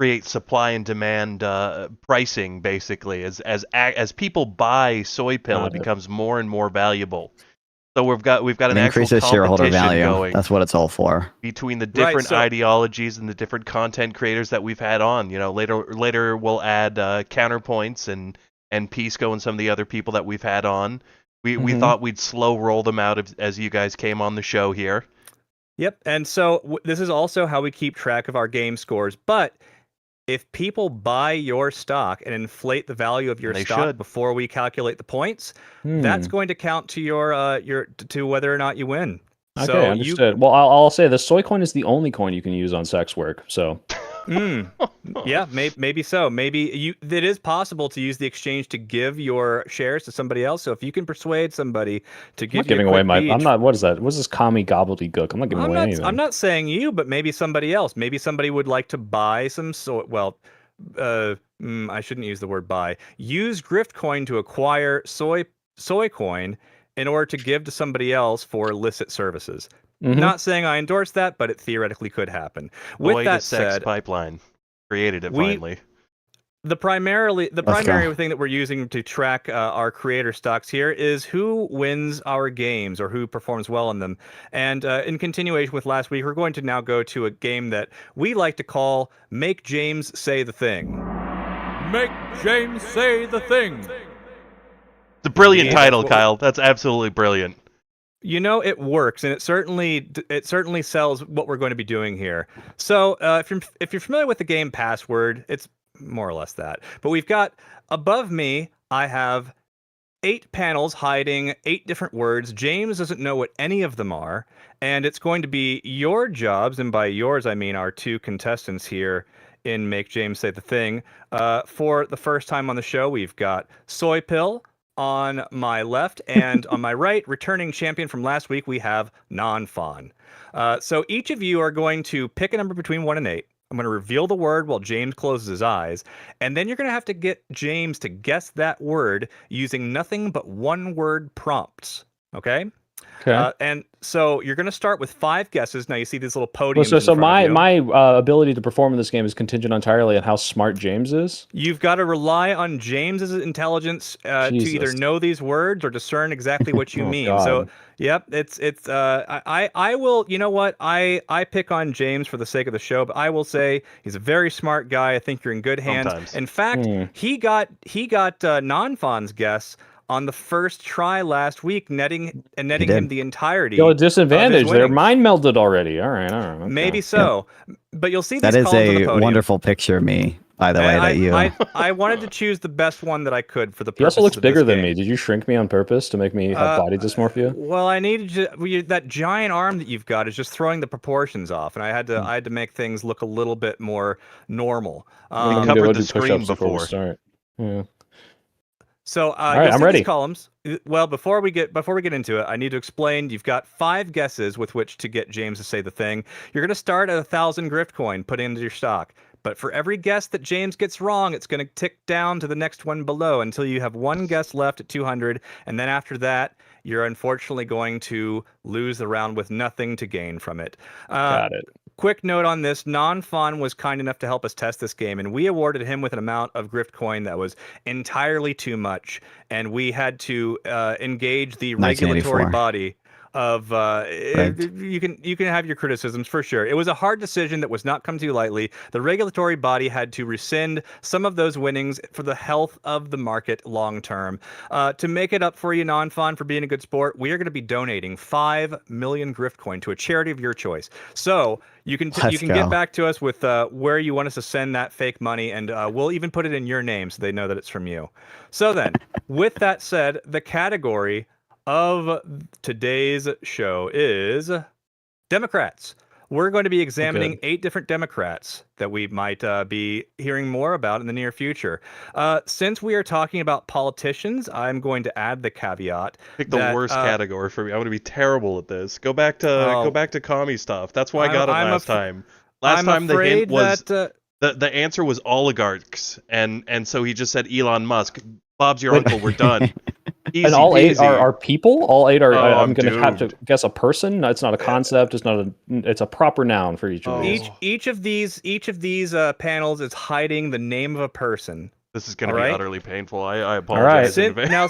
create supply and demand pricing. Basically, as people buy Soy Pill, Got it it. becomes more and more valuable. So we've got It an actual increases shareholder competition value. going That's what it's all for. between the different so- ideologies and the different content creators that we've had on. You know, later we'll add counterpoints and Pisco and some of the other people that we've had on. We thought we'd slow roll them out as you guys came on the show here. Yep, and so this is also how we keep track of our game scores. But if people buy your stock and inflate the value of your And they stock should. before we calculate the points, that's going to count to your to whether or not you win. Okay, So understood. Well, I'll say the soy coin is the only coin you can use on sex work. So Yeah, maybe so. Maybe it is possible to use the exchange to give your shares to somebody else. So if you can persuade somebody to I'm give not giving you a away quick my. beach, I'm not. What is that? What's this commie gobbledygook? I'm not giving away anything. I'm not saying you, but maybe somebody else. Maybe somebody would like to buy some I shouldn't use the word buy. Use grift coin to acquire soy coin in order to give to somebody else for illicit services. Not saying I endorse that, but it theoretically could happen. With Soy that to sex said, pipeline created it we- finally. the primary go. thing that we're using to track our creator stocks here is who wins our games or who performs well in them. And in continuation with last week, we're going to now go to a game that we like to call Make James Say the Thing. Make James say the thing. It's a brilliant Yeah, title, that's what Kyle. That's absolutely brilliant. You know, it works, and it certainly sells what we're going to be doing here. So, if you're familiar with the game Password, it's more or less that. But we've got above me, I have 8 panels hiding 8 different words. James doesn't know what any of them are, and it's going to be your jobs, and by yours I mean our 2 contestants here in Make James Say the Thing. For the first time on the show, we've got Soy Pill on my left, and on my right, returning champion from last week, we have Nonfon. So each of you are going to pick a number between 1 and 8. I'm going to reveal the word while James closes his eyes, and then you're going to have to get James to guess that word using nothing but one-word prompts. Okay? Okay. And so you're going to start with 5 guesses. Now you see these little podiums. So in front of you. my ability to perform in this game is contingent entirely on how smart James is. You've got to rely on James's intelligence to Jesus. either know these words or discern exactly what you Oh, mean. God. So, yep, I will. You know what? I pick on James for the sake of the show, but I will say he's a very smart guy. I think you're in good hands. Sometimes. In fact, he got Nonfon's guess on the first try last week, netting did. him the entirety. Yo, a disadvantage. They're winnings. mind melded already. All right. Okay. Maybe so, but you'll see these That is columns on the a podium. wonderful picture of me, by the way, that you. I wanted to choose the best one that I could for the purpose. He also looks of this bigger than game. me. Did you shrink me on purpose to make me have body dysmorphia? Well, I needed that giant arm that you've got is just throwing the proportions off, and I had to make things look a little bit more normal. We covered the screen before. Start. Yeah. So right, you'll I'm see ready. these columns. Well, before we get into it, I need to explain. You've got 5 guesses with which to get James to say the thing. You're going to start at 1,000 grift coin, put into your stock. But for every guess that James gets wrong, it's going to tick down to the next one below until you have 1 guess left at 200, and then after that, you're unfortunately going to lose the round with nothing to gain from it. Got it. quick note on this: Nonfon was kind enough to help us test this game, and we awarded him with an amount of grift coin that was entirely too much, and we had to engage the regulatory 1984. body of you can have your criticisms for sure. It was a hard decision that was not come to lightly. The regulatory body had to rescind some of those winnings for the health of the market long term. To make it up for you, Nonfon, for being a good sport, we are going to be donating 5 million grift coin to a charity of your choice. So you can get back to us with where you want us to send that fake money, and we'll even put it in your name so they know that it's from you. So then, with that said, the category of today's show is Democrats. We're going to be examining 8 different Democrats that we might be hearing more about in the near future. Since we are talking about politicians, I'm going to add the caveat. Pick the worst category for me. I'm going to be terrible at this. Go back to commie stuff. That's why I got it last time. Last time the hint was the answer was oligarchs, and so he just said Elon Musk. Bob's your uncle. We're done. Easy, and all 8 easy. are people. All 8 are. I'm going to have to doomed. guess a person. It's not a concept. It's a proper noun for each of these. Each of these panels is hiding the name of a person. This is going to be utterly painful. I apologize in advance. Now,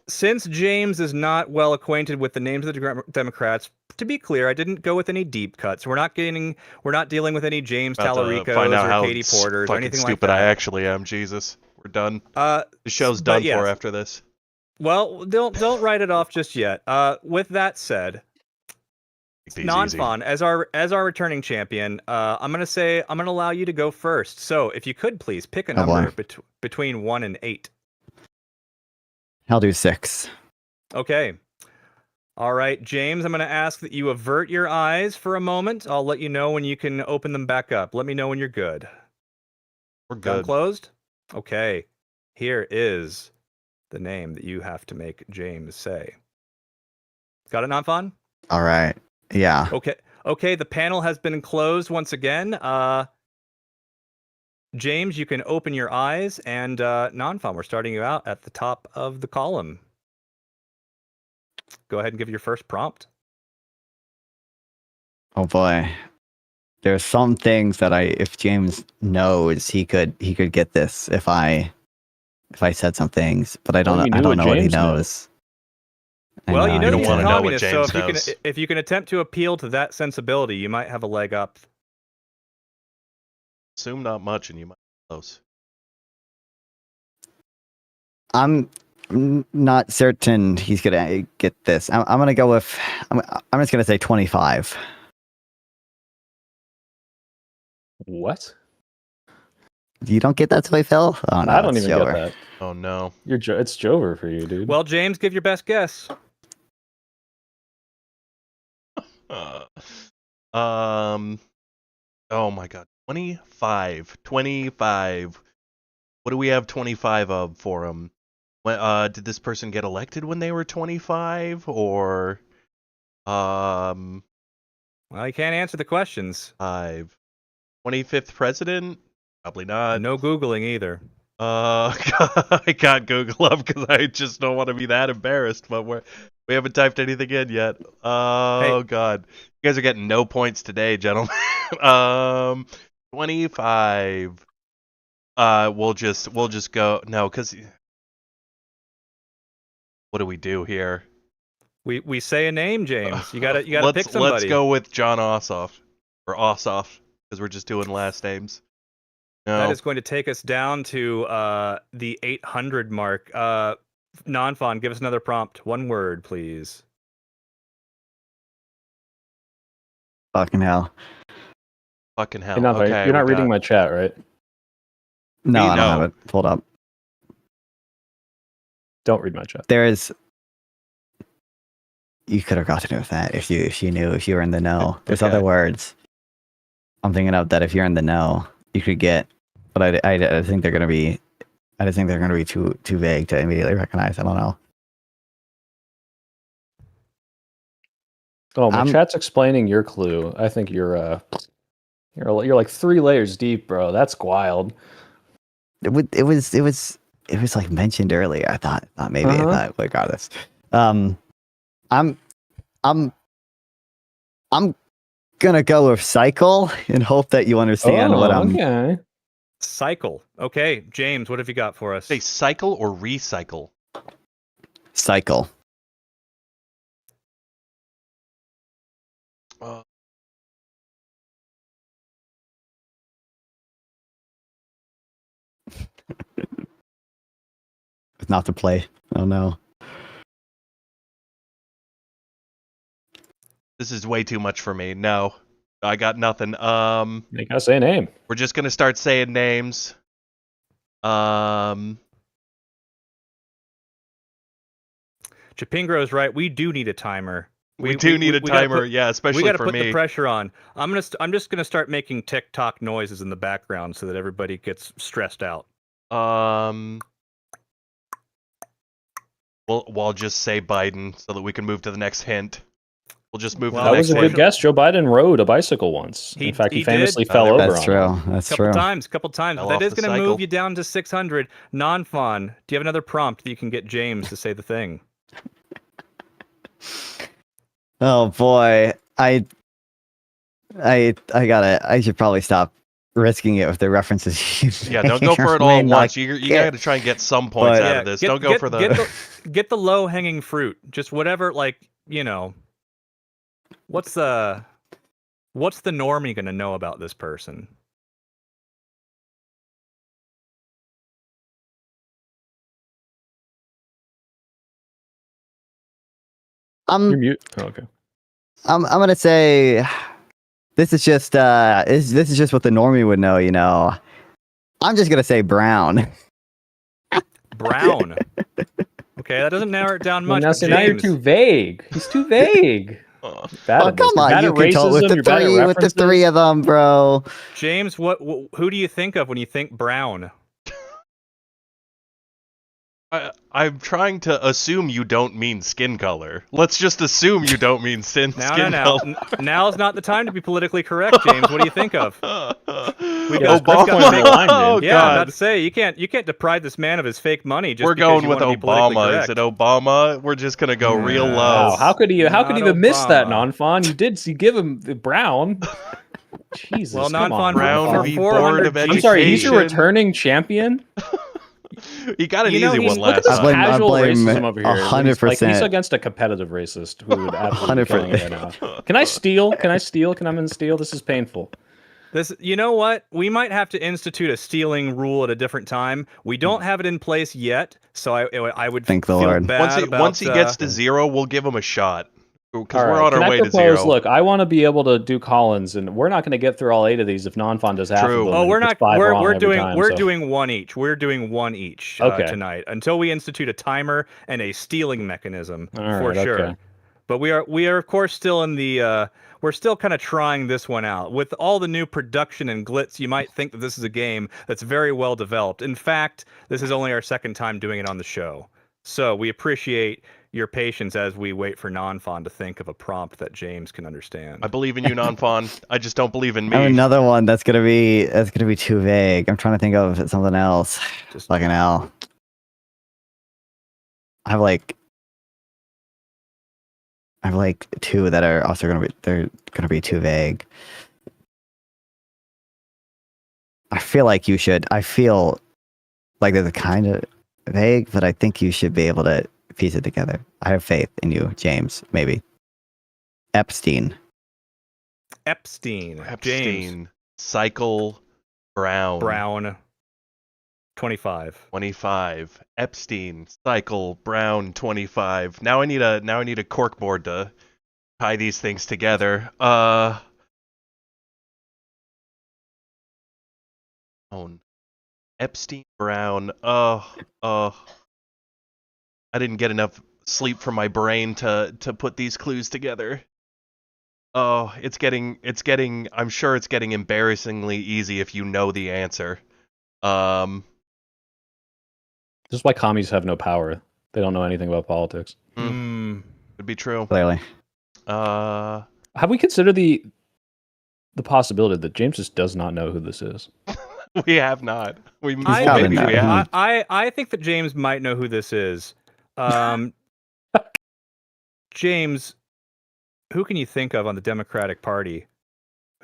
since James is not well acquainted with the names of the Democrats, to be clear, I didn't go with any deep cuts. We're not dealing with any James Tallaricos or Katie Porters or anything like that. Stupid I actually am. Jesus, we're done. The show's done for after this. Well, don't write it off just yet. With that said, Nonfon, as our returning champion, I'm gonna allow you to go first. So if you could please pick a number between 1 and 8. I'll do 6. Okay. All right, James, I'm gonna ask that you avert your eyes for a moment. I'll let you know when you can open them back up. Let me know when you're good. We're good. Gun closed? Okay. Here is the name that you have to make James say. Got it, Nonfon? All right. Yeah. Okay, the panel has been closed once again. James, you can open your eyes, and Nonfon, we're starting you out at the top of the column. Go ahead and give your first prompt. Oh boy. There's some things that if James knows, he could get this if I said some things, but I don't know what he knows. Well, you don't want to know what James so knows. if you can attempt to appeal to that sensibility, you might have a leg up. Assume not much, and you might be close. I'm not certain he's gonna get this. I'm gonna go with. I'm just gonna say 25. What? You don't get that toy, Phil? Oh, no, I don't even get that. Oh no. It's Jover for you, dude. Well, James, give your best guess. Oh my god. 25. What do we have 25 of for him? Did this person get elected when they were 25 or Well, you can't answer the questions. 25th president? Probably not. No Googling either. I can't Google up because I just don't want to be that embarrassed, but we haven't typed anything in yet. God. You guys are getting no points today, gentlemen. 25. We'll just go because what do we do here? We say a name, James. You gotta pick somebody. Let's go with John Ossoff because we're just doing last names. No. That is going to take us down to the 800 mark. Nonfon, give us another prompt. One word, please. Fucking hell. Fucking hell. You're not reading my chat, right? No, I don't have it pulled up. Don't read my chat. You could have gotten with that if you knew, if you were in the know. There's other words I'm thinking of that if you're in the know, you could get, but I think they're gonna be, I just think they're gonna be too vague to immediately recognize. I don't know. Oh, my chat's explaining your clue. I think you're like 3 layers deep, bro. That's wild. It was like mentioned earlier. I thought maybe regardless. I'm gonna go with cycle and hope that you understand what I'm. Okay. Cycle. Okay, James, what have you got for us? Say cycle or recycle? Cycle. Uh, It's not to play. Oh no. this is way too much for me. No, I got nothing. You gotta say a name. We're just gonna start saying names. Chapingro's right. We do need a timer. We do need a we gotta timer, put- yeah, we especially got to for put me. the pressure on. I'm just gonna start making TikTok noises in the background so that everybody gets stressed out. We'll just say Biden so that we can move to the next hint. We'll just move Well, to That the was next a hint. good guess. Joe Biden rode a bicycle once. He- In fact, he he famously did. fell there we over That's on true. one. That's Couple true. times. Fell But that off is the going to cycle. move you down to 600. Nonfon, do you have another prompt that you can get James to say the thing? Oh boy, I got it. I should probably stop risking it with the references. You Yeah, don't may go or for it all may at not once. You get. got to try and get some points But- out of this. Don't go for the. Get the low hanging fruit. Just whatever, like, you know. What's the normie going to know about this person? You're mute. Oh, okay. I'm gonna say this is just this is just what the normie would know. You know, I'm just gonna say Brown. Brown. Okay, that doesn't narrow it down Well, much. now, but see, now you're James, too vague. He's too vague. Oh. Bad Oh at this. come You're on, bad you at can tell with racism, the you're bad at three with the references. three of them, bro. James, who do you think of when you think Brown? I'm trying to assume you don't mean skin color. Let's just assume you don't mean skin color. Now's not the time to be politically correct, James. What do you think of? We got- Chris Obama. got the line, dude. Oh Yeah, I'm about God. to say you can't deprive this man of his fake money just We're because going you with want to be politically Obama. correct. Is it Obama? We're just gonna go real Yeah. low. Wow, how could he Not even miss that, Obama. Nonfon? You give him the Brown. Jesus, Well, come on. Nonfon, Brown for v. 400 Board of I'm sorry, he's your Education. returning champion? He got an You know, easy he's- one Look last at this time. I casual blame racism over here. 100%. He's against a competitive racist who would absolutely be killing it right now. 100%. Can I steal? Can I come in and steal? This is painful. You know what? We might have to institute a stealing rule at a different time. We don't have it in place yet, so I would Thank the feel Lord. bad Once he about, gets to 0, we'll give him a shot. Because All we're right, on can our I way to propose, 0. Look, I want to be able to do Collins, and we're not going to get through all 8 of these if Nonfon does half True. of them. Oh, and we're gets not. 5 wrong We're every doing. time, We're so- doing one each. We're doing one each Okay. tonight until we institute a timer and a stealing mechanism All for right, sure. okay. But we are of course still in the. We're still kind of trying this one out. With all the new production and glitz, you might think that this is a game that's very well developed. In fact, this is only our second time doing it on the show. So we appreciate your patience as we wait for Nonfon to think of a prompt that James can understand. I believe in you, Nonfon. I just don't believe in I have me. another one that's gonna be too vague. I'm trying to think of something else. Just- Fucking hell. I have like 2 that are also gonna be too vague. I feel like they're the kind of vague, but I think you should be able to piece it together. I have faith in you, James. Maybe Epstein. Epstein. James Epstein. Cycle. Brown. 25. 25. Epstein. Cycle. Brown. 25. Now I need a corkboard to tie these things together. Epstein. Brown. I didn't get enough sleep from my brain to put these clues together. Oh, it's getting I'm sure it's getting embarrassingly easy if you know the answer. This is why commies have no power. They don't know anything about politics. Could be true. Clearly. Have we considered the possibility that James just does not know who this is? We have not. Maybe we probably not. have. I think that James might know who this is. James, who can you think of on the Democratic Party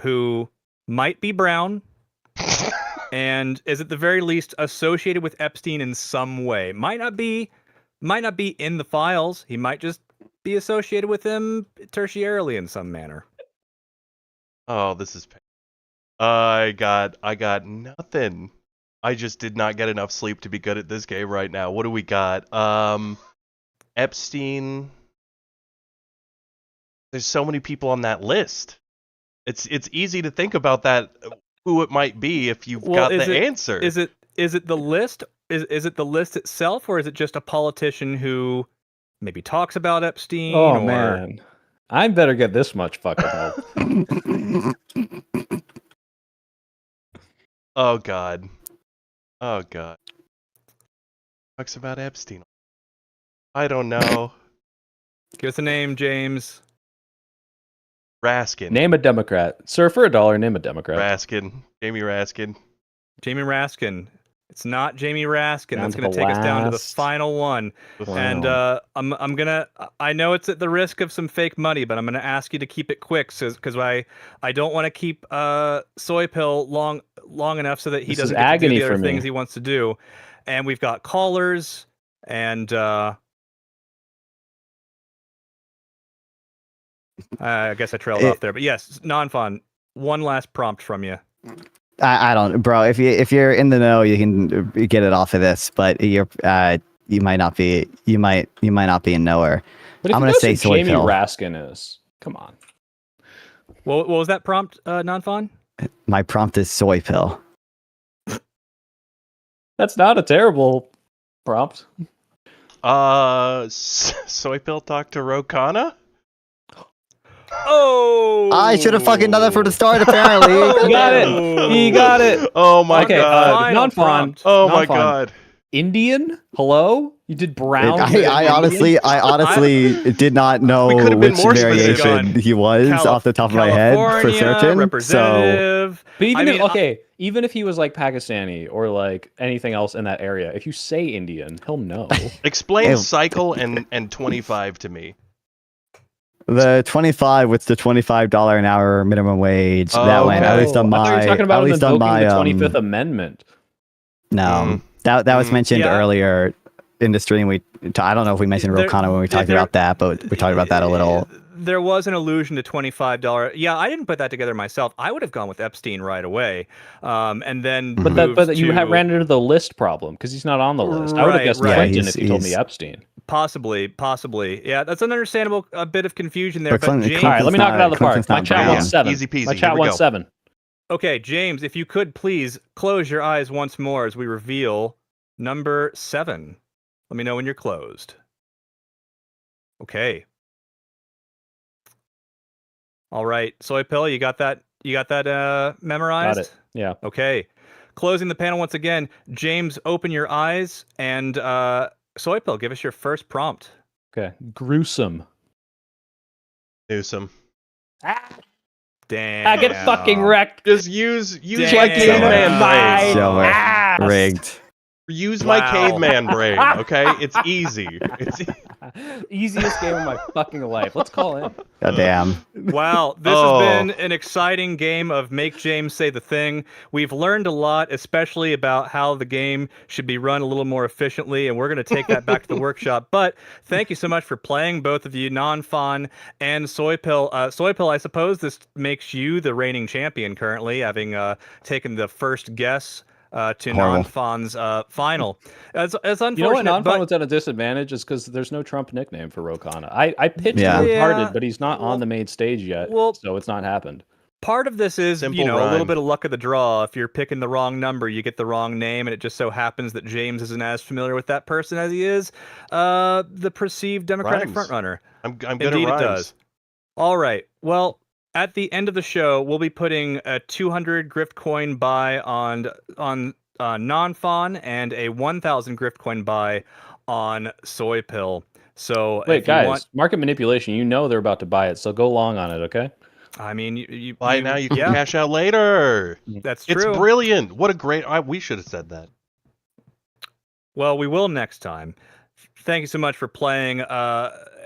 who might be brown and is at the very least associated with Epstein in some way. Might not be in the files. He might just be associated with him tertiarily in some manner. Oh, this is pain. I got nothing. I just did not get enough sleep to be good at this game right now. What do we got? Epstein. There's so many people on that list. It's easy to think about that, who it might be if you've got the answer. Is it the list? Is it the list itself, or is it just a politician who maybe talks about Epstein? Oh man, I better get this much fucking help. Oh god. Talks about Epstein. I don't know. Give us a name, James. Raskin. Name a Democrat, sir. For $1, name a Democrat. Raskin. Jamie Raskin. Jamie Raskin. It's not Jamie Raskin. Down That's to going to the take us down to the last final one. And I'm gonna. I know it's at the risk of some fake money, but I'm gonna ask you to keep it quick, because I don't want to keep Soy Pill long enough so that he This doesn't is get to do agony the other for me. things he wants to do. And we've got callers, and I guess I trailed off there. But yes, Nonfon, one last prompt from you. I don't, bro. If you're in the know, you can get it off of this, but you might not be in knower. But if I'm you gonna know say who Soy Jamie Pill. Raskin is. Come on. What was that prompt, Nonfon? My prompt is Soy Pill. That's not a terrible prompt. Soy Pill talk to Rokana? Oh! I should have fucking done that from the start, apparently. He got it. He got it. Oh my Okay, god. Final Nonfon. prompt. Oh my Nonfon. god. Indian? Hello? You did brown? I honestly did not know We could have been which more variation specific. he was off the top of my head for California, certain. So representative. But even I mean, even if he was like Pakistani or like anything else in that area, if you say Indian, he'll know. Explain Ew. cycle and 25 to me. the 25 with the $25 an hour minimum wage. Oh, that went at okay. least on I thought you my. were talking about at least on invoking my. the 25th Amendment. No, that was mentioned Yeah. earlier in the stream. I don't know if we mentioned There- Rokana when we talked there- about that, but we talked about that a little. There was an allusion to $25. Yeah, I didn't put that together myself. I would have gone with Epstein right away, and then. But you moved to- ran into the list problem because he's not on the list. I would have Right, guessed right. Clinton Yeah, if you told me he's- Epstein. Possibly. Yeah, that's an understandable bit of confusion there. But But Clinton- James, All right, let me knock it out of the park. Clinton's My not chat brown. wants 7. Easy peasy. My Here chat we wants go. 7. okay, James, if you could please close your eyes once more as we reveal number 7. Let me know when you're closed. Okay. All right, Soy Pill, you got that? Memorized? Got it. Yeah. Okay. Closing the panel once again. James, open your eyes, and Soy Pill, give us your first prompt. Okay. Gruesome. Newsom. Damn. I get fucking wrecked. Just use Damn. my caveman brain. Silver. ass. Rigged. Use my Wow. caveman brain, okay? It's easy. Easiest game of my fucking life. Let's call in. Goddamn. Wow, this Oh. has been an exciting game of Make James Say the Thing. We've learned a lot, especially about how the game should be run a little more efficiently, and we're going to take that back to the workshop. But thank you so much for playing, both of you, Nonfon and Soy Pill. Soy Pill, I suppose this makes you the reigning champion currently, having taken the first guess to Horrible. Nonfon's final. It's unfortunate, You know what Nonfon but was at a disadvantage is because there's no Trump nickname for Rokana. I pitched Yeah. him Yeah. retarded, but he's not on the main stage yet, Well- so it's not happened. part of this is, Simple a little rhyme. bit of luck of the draw. If you're picking the wrong number, you get the wrong name, and it just so happens that James isn't as familiar with that person as he is the perceived Democratic Rhymes. frontrunner. I'm good Indeed, at rhymes. it does. All right. Well, at the end of the show, we'll be putting a 200 grift coin buy on Nonfon and a 1,000 grift coin buy on Soy Pill. So Wait, if guys, you want, market manipulation. You know they're about to buy it, so go long on it, okay? I mean, you Buy now, you can yeah, cash out later. that's It's true. brilliant. What a great... we should have said that. Well, we will next time. Thank you so much for playing.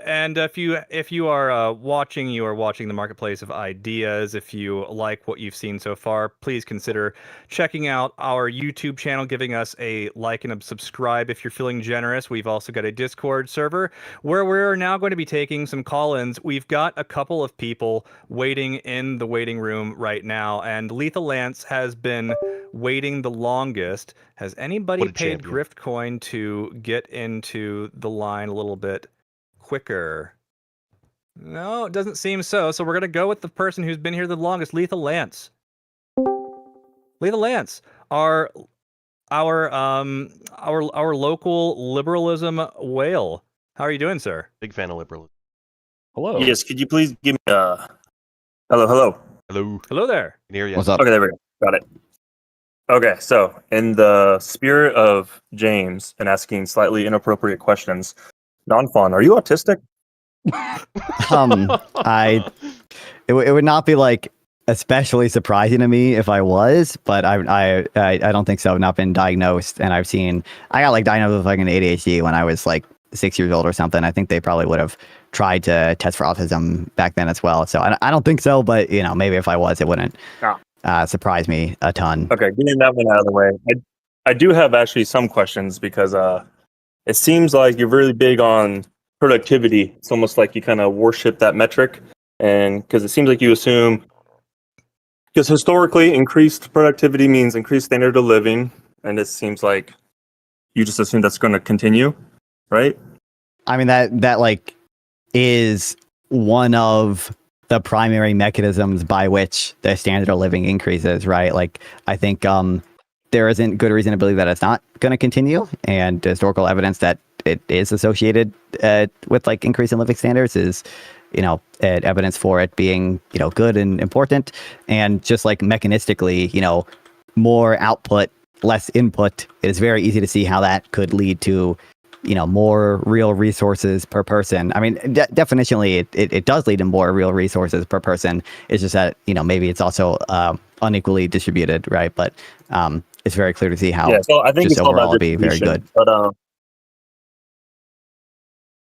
And if you are watching, you are watching the marketplace of ideas. If you like what you've seen so far, please consider checking out our YouTube channel, giving us a like and a subscribe if you're feeling generous. We've also got a Discord server where we're now going to be taking some call-ins. We've got a couple of people waiting in the waiting room right now, and Lethal Lance has been waiting the longest. Has anybody What a paid champion. Grift Coin to get into the line a little bit quicker? No, it doesn't seem so. So we're gonna go with the person who's been here the longest, Lethal Lance. Lethal Lance, our local liberalism whale. How are you doing, sir? Big fan of liberalism. Hello. Yes, could you please give me hello? Hello. Hello there. Can hear you. What's up? Okay, there we go. Got it. Okay, so in the spirit of James and asking slightly inappropriate questions, Nonfon, are you autistic? It would not be like especially surprising to me if I was, but I don't think so. I've not been diagnosed, and I got like diagnosed with like an ADHD when I was like 6 years old or something. I think they probably would have tried to test for autism back then as well. So I don't think so, but maybe if I was, it wouldn't surprise me a ton. Okay, getting that one out of the way. I do have actually some questions because it seems like you're really big on productivity. It's almost like you kind of worship that metric, and because it seems like you assume, because historically increased productivity means increased standard of living, and it seems like you just assume that's going to continue, right? I mean that like is one of the primary mechanisms by which the standard of living increases, right? Like I think there isn't good reason to believe that it's not going to continue, and historical evidence that it is associated with like increase in living standards is evidence for it being good and important. And just like mechanistically, more output, less input, it is very easy to see how that could lead to more real resources per person. I mean, definitionally, it does lead to more real resources per person. It's just that, maybe it's also unequally distributed, right? But it's very clear to see how So I think just it's all overall about it'd be very good. But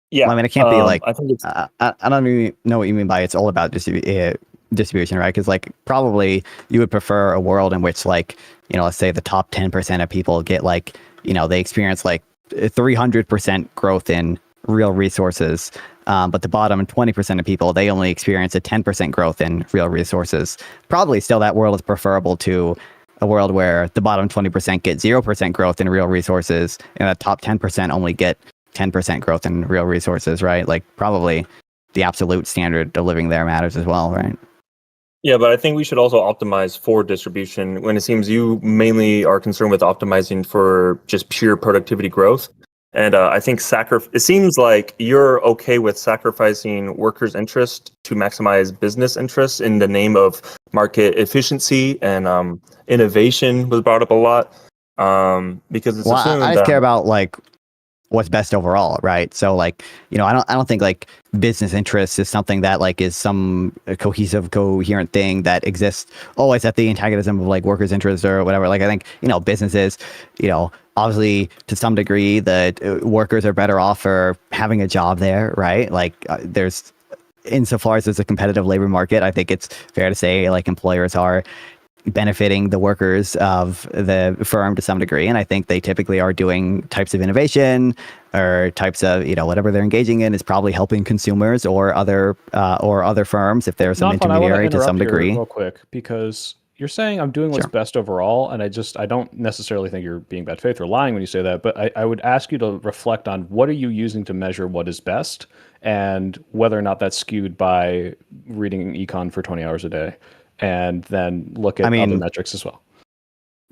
yeah, Well, I mean, it can't be like, I think it's I don't even know what you mean by it's all about distribution, right? Because like probably you would prefer a world in which like, let's say the top 10% of people get like, they experience like 300% growth in real resources, but the bottom 20% of people, they only experience a 10% growth in real resources. Probably still that world is preferable to a world where the bottom 20% get 0% growth in real resources and the top 10% only get 10% growth in real resources, right? Like probably the absolute standard of living there matters as well, right? Yeah, but I think we should also optimize for distribution when it seems you mainly are concerned with optimizing for just pure productivity growth. And I think it seems like you're okay with sacrificing workers' interest to maximize business interests in the name of market efficiency, and innovation was brought up a lot, because it's assumed I just care about like what's best overall, right? So like, I don't think like business interests is something that like is some cohesive, coherent thing that exists always at the antagonism of like workers' interests or whatever. Like I think, businesses, obviously to some degree the workers are better off for having a job there, right? Like there's, insofar as there's a competitive labor market, I think it's fair to say like employers are benefiting the workers of the firm to some degree, and I think they typically are doing types of innovation or types of whatever they're engaging in is probably helping consumers or other firms if there's some intermediary to some degree. Real quick, because you're saying I'm doing what's best overall, and I don't necessarily think you're being bad faith or lying when you say that, but I would ask you to reflect on what are you using to measure what is best and whether or not that's skewed by reading econ for 20 hours a day. And then look at other metrics as well.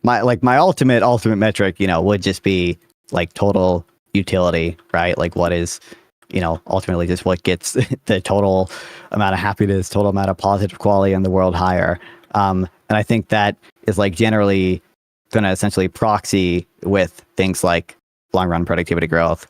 My ultimate metric, would just be like total utility, right? Like what is, ultimately just what gets the total amount of happiness, total amount of positive quality in the world higher. And I think that is like generally going to essentially proxy with things like long run productivity growth,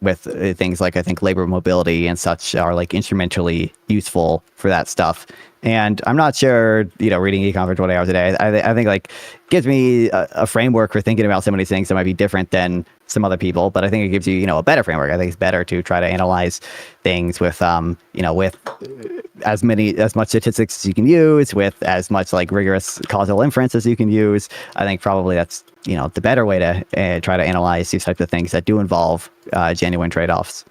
with things like I think labor mobility and such are like instrumentally useful for that stuff. And I'm not sure, reading econ for 20 hours a day, I think like gives me a framework for thinking about some of these things that might be different than some other people, but I think it gives you, a better framework. I think it's better to try to analyze things with, with as much statistics as you can use, with as much like rigorous causal inference as you can use. I think probably that's, the better way to try to analyze these types of things that do involve genuine trade-offs.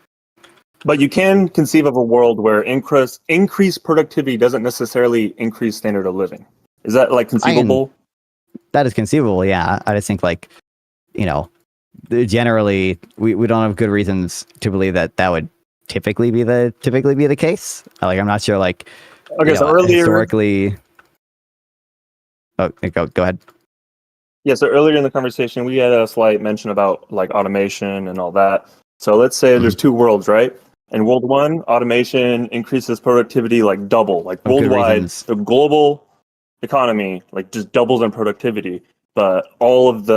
But you can conceive of a world where increased productivity doesn't necessarily increase standard of living. Is that like conceivable? That is conceivable, yeah. I just think like, generally we don't have good reasons to believe that would typically be the case. Like I'm not sure like Okay, so earlier historically. Oh, go ahead. Yeah, so earlier in the conversation we had a slight mention about like automation and all that. So let's say there's two worlds, right? In world one, automation increases productivity like double, like worldwide, the global economy like just doubles in productivity. But all of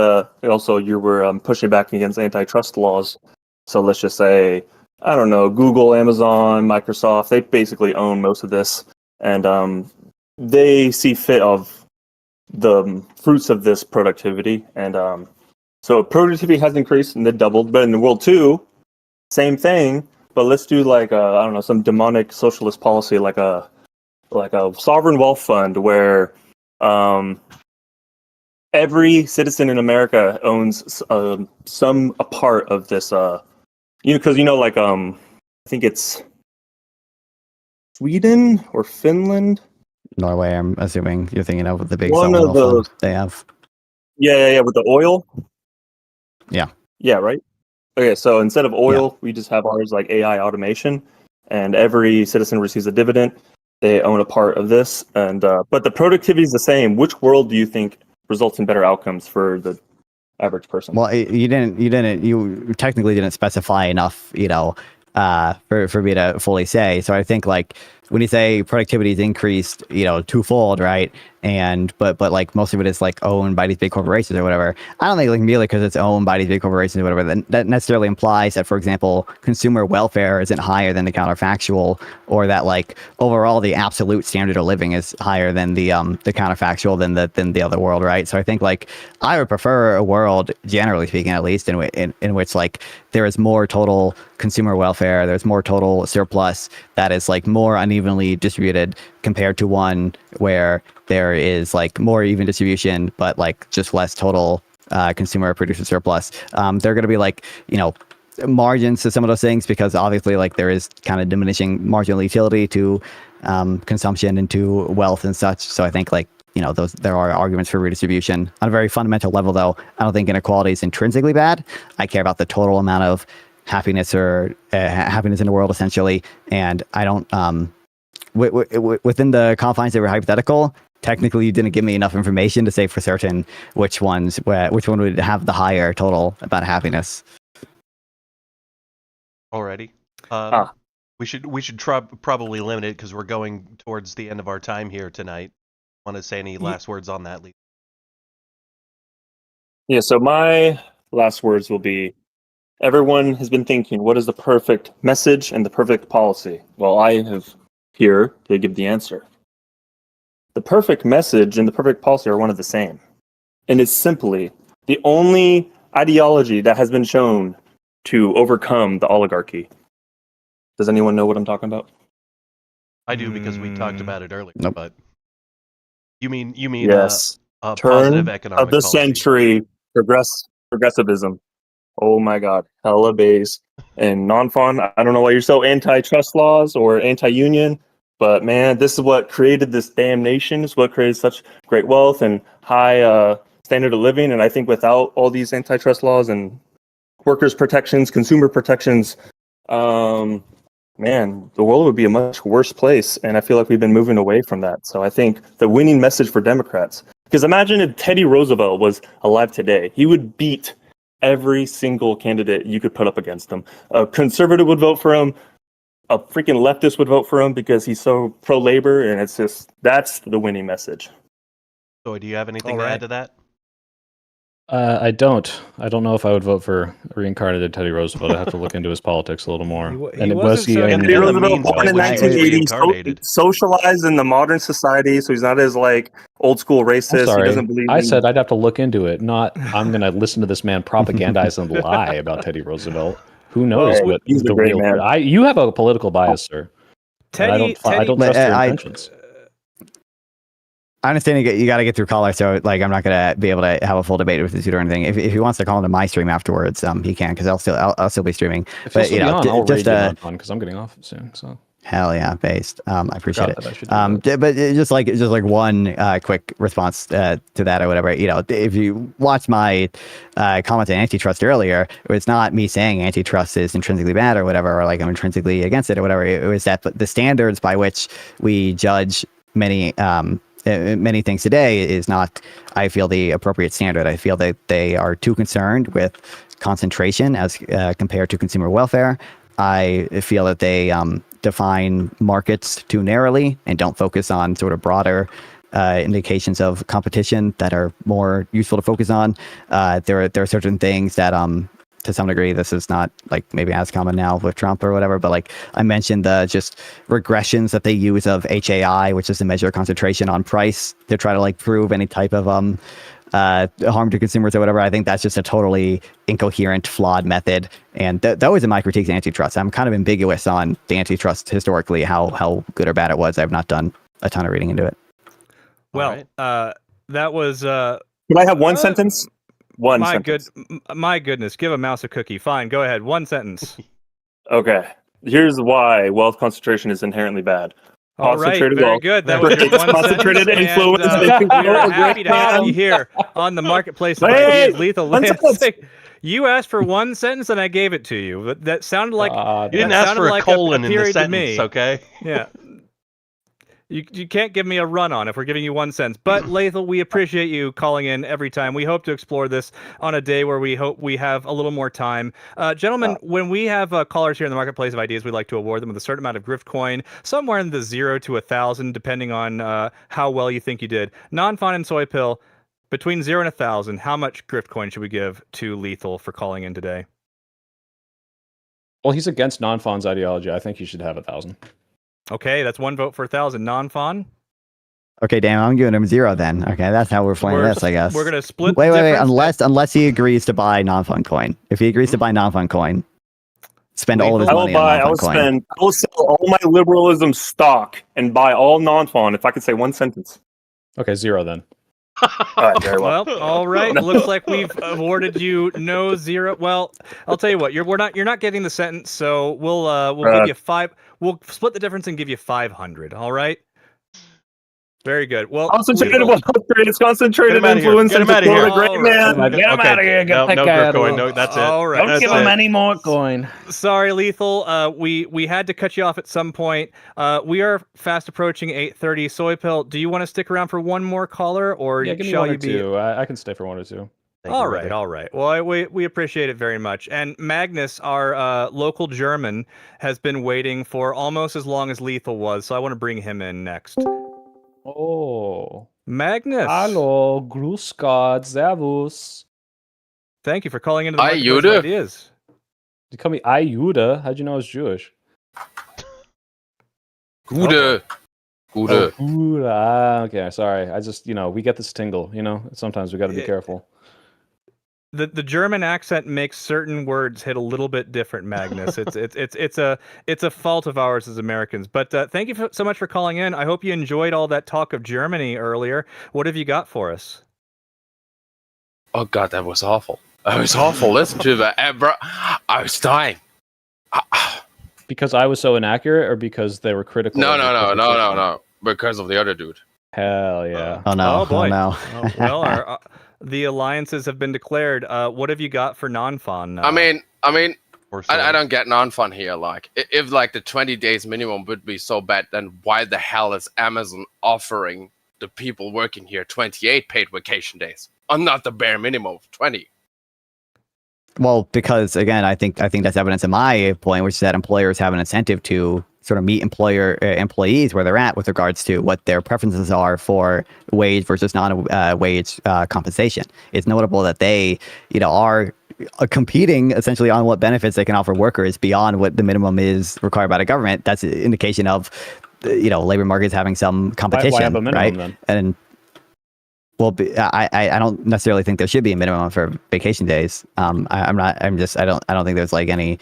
also you were pushing back against antitrust laws. So let's just say, I don't know, Google, Amazon, Microsoft, they basically own most of this. And they see fit of the fruits of this productivity. And so productivity has increased and it doubled. But in world two, same thing. But let's do like I don't know, some demonic socialist policy, like a sovereign wealth fund where every citizen in America owns a part of this. Because like I think it's Sweden or Finland, Norway. I'm assuming you're thinking of the big one sovereign of wealth fund they have. Yeah, with the oil. Yeah, right. Okay, so instead of oil, we just have ours like AI automation, and every citizen receives a dividend. They own a part of this, and but the productivity is the same. Which world do you think results in better outcomes for the average person? Well, you technically didn't specify enough, for me to fully say. So I think like when you say productivity is increased, twofold, right? But like most of it is like owned by these big corporations or whatever. I don't think like merely because it's owned by these big corporations or whatever, that necessarily implies that, for example, consumer welfare isn't higher than the counterfactual, or that like overall the absolute standard of living is higher than the counterfactual than the other world, right? So I think like I would prefer a world, generally speaking, at least, in which like there is more total consumer welfare, there's more total surplus that is like more unevenly distributed compared to one where there is like more even distribution, but like just less total consumer producer surplus. There are going to be like, margins to some of those things, because obviously like there is kind of diminishing marginal utility to consumption and to wealth and such. So I think like, there are arguments for redistribution. On a very fundamental level, though, I don't think inequality is intrinsically bad. I care about the total amount of happiness or happiness in the world, essentially. And I don't, within the confines that were hypothetical, technically you didn't give me enough information to say for certain which one would have the higher total amount of happiness. Alrighty. We should probably limit it because we're going towards the end of our time here tonight. Want to say any last words on that, Lee? Yeah, so my last words will be, everyone has been thinking, what is the perfect message and the perfect policy? Well, I have here to give the answer. The perfect message and the perfect policy are one of the same. And it's simply the only ideology that has been shown to overcome the oligarchy. Does anyone know what I'm talking about? I do, because we talked about it earlier. Nope. But you mean Yes. a Turn positive economic of the policy. century, progressivism. Oh my God, hella base. And Nonfon, I don't know why you're so antitrust laws or anti-union, but man, this is what created this damn nation. It's what created such great wealth and high standard of living. And I think without all these antitrust laws and workers' protections, consumer protections, man, the world would be a much worse place. And I feel like we've been moving away from that. So I think the winning message for Democrats, because imagine if Teddy Roosevelt was alive today, he would beat every single candidate you could put up against him. A conservative would vote for him. A freaking leftist would vote for him because he's so pro-labor. And it's just, that's the winning message. So do you have anything to add to that? I don't know if I would vote for reincarnated Teddy Roosevelt. I have to look into his politics a little more. He wasn't so And Teddy the Roosevelt, means born by in which he was 1980, reincarnated. socialized in the modern society, so he's not as like old school I'm racist. He sorry. doesn't believe. I said I'd have to look into it. Not I'm going to listen to this man propagandize and lie about Teddy Roosevelt. Who knows Well, what he's a the great real? man. You have a political bias, sir. And I don't trust your intentions. I understand you got to get through caller, so like I'm not gonna be able to have a full debate with this dude or anything. If he wants to call into my stream afterwards, he can, because I'll still be streaming. If But you'll still be on, I'll just raid you on because I'm getting off soon. So hell yeah, based. I appreciate it. that I should do that. But just like one quick response to that or whatever. If you watch my comment on antitrust earlier, it's not me saying antitrust is intrinsically bad or whatever, or like I'm intrinsically against it or whatever. It was that the standards by which we judge many things today is not, I feel, the appropriate standard. I feel that they are too concerned with concentration as compared to consumer welfare. I feel that they define markets too narrowly and don't focus on sort of broader indications of competition that are more useful to focus on. There are certain things that to some degree, this is not like maybe as common now with Trump or whatever, but like I mentioned the just regressions that they use of HAI, which is to measure concentration on price to try to like prove any type of harm to consumers or whatever. I think that's just a totally incoherent, flawed method. And that was in my critiques of antitrust. I'm kind of ambiguous on the antitrust historically, how good or bad it was. I've not done a ton of reading into it. Well, that was. Can I have one sentence? My goodness, give a mouse a cookie. Fine, go ahead. One sentence. Okay. Here's why wealth concentration is inherently bad. All right, very wealth good. That was creates one concentrated sentence, influence. and, we are happy to have you here on the Marketplace of Ideas, Lethal Lancing. You asked for one sentence, and I gave it to you. But that sounded like you didn't ask for a colon in the period sentence, okay? Yeah. You can't give me a run on if we're giving you one sentence. But Lethal, we appreciate you calling in every time. We hope to explore this on a day where we hope we have a little more time. Gentlemen, when we have callers here in the Marketplace of Ideas, we like to award them with a certain amount of grift coin, somewhere in the 0 to 1,000, depending on how well you think you did. Nonfon and Soy Pill, between 0 and 1,000, how much grift coin should we give to Lethal for calling in today? Well, he's against Nonfon's ideology. I think he should have 1,000. Okay, that's one vote for 1,000. Nonfon? Okay, damn, I'm giving him 0 then. Okay, that's how we're playing this, I guess. We're going to split Wait, the unless he agrees to buy Nonfon coin. If he agrees to buy Nonfon coin, spend all of his money on Nonfon coin. I will sell all my liberalism stock and buy all Nonfon if I could say one sentence. Okay, 0 then. All right, very well. Well, all right. Looks like we've awarded you no 0. Well, I'll tell you what. You're not getting the sentence, so we'll give you 5. We'll split the difference and give you 500. All right. Very good. Well, concentrated influence. Get him out of here. Get him out of here. Great man. Get him out of here. No grift coin. No, that's it. All right. Don't give him any more coin. Sorry, Lethal. We had to cut you off at some point. We are fast approaching 8:30. Soy Pill, do you want to stick around for one more caller, or Yeah, give me shall one or you be? two. I can stay for 1 or 2. All right. Well, we appreciate it very much. And Magnus, our local German, has been waiting for almost as long as Lethal was, so I want to bring him in next. Oh. Magnus. Hallo, grüß Gott, servus. Thank you for calling into the Marketplace of Ideas. You call me Ayuda? How'd you know I was Jewish? Gude. Oh, Gude. Okay, sorry. I just, we get this tingle, Sometimes we got to be careful. The German accent makes certain words hit a little bit different, Magnus. It's a fault of ours as Americans. But thank you so much for calling in. I hope you enjoyed all that talk of Germany earlier. What have you got for us? Oh God, that was awful. That was awful. Listen to that, bro. I was dying. Because I was so inaccurate, or because they were critical? No. Because of the other dude. Hell yeah. Oh no. Oh boy. Oh no. Well, the alliances have been declared. What have you got for Nonfon? I mean, I don't get Nonfon here. Like, if like the 20 days minimum would be so bad, then why the hell is Amazon offering the people working here 28 paid vacation days, and not the bare minimum of 20? Well, because again, I think that's evidence of my point, which is that employers have an incentive to sort of meet employees where they're at with regards to what their preferences are for wage versus non-wage compensation. It's notable that they, are competing essentially on what benefits they can offer workers beyond what the minimum is required by the government. That's an indication of, labor markets having some competition, why have a minimum, right? then? And well, I don't necessarily think there should be a minimum for vacation days. I don't think there's like any.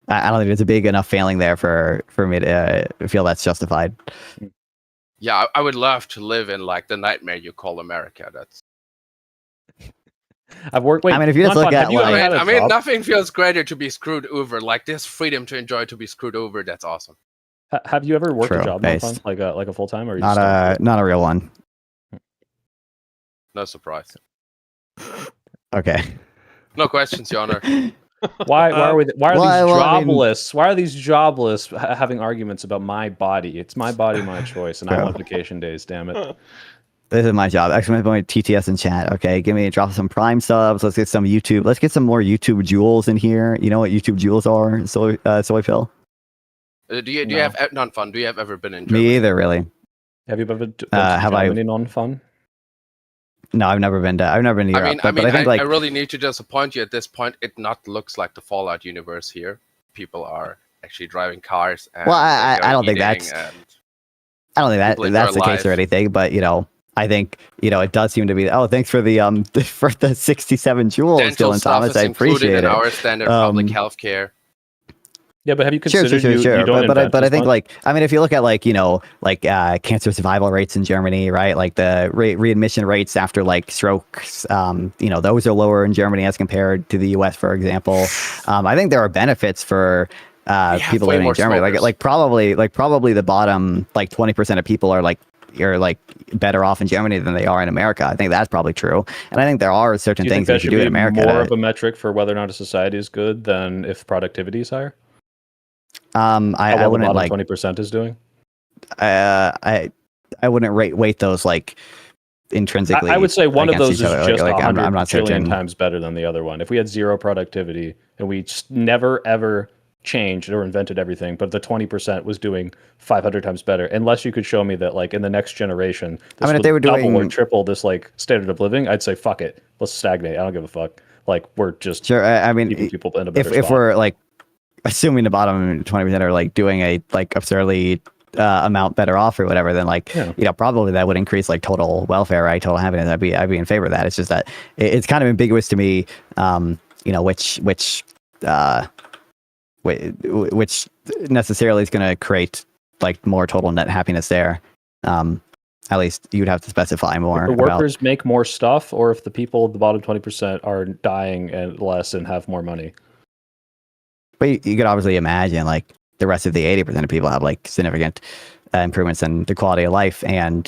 I don't think there's a big enough failing there for me to feel that's justified. Yeah, I would love to live in like the nightmare you call America. That's. I've worked. Wait, I mean, if you just look at I mean, nothing feels greater to be screwed over. Like this freedom to enjoy to be screwed over. That's awesome. Have you ever worked a True, job, based. Nonfon, like a full time, or not a real one? No surprise. Okay. No questions, Your Honor. Why are these jobless? I mean, Why are these jobless having arguments about my body? It's my body, my choice, and I want vacation days. Damn it! This is my job. Excellent point. TTS in chat. Okay, drop some Prime subs. Let's get some YouTube. Let's get some more YouTube jewels in here. You know what YouTube jewels are? Soy pill. Do you have Nonfon? Do you have ever been in Germany? Me either, really. Have you ever been to have Germany, Nonfon? No, I've never been to Europe. I think I really need to disappoint you at this point. It not looks like the Fallout universe here. People are actually driving cars. And I don't think that's the case or anything. But I think it does seem to be. Oh, thanks for the for the 67 jewels, Dylan Thomas. I appreciate it. Our standard public health care. Yeah, but have you considered sure. But I think fund? if you look at cancer survival rates in Germany, right? Like the readmission rates after like strokes, those are lower in Germany as compared to the U.S., for example. I think there are benefits for people living in Germany. Like probably the bottom 20% of people are better off in Germany than they are in America. I think that's probably true. And I think there are certain things we should do in America. More of a metric for whether or not a society is good than if productivity is higher? I wouldn't 20% is doing. I wouldn't weight those intrinsically. I would say one of those is just I'm 100 not trillion certain. times better than the other one. If we had zero productivity and we never ever changed or invented everything, but the 20% was doing 500 times better, unless you could show me that in the next generation this if they were double or triple this standard of living, I'd say fuck it, let's stagnate. I don't give a fuck. We're just sure. I mean, keeping people in a better if spot. we're assuming the bottom 20% are doing a absurdly amount better off or whatever, then probably that would increase total welfare, right? Total happiness. I'd be in favor of that. It's just that it's kind of ambiguous to me, which necessarily is going to create more total net happiness there. At least you'd have to specify more. If the workers make more stuff, or if the people at the bottom 20% are dying and less and have more money. But you could obviously imagine the rest of the 80% of people have significant improvements in the quality of life, and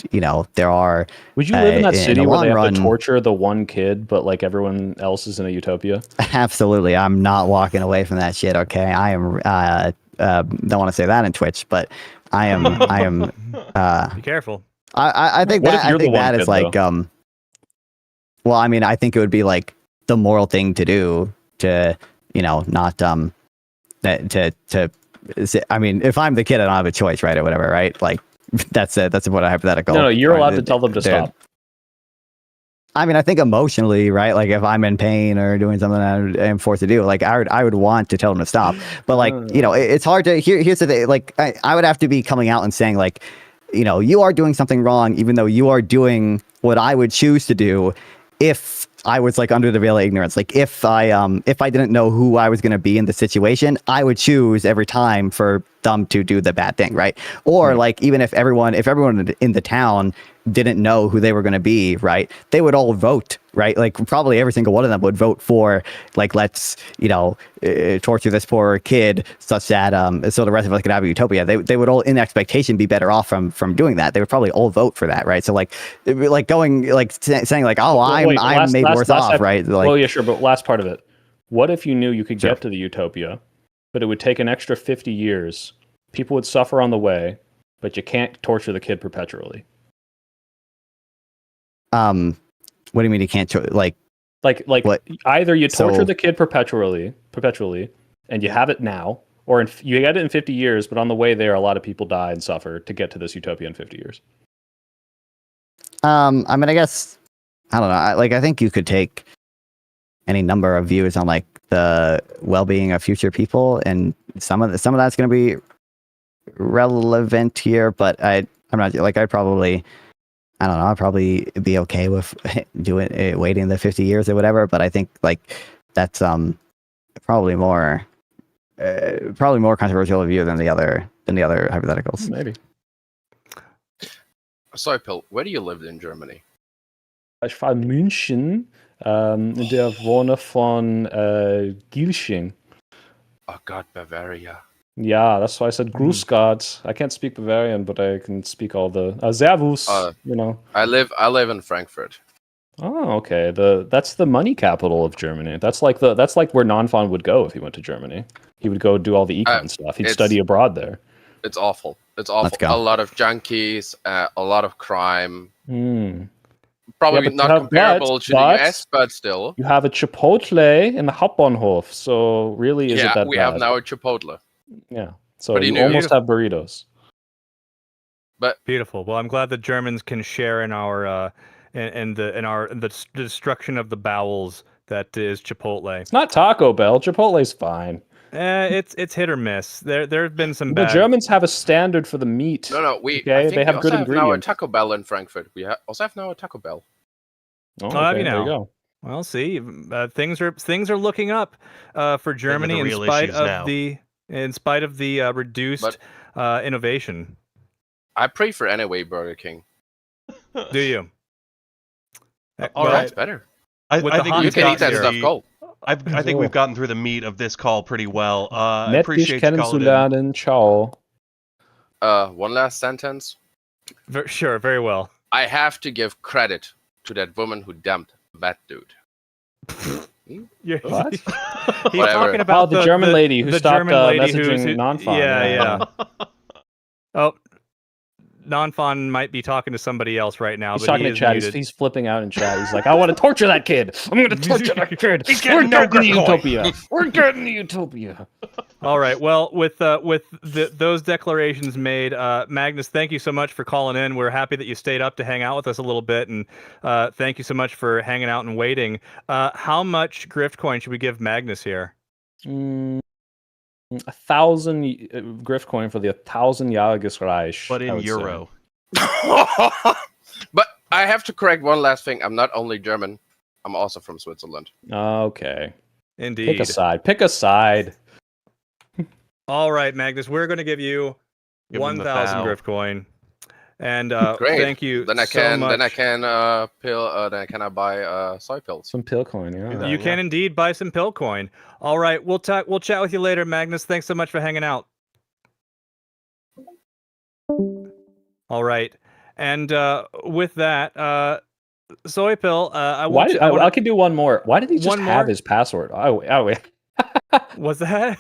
there are. Would you live in that city where they have to torture the one kid, but everyone else is in a utopia? Absolutely, I'm not walking away from that shit. Okay, I am. Don't want to say that in Twitch, but I am. Be careful. I think that. I think that is well, I mean, I think it would be the moral thing to do to not I mean, if I'm the kid, I don't have a choice, right, or whatever, right? That's what a hypothetical. No, you're allowed to tell them to stop. I mean, I think emotionally, right? If I'm in pain or doing something I am forced to do, I would want to tell them to stop. But it's hard to. Here's the thing. I would have to be coming out and saying you are doing something wrong, even though you are doing what I would choose to do if I was under the veil of ignorance. If I didn't know who I was going to be in the situation, I would choose every time for them to do the bad thing, right? Or even if everyone in the town didn't know who they were going to be, right? They would all vote, right? Probably every single one of them would vote for let's torture this poor kid such that so the rest of us could have a utopia. They would all in expectation be better off from doing that. They would probably all vote for that, right? So going saying I'm made worse off, right? Oh yeah, sure, but last part of it. What if you knew you could get to the utopia, but it would take an extra 50 years? People would suffer on the way, but you can't torture the kid perpetually. What do you mean you can't what? Either you torture the kid perpetually, and you have it now, or you get it in 50 years, but on the way there, a lot of people die and suffer to get to this utopia in 50 years. I mean, I guess I don't know. I think you could take any number of views on like the well-being of future people, and some of that's going to be relevant here. But I'm not like I'd probably. I don't know. I'd probably be okay with waiting the 50 years or whatever. But I think like that's probably more controversial of view than the other hypotheticals. Maybe. Sorry, Pill. Where do you live in Germany? Ich war in München, der Wohner von Gilching. Oh God, Bavaria. Yeah, that's why I said Gruß Gott. I can't speak Bavarian, but I can speak all the Servus. I live in Frankfurt. Oh, okay. That's the money capital of Germany. That's like where Nonfon would go if he went to Germany. He would go do all the econ stuff. He'd study abroad there. It's awful. It's awful. Let's go. A lot of junkies, a lot of crime. Mm. Probably Yeah, not comparable to the US, but still. You have a Chipotle in the Hauptbahnhof, so really is it that we bad? have now a Chipotle. Yeah, so But you almost have burritos. But beautiful. Well, I'm glad the Germans can share in our the destruction of the bowels that is Chipotle. It's not Taco Bell. Chipotle's fine. It's hit or miss. There have been some The bad. Germans have a standard for the meat. No, okay? they have also good have now a ingredients. Taco Bell in Frankfurt. We also have now a Taco Bell. Oh, have okay, you there now? you go. Well, see, things are looking up for Germany in real spite issues of now. the reduced innovation. I prefer anyway Burger King. Do you? All Well, right. it's better. I With the think hot You we've can eat gotten that stuff the- cold. I think we've gotten through the meat of this call pretty well. I Nett dich appreciate you calling in. kennenzulernen. Ciao. One last sentence. Sure, very well. I have to give credit to that woman who dumped that dude. What? He's Whatever. talking about the German lady who the stopped German lady messaging Nonfon. Yeah. Oh, Nonfon might be talking to somebody else right now. He's but talking he to is chat. muted. He's flipping out in chat. He's like, I want to torture that kid. I'm going to torture that kid. getting no the Bitcoin." utopia. We're getting the utopia. All right. Well, with those declarations made, Magnus, thank you so much for calling in. We're happy that you stayed up to hang out with us a little bit, and thank you so much for hanging out and waiting. How much grift coin should we give Magnus here? 1,000 grift coin for the 1,000-jähriges Reich. But I in would say. euro. But I have to correct one last thing. I'm not only German. I'm also from Switzerland. Okay. Indeed. Pick a side. Pick a side. All right, Magnus, we're going to give you Give him the 1,000 foul. grift coin, and Great. thank you. Then I so can much. then I can buy soy pills. Some pill coin, yeah. that. You can indeed buy some pill coin. All right, we'll chat with you later, Magnus. Thanks so much for hanging out. All right, and with that, soy pill. I can do one more. Why did he just One have more? his password? Oh, wait. Was that?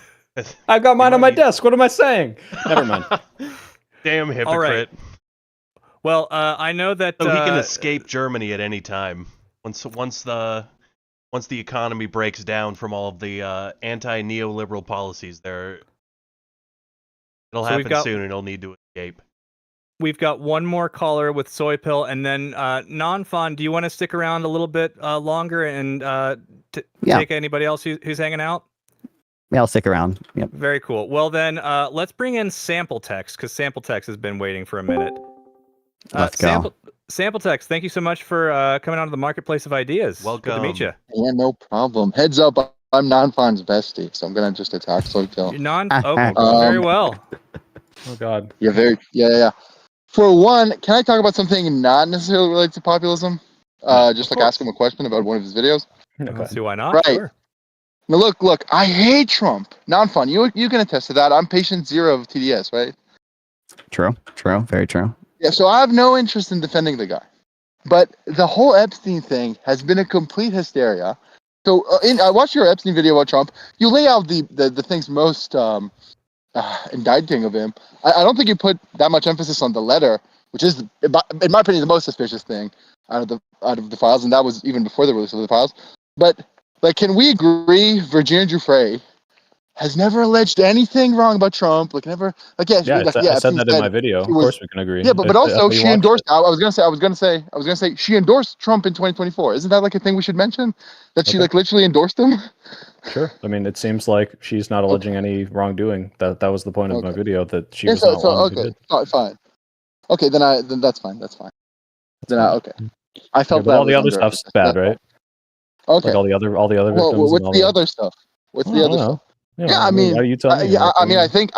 I've got mine might on my be- desk. What am I saying? Never mind. Damn hypocrite. All right. Well, I know that So he can escape Germany at any time. Once the economy breaks down from all of the anti-neoliberal policies, it'll So we've happen got- soon, and he'll need to escape. We've got one more caller with soy pill, and then Nonfon. Do you want to stick around a little bit longer and take anybody else who's hanging out? Yeah, I'll stick around. Yep. Very cool. Well, then let's bring in Sample Text, because Sample Text has been waiting for a minute. Let's go. Sample Text, thank you so much for coming out of the Marketplace of Ideas. Good to Welcome. meet you. Yeah, no problem. Heads up, I'm Nonfon's bestie, so I'm gonna just attack Soykill. Very well. Oh, God. Yeah. For one, can I talk about something not necessarily related to populism? Just like ask him a question about one of his videos. Let's see why not. Right. Sure. Now look, I hate Trump. Nonfun, you can attest to that. I'm patient zero of TDS, right? True. Very true. Yeah, so I have no interest in defending the guy. But the whole Epstein thing has been a complete hysteria. So I watched your Epstein video about Trump. You lay out the things most indicting of him. I don't think you put that much emphasis on the letter, which is, in my opinion, the most suspicious thing out of the files, and that was even before the release of the files. But like, can we agree Virginia Giuffre has never alleged anything wrong about Trump. Like never, like I said Epstein that in my said video. she Of was, course, we can agree. yeah, but also If we she watched endorsed. it. I was gonna say she endorsed Trump in 2024. Isn't that like a thing we should mention? That she Okay. like literally endorsed him. Sure. I mean, it seems like she's not alleging any wrongdoing. That was the point of my Okay. video, that she Yeah, was not one who okay, did. fine. Okay, then that's fine. That's fine. That's fine. Okay. I felt but that all the was other stuff's bad, right? Okay. Like all the other Well, victims. what's and all the other stuff? What's the other stuff? Yeah, I mean, you tell me. yeah, I mean, I think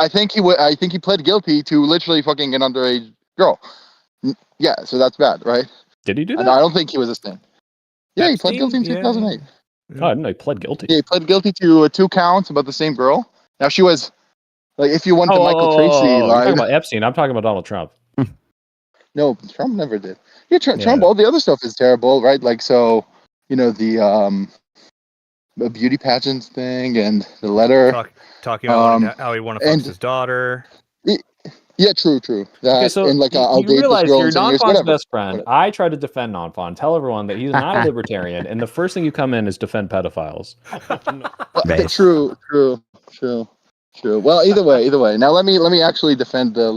he pled guilty to literally fucking an underage girl. Yeah, so that's bad, right? Did he do And that? I don't think he was a thing. Yeah, he pled guilty in Epstein? 2008. Oh, I didn't know he pled guilty. Yeah, he pled guilty to 2 counts about the same girl. Now she was like, if you want the Michael Tracy You're line, talking about Epstein. I'm talking about Donald Trump. no, Trump never did. Yeah, Trump. Yeah. All the other stuff is terrible, right? Like, so the beauty pageants thing and the letter. Talking about how he want to fuck his daughter. Yeah, true. That, Okay, so and like I'll you date this realize girl you're in 10 years, Nonfon's whatever. best friend. I tried to defend Nonfon, tell everyone that he's not a libertarian, and the first thing you come in is defend pedophiles. True. Well, either way. Now let me actually defend the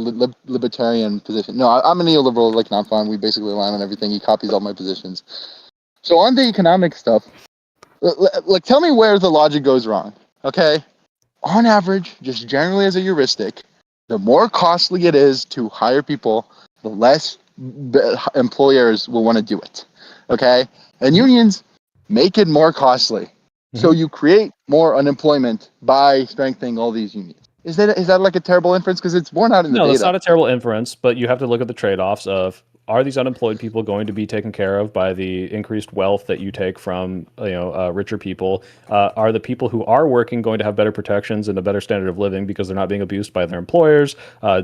libertarian position. No, I'm a neoliberal like Nonfon. We basically align on everything. He copies all my positions. So on the economic stuff, like tell me where the logic goes wrong. Okay, on average, just generally as a heuristic, the more costly it is to hire people, the less employers will want to do it. Okay, and unions make it more costly. So you create more unemployment by strengthening all these unions. Is that like a terrible inference? Because it's borne out in the data. No, that's not a terrible inference, but you have to look at the trade-offs of, are these unemployed people going to be taken care of by the increased wealth that you take from richer people? Are the people who are working going to have better protections and a better standard of living because they're not being abused by their employers?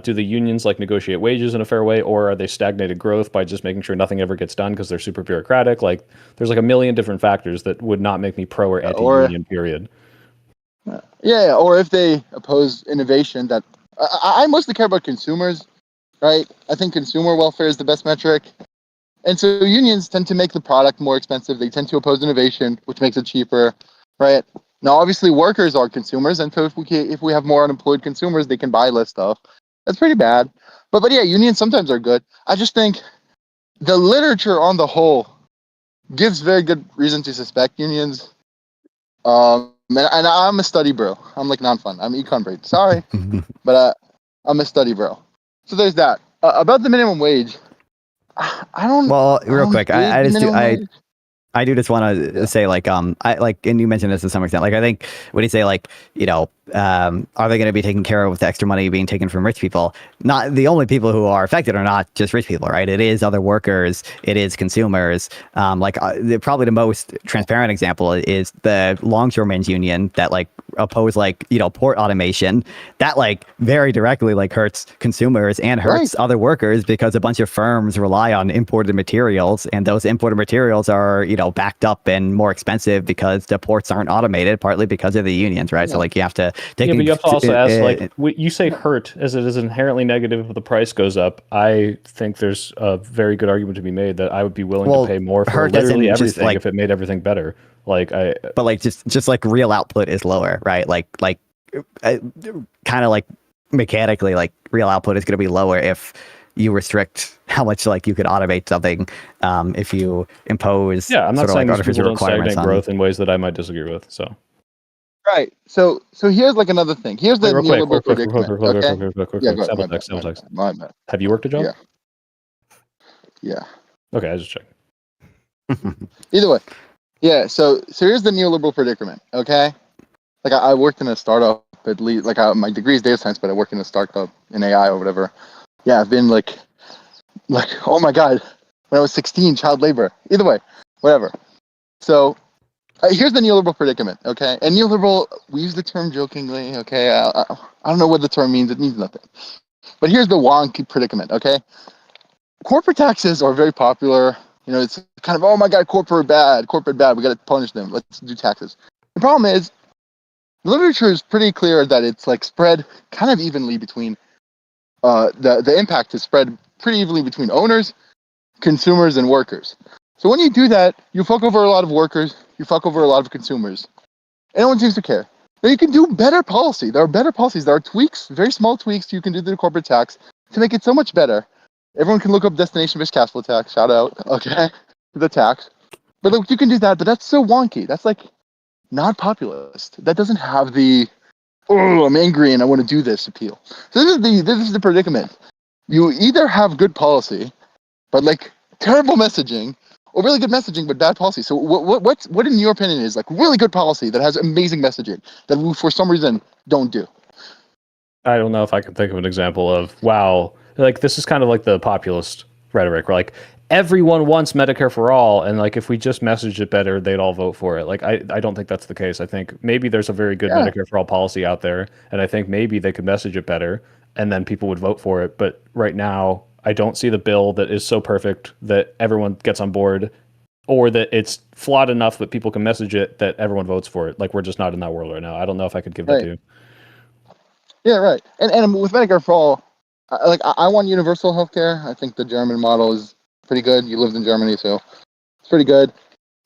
Do the unions like negotiate wages in a fair way, or are they stagnated growth by just making sure nothing ever gets done because they're super bureaucratic? Like, there's like a million different factors that would not make me pro or anti-union. Period. Yeah, or if they oppose innovation, that I mostly care about consumers. Right? I think consumer welfare is the best metric. And so unions tend to make the product more expensive. They tend to oppose innovation, which makes it cheaper, right? Now, obviously, workers are consumers. And so if we have more unemployed consumers, they can buy less stuff. That's pretty bad. But yeah, unions sometimes are good. I just think the literature on the whole gives very good reason to suspect unions. And I'm a study bro. I'm like Nonfon. I'm econ brain. Sorry, but I'm a study bro. So there's that. About the minimum wage, I don't. Well, real quick, I do just want to say, like, and you mentioned this to some extent. Like, I think when you say, like, are they going to be taken care of with the extra money being taken from rich people? Not the only people who are affected are not just rich people, right? It is other workers, it is consumers. Probably the most transparent example is the longshoremen's union that oppose port automation. That very directly hurts consumers and hurts other workers, because a bunch of firms rely on imported materials, and those imported materials are backed up and more expensive because the ports aren't automated, partly because of the unions, right? So you have to take. Yeah, but you have to also ask, you say hurt as it is inherently negative if the price goes up. I think there's a very good argument to be made that I would be willing to pay more for literally everything if it made everything better. Just real output is lower, right? Kind of mechanically, real output is going to be lower if you restrict how much you could automate something, if you impose I'm not saying artificial people don't requirements stagnate growth in ways that I might disagree with. So right. So here's another thing. Here's the neoliberal predicament. Okay. My bad. Have you worked a job? Yeah. Okay, I just checked. Either way. Yeah, so here's the neoliberal predicament, okay? I worked in a startup, at least, my degree is data science, but I work in a startup in AI or whatever. Yeah, I've been oh my God, when I was 16, child labor. Either way, whatever. So here's the neoliberal predicament, okay? And neoliberal, we use the term jokingly, okay? I don't know what the term means. It means nothing. But here's the wonky predicament, okay? Corporate taxes are very popular. It's kind of, oh my God, corporate bad. We got to punish them. Let's do taxes. The problem is, the literature is pretty clear that it's spread kind of evenly between, the impact is spread pretty evenly between owners, consumers, and workers. So when you do that, you fuck over a lot of workers, you fuck over a lot of consumers. And no one seems to care. then you can do better policy. There are better policies. There are tweaks, very small tweaks you can do to the corporate tax to make it so much better. Everyone can look up destination-based cash flow tax. Shout out, okay, the tax. But look, you can do that, but that's so wonky. That's like not populist. That doesn't have the I'm angry and I want to do this appeal. So this is the predicament. You either have good policy, but like terrible messaging, or really good messaging but bad policy. So what in your opinion is like really good policy that has amazing messaging that we for some reason don't do? I don't know if I can think of an example of, wow, like this is kind of like the populist rhetoric where like everyone wants Medicare for all, and like if we just message it better, they'd all vote for it. Like I don't think that's the case. I think maybe there's a very good Medicare for all policy out there, and I think maybe they could message it better and then people would vote for it. But right now, I don't see the bill that is so perfect that everyone gets on board, or that it's flawed enough that people can message it that everyone votes for it. Like we're just not in that world right now. I don't know if I could give that to you. Yeah, right. And with Medicare for all, I want universal healthcare. I think the German model is pretty good. You lived in Germany, so it's pretty good.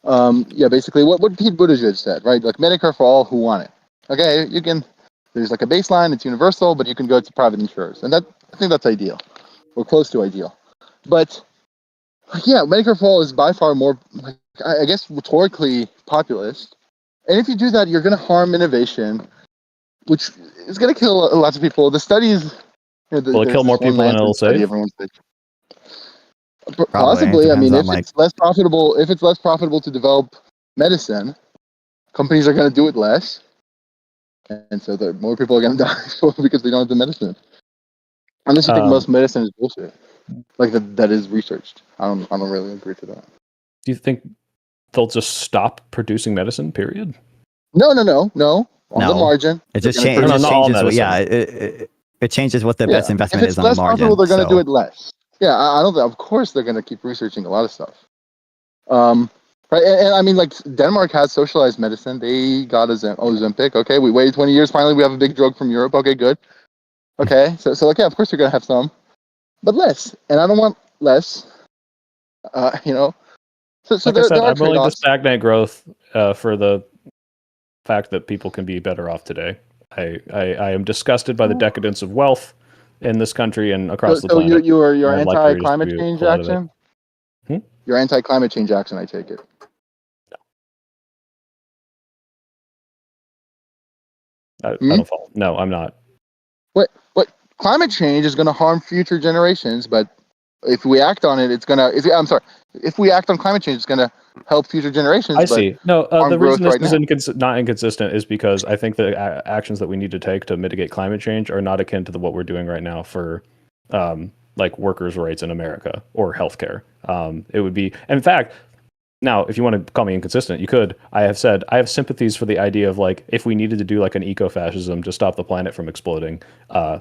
Yeah, basically what Pete Buttigieg said, right? Like Medicare for all who want it. Okay, you can. There's like a baseline. It's universal, but you can go to private insurers, and I think that's ideal, or close to ideal. But yeah, Medicare for all is by far more, like, I guess, rhetorically populist. And if you do that, you're going to harm innovation, which is going to kill lots of people. The studies. Will it kill more people than it'll save? Possibly. I mean, if it's less profitable to develop medicine, companies are going to do it less, and so more people are going to die because they don't have the medicine. Unless you think most medicine is bullshit, like that is researched. I don't really agree to that. Do you think they'll just stop producing medicine? Period. No. On the margin, it just changes. It changes what the best investment is on the margin. If it's less profitable, they're going to do it less. Yeah, I don't think. Of course, they're going to keep researching a lot of stuff. Right, and I mean, like Denmark has socialized medicine. They got Ozempic. Okay, we waited 20 years. Finally, we have a big drug from Europe. Okay, good. Okay, so like, yeah, of course, you're going to have some, but less. And I don't want less. So like I said, I'm willing to stagnate growth for the fact that people can be better off today. I am disgusted by the decadence of wealth in this country and across the planet. So you're anti-climate change action? You're anti-climate change action, I take it. I don't follow. No, I'm not. What? Climate change is going to harm future generations, but if we act on it, it's going to... If we act on climate change, it's going to help future generations. I see. No, the reason this is not inconsistent is because I think the actions that we need to take to mitigate climate change are not akin to what we're doing right now for like workers' rights in America or healthcare. It would be, in fact, now if you want to call me inconsistent, you could. I have said I have sympathies for the idea of like if we needed to do like an eco-fascism to stop the planet from exploding,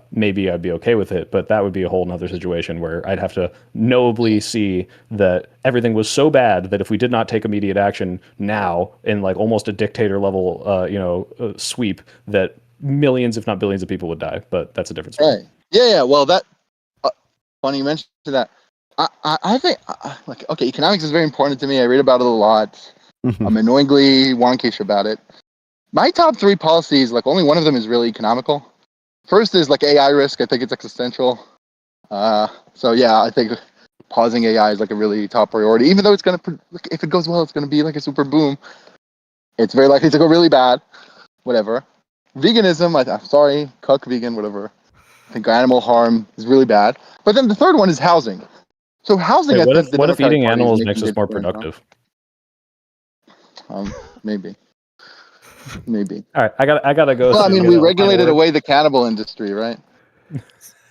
maybe I'd be okay with it. But that would be a whole nother situation where I'd have to knowably see that everything was so bad that if we did not take immediate action now in like almost a dictator level, sweep, that millions, if not billions, of people would die. But that's a different story. Right. Yeah. Well, that funny you mentioned that. I think, economics is very important to me. I read about it a lot. I'm annoyingly wonkish about it. My top 3 policies, like only one of them is really economical. First is like AI risk. I think it's existential. So yeah, I think pausing AI is like a really top priority. Even though it's going to, if it goes well, it's going to be like a super boom. It's very likely to go really bad. Whatever. Veganism, I'm sorry, cuck vegan, whatever. I think animal harm is really bad. But then the third one is housing. So housing. What if eating animals makes us more productive? Maybe. All right, I gotta go. Well, I mean, we regulated away the cannibal industry, right?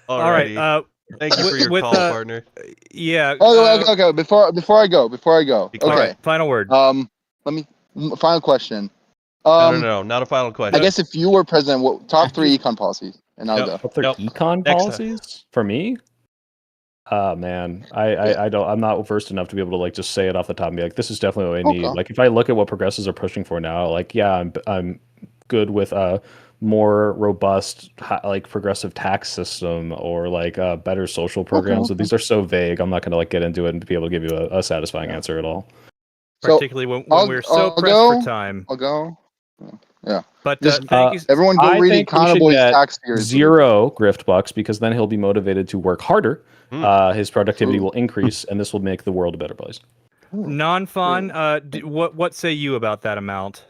All right. Thank you for your call, partner. Yeah. Okay. Before I go. Okay. Right, final word. Final question. No, not a final question. I guess if you were president, what top 3 econ policies? And I'll go. Top 3 econ policies for me? Man, I'm not versed enough to be able to like just say it off the top and be like, this is definitely what I need. Like if I look at what progressives are pushing for now, like I'm good with a more robust like progressive tax system or like better social programs. So these are so vague. I'm not going to like get into it and be able to give you a satisfying answer at all. Particularly when we're so pressed for time. I'll go. Yeah. But Just, thank you. Everyone go I read think we should Econoboy's get tax series. 0 grift bucks because then he'll be motivated to work harder. His productivity Ooh. will increase, and this will make the world a better place. Nonfon, what say you about that amount?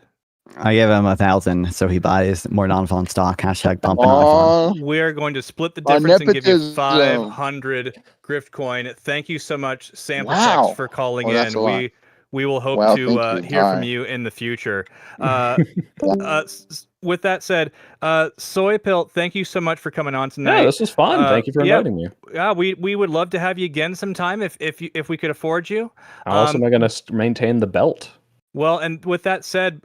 I give him 1,000 so he buys more non-font stock. Hashtag pumping Aw. non-font. We're going to split the On difference and give you nepotism. 500 grift coin. Thank you so much, Sample Wow. Text, for calling Oh, that's a in. lot. We will hope Wow, to thank you. hear from Hi. you in the future. With that said, Soy Pill, thank you so much for coming on tonight. Yeah, this was fun. Thank you for inviting me. Yeah, we would love to have you again sometime if we could afford you. How else am I going to maintain the belt? Well, and with that said,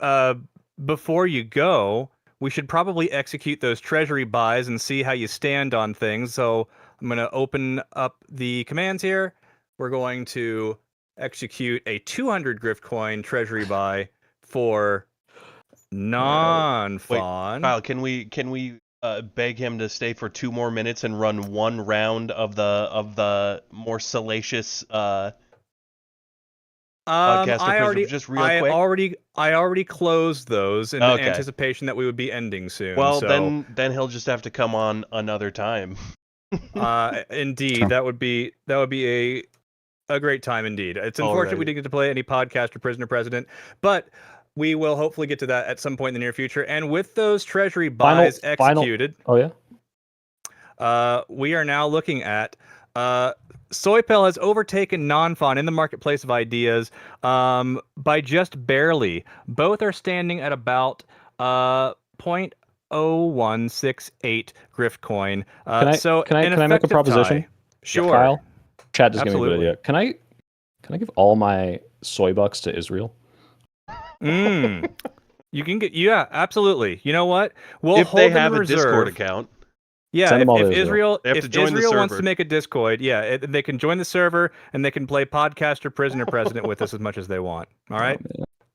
before you go, we should probably execute those treasury buys and see how you stand on things. So I'm going to open up the commands here. We're going to execute a 200 grift coin treasury buy for Nonfon. Kyle, can we beg him to stay for 2 more minutes and run 1 round of the more salacious podcast just real quick? I already closed those in anticipation that we would be ending soon. Well, so, then he'll just have to come on another time. Indeed, Sure. that would be a great time indeed. It's unfortunate we didn't get to play any podcast or Prisoner President, but we will hopefully get to that at some point in the near future. And with those treasury buys executed, we are now looking at Soypel has overtaken Nonfon in the marketplace of ideas by just barely. Both are standing at about 0.0168 grift coin. Can I make a proposition? Tie. Sure. Kyle, chat just Absolutely. gave me a good idea. Can I give all my soy bucks to Israel? You can get absolutely. You know what? We'll if hold they them have in a reserve. Discord account. Yeah, Send them all if to Israel. They have if to join the Israel wants server. to make a Discord, they can join the server and they can play podcast or Prisoner President with us as much as they want. All right.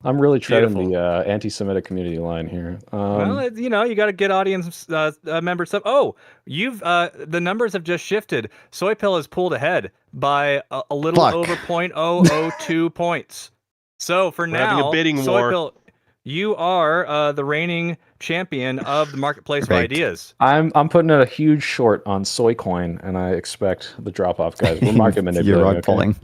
I'm really treading Beautiful. the anti-Semitic community line here. Well, you got to get audience members up. Oh, the numbers have just shifted. Soypill has pulled ahead by a little over 0.002 points. So for now, having a bidding war. Soypill, you are the reigning champion of the marketplace of ideas. I'm putting a huge short on Soycoin, and I expect the drop off, guys. We're market manipulating. You're rug pulling.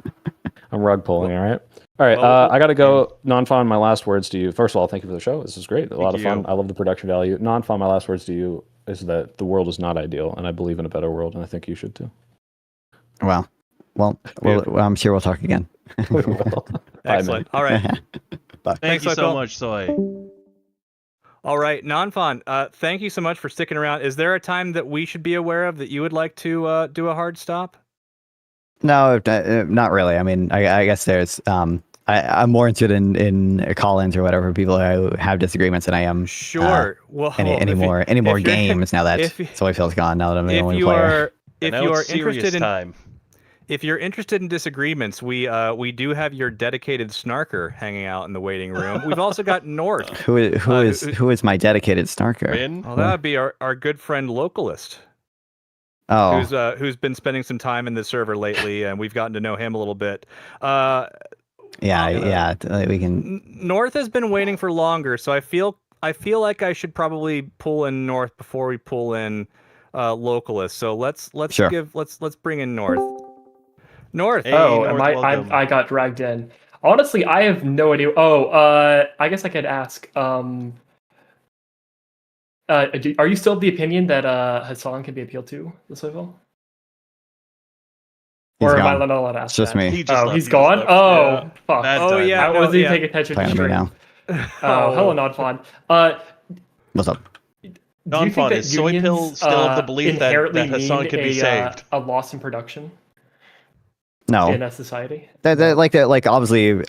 I'm rug pulling. All right. All right. I got to go. Nonfon, my last words to you. First of all, thank you for the show. This is great. A lot of fun. I love the production value. Nonfon, my last words to you is that the world is not ideal, and I believe in a better world, and I think you should too. Wow. Well, I'm sure we'll talk again. We will. Excellent. All right. Bye. Thank you so much, Soy. All right, Nonfon, thank you so much for sticking around. Is there a time that we should be aware of that you would like to do a hard stop? No, not really. I mean, I guess there's. I'm more interested in call-ins or whatever people who have disagreements than I am. Sure. Well, any more games now that Soyfield's gone. Now that I'm the only player. If you are interested in If you're interested in disagreements, we do have your dedicated snarker hanging out in the waiting room. We've also got North. Who is my dedicated snarker? Well, that would be our good friend Localist. Oh. Who's been spending some time in the server lately, and we've gotten to know him a little bit. We can. North has been waiting for longer, so I feel like I should probably pull in North before we pull in Localist. So let's bring in North. North. Hey, oh, North, I got dragged in. Honestly, I have no idea. Oh, I guess I could ask. Are you still of the opinion that Hassan can be appealed to this level? Or am I not allowed to ask? It's just me. He's gone. Oh, fuck. Yeah. I wasn't even paying attention to stream. Now. Hello, Nonfon. What's up? Nonfon, is Soypill still of the belief that Hassan could be saved? A loss in production? No. In a society? Like obviously,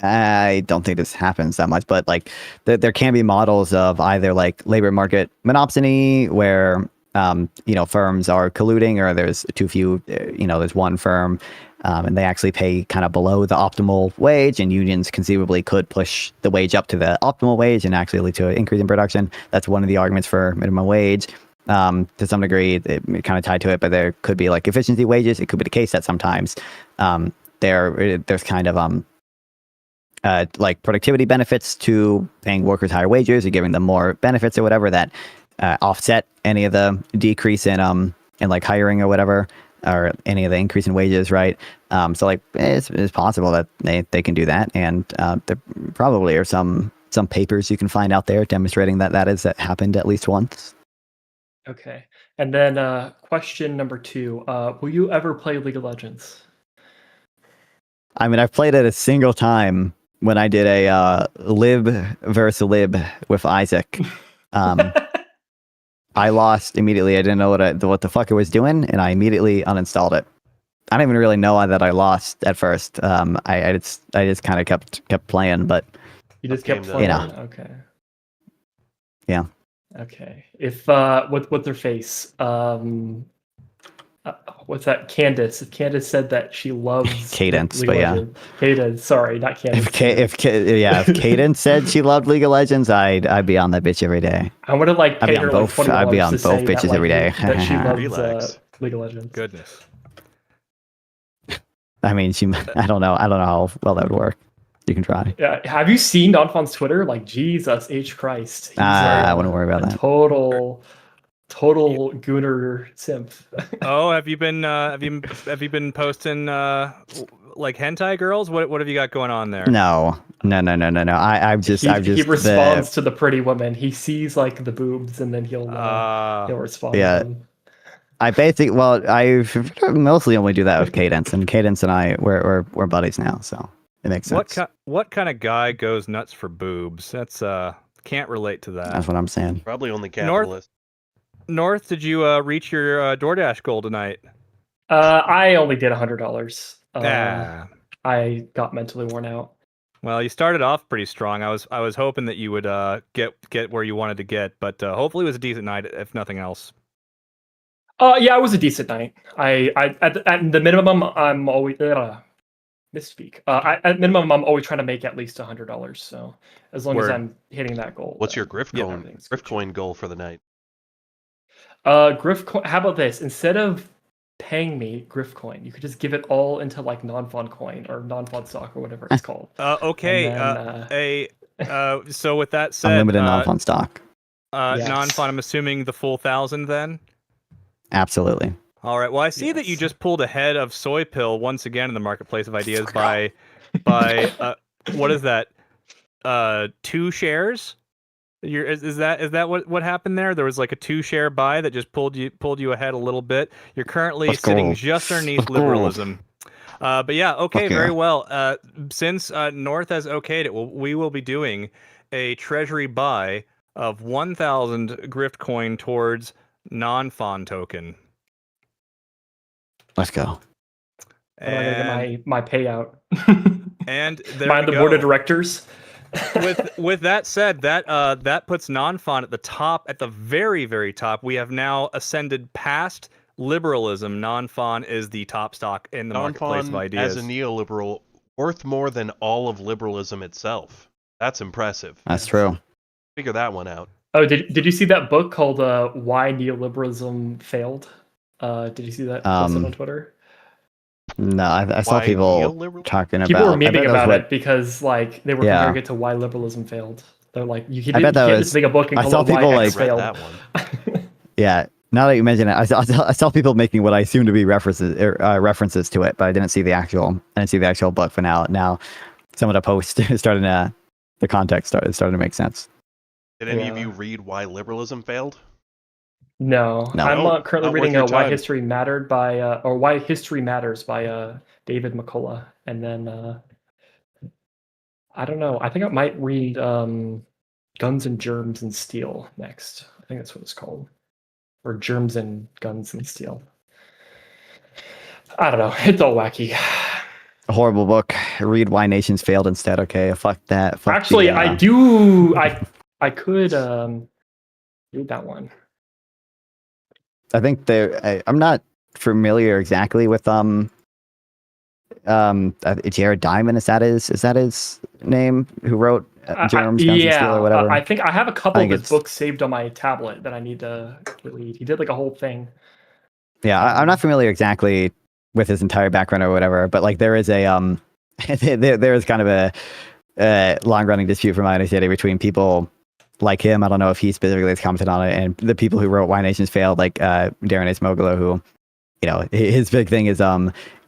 I don't think this happens that much, but like there can be models of either like labor market monopsony where firms are colluding, or there's too few, there's one firm and they actually pay kind of below the optimal wage, and unions conceivably could push the wage up to the optimal wage and actually lead to an increase in production. That's one of the arguments for minimum wage. To some degree, it kind of tied to it, but there could be like efficiency wages. It could be the case that sometimes there's kind of like productivity benefits to paying workers higher wages or giving them more benefits or whatever that offset any of the decrease in like hiring or whatever, or any of the increase in wages, right? So like it's possible that they can do that, and there probably are some papers you can find out there demonstrating that that happened at least once. Okay. And then question number 2, will you ever play League of Legends? I mean, I've played it a single time when I did a lib versus lib with Isaac. I lost immediately. I didn't know what the fuck I was doing, and I immediately uninstalled it. I don't even really know that I lost at first. I just kind of kept playing, but You just kept playing. Okay. Yeah. Okay. If what's her face? What's that? Candace. If Candace said that she loves Cadence, League but of yeah. Legends. Cadence. Sorry, not Candace. If Cadence said she loved League of Legends, I'd be on that bitch every day. I would have like I'd be paid on her both. like $20 I'd be on to both say bitches that, like, every day. that she loves Relax. League of Legends. Goodness. I mean, I don't know how well that would work. You can try. Yeah. Have you seen Nonfon's Twitter? Like, Jesus H Christ. He's I wouldn't worry about that. Total gooner simp. Oh, have you been posting like hentai girls? What have you got going on there? No. I've just He responds to the pretty woman. He sees like the boobs, and then he'll respond. Yeah. To them. I mostly only do that with Cadence, and Cadence and I we're buddies now, so it makes sense. What kind of guy goes nuts for boobs? That's can't relate to that. That's what I'm saying. Probably only capitalist. North, did you reach your DoorDash goal tonight? I only did $100. Ah. I got mentally worn out. Well, you started off pretty strong. I was hoping that you would get where you wanted to get, but hopefully it was a decent night, if nothing else. Yeah, it was a decent night. I at the minimum, I'm always misspeak. At minimum, I'm always trying to make at least $100. So as long as I'm hitting that goal. What's your Griff coin goal for the night? Griff coin. How about this? Instead of paying me Griff coin, you could just give it all into like Nonfon coin or Nonfon stock or whatever it's called. Okay. Then, so with that said, Unlimited Nonfon stock. Yes. Nonfon, I'm assuming the full 1,000 then. Absolutely. All right. Well, I see that you just pulled ahead of Soy Pill once again in the marketplace of ideas by what is that? 2 shares? Is that what happened there? There was like a 2-share buy that just pulled you ahead a little bit. You're currently sitting just underneath liberalism. But yeah, okay, very well. Since North has okayed it, we will be doing a treasury buy of 1,000 Grift coin towards Nonfon token. Let's go. And I gotta get my payout. And there Mind the board of directors. with that said, that puts Nonfon at the top, at the very, very top. We have now ascended past liberalism. Nonfon is the top stock in the marketplace of ideas. As a neoliberal, worth more than all of liberalism itself. That's impressive. That's true. Figure that one out. Oh, did you see that book called "Why Neoliberalism Failed"? Did you see that posted on Twitter? No, I saw people talking about. People were memeing about it because like they were comparing it to why liberalism failed. They're like, you can't just make a book and call it why X failed. That one. Yeah. Now that you mention it, I saw people making what I assume to be references to it, but I didn't see the actual book for now. Now, some of the posts the context started to make sense. Did any of you read Why Liberalism Failed? No. I'm currently reading Why History Mattered or Why History Matters by David McCullough, and then I don't know. I think I might read Guns and Germs and Steel next. I think that's what it's called, or Germs and Guns and Steel. I don't know. It's all wacky. A horrible book. Read Why Nations Failed instead. Okay, fuck that. Actually, I do. I could read that one. I think I'm not familiar exactly with Jared Diamond. Is that his name? Who wrote Germs, Guns and Steel or whatever? I think I have a couple of his books saved on my tablet that I need to read. He did like a whole thing. Yeah, I'm not familiar exactly with his entire background or whatever, but like there is a there is kind of long-running dispute, from my understanding, between people like him. I don't know if he specifically has commented on it, and the people who wrote Why Nations Failed, like Darren Acemoglu, who, his big thing is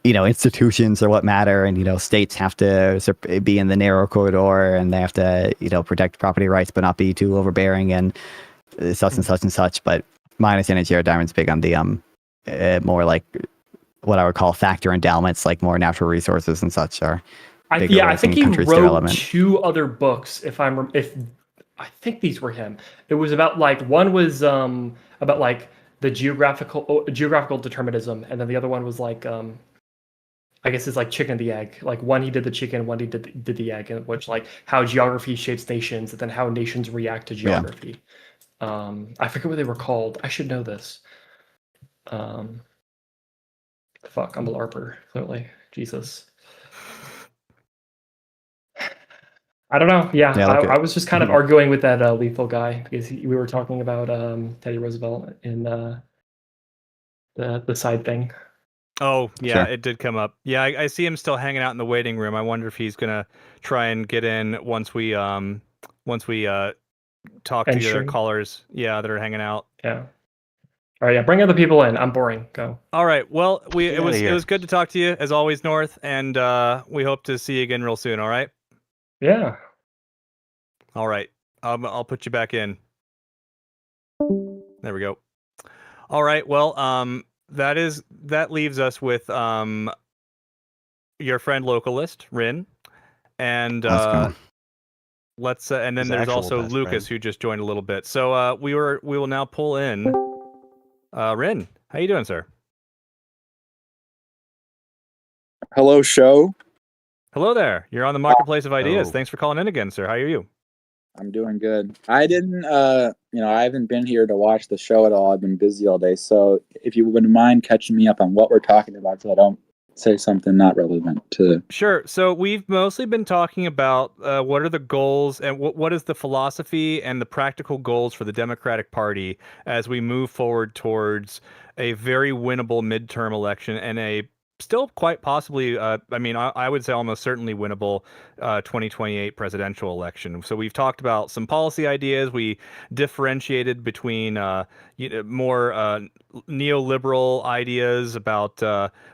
institutions are what matter, and states have to be in the narrow corridor, and they have to protect property rights but not be too overbearing, and such and such and such. But my understanding is Jared Diamond's big on the more like what I would call factor endowments, like more natural resources and such are. I think he wrote 2 other books. If I think these were him. It was about one was about the geographical determinism, and then the other one was I guess it's chicken and the egg. One he did the chicken, one he did the egg, and which how geography shapes nations, and then how nations react to geography. Yeah. I forget what they were called. I should know this. Fuck, I'm a LARPer, clearly. Jesus. I don't know. Yeah, I was just kind of arguing with that lethal guy because we were talking about Teddy Roosevelt in the side thing. Oh, yeah, It did come up. Yeah, I see him still hanging out in the waiting room. I wonder if he's gonna try and get in once we talk to the other callers. Yeah, that are hanging out. Yeah. All right, yeah, bring other people in. I'm boring. Go. All right. Well, it was good to talk to you as always, North, and we hope to see you again real soon. All right. Yeah. All right. I'll put you back in. There we go. All right. Well, that leaves us with your friend Localist, Rin, and let's and then there's also Lucas who just joined a little bit. So we will now pull in Rin. How you doing, sir? Hello, show. Hello there. You're on the Marketplace of Ideas. Thanks for calling in again, sir. How are you? I'm doing good. I didn't, I haven't been here to watch the show at all. I've been busy all day. So if you wouldn't mind catching me up on what we're talking about so I don't say something not relevant to... Sure. So we've mostly been talking about what are the goals and what is the philosophy and the practical goals for the Democratic Party as we move forward towards a very winnable midterm election and a still quite possibly, I would say almost certainly winnable 2028 presidential election. So we've talked about some policy ideas. We differentiated between more neoliberal ideas about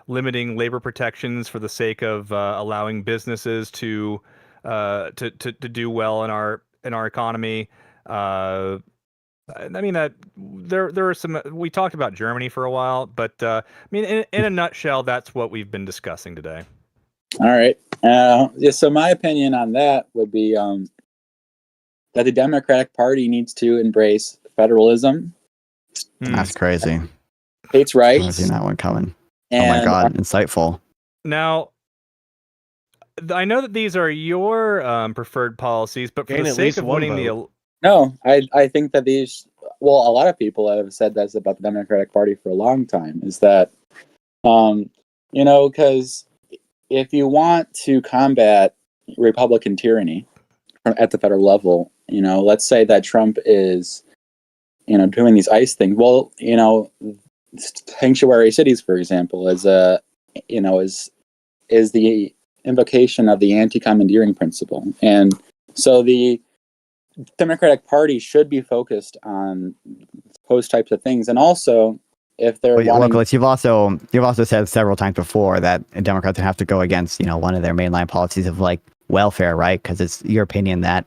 limiting labor protections for the sake of allowing businesses to do well in our economy. That there are some. We talked about Germany for a while, but in a nutshell, that's what we've been discussing today. All right. So my opinion on that would be that the Democratic Party needs to embrace federalism. That's crazy. States' rights. I've seen that one coming. And, oh my God, insightful. Now, I know that these are your preferred policies, but for the sake of winning the... No, I think that these, a lot of people have said this about the Democratic Party for a long time, is that, because if you want to combat Republican tyranny at the federal level, let's say that Trump is, doing these ICE things. Well, sanctuary cities, for example, is the invocation of the anti-commandeering principle. And so the Democratic Party should be focused on those types of things, and also if they're you've also said several times before that Democrats have to go against one of their mainline policies of welfare, right? Because it's your opinion that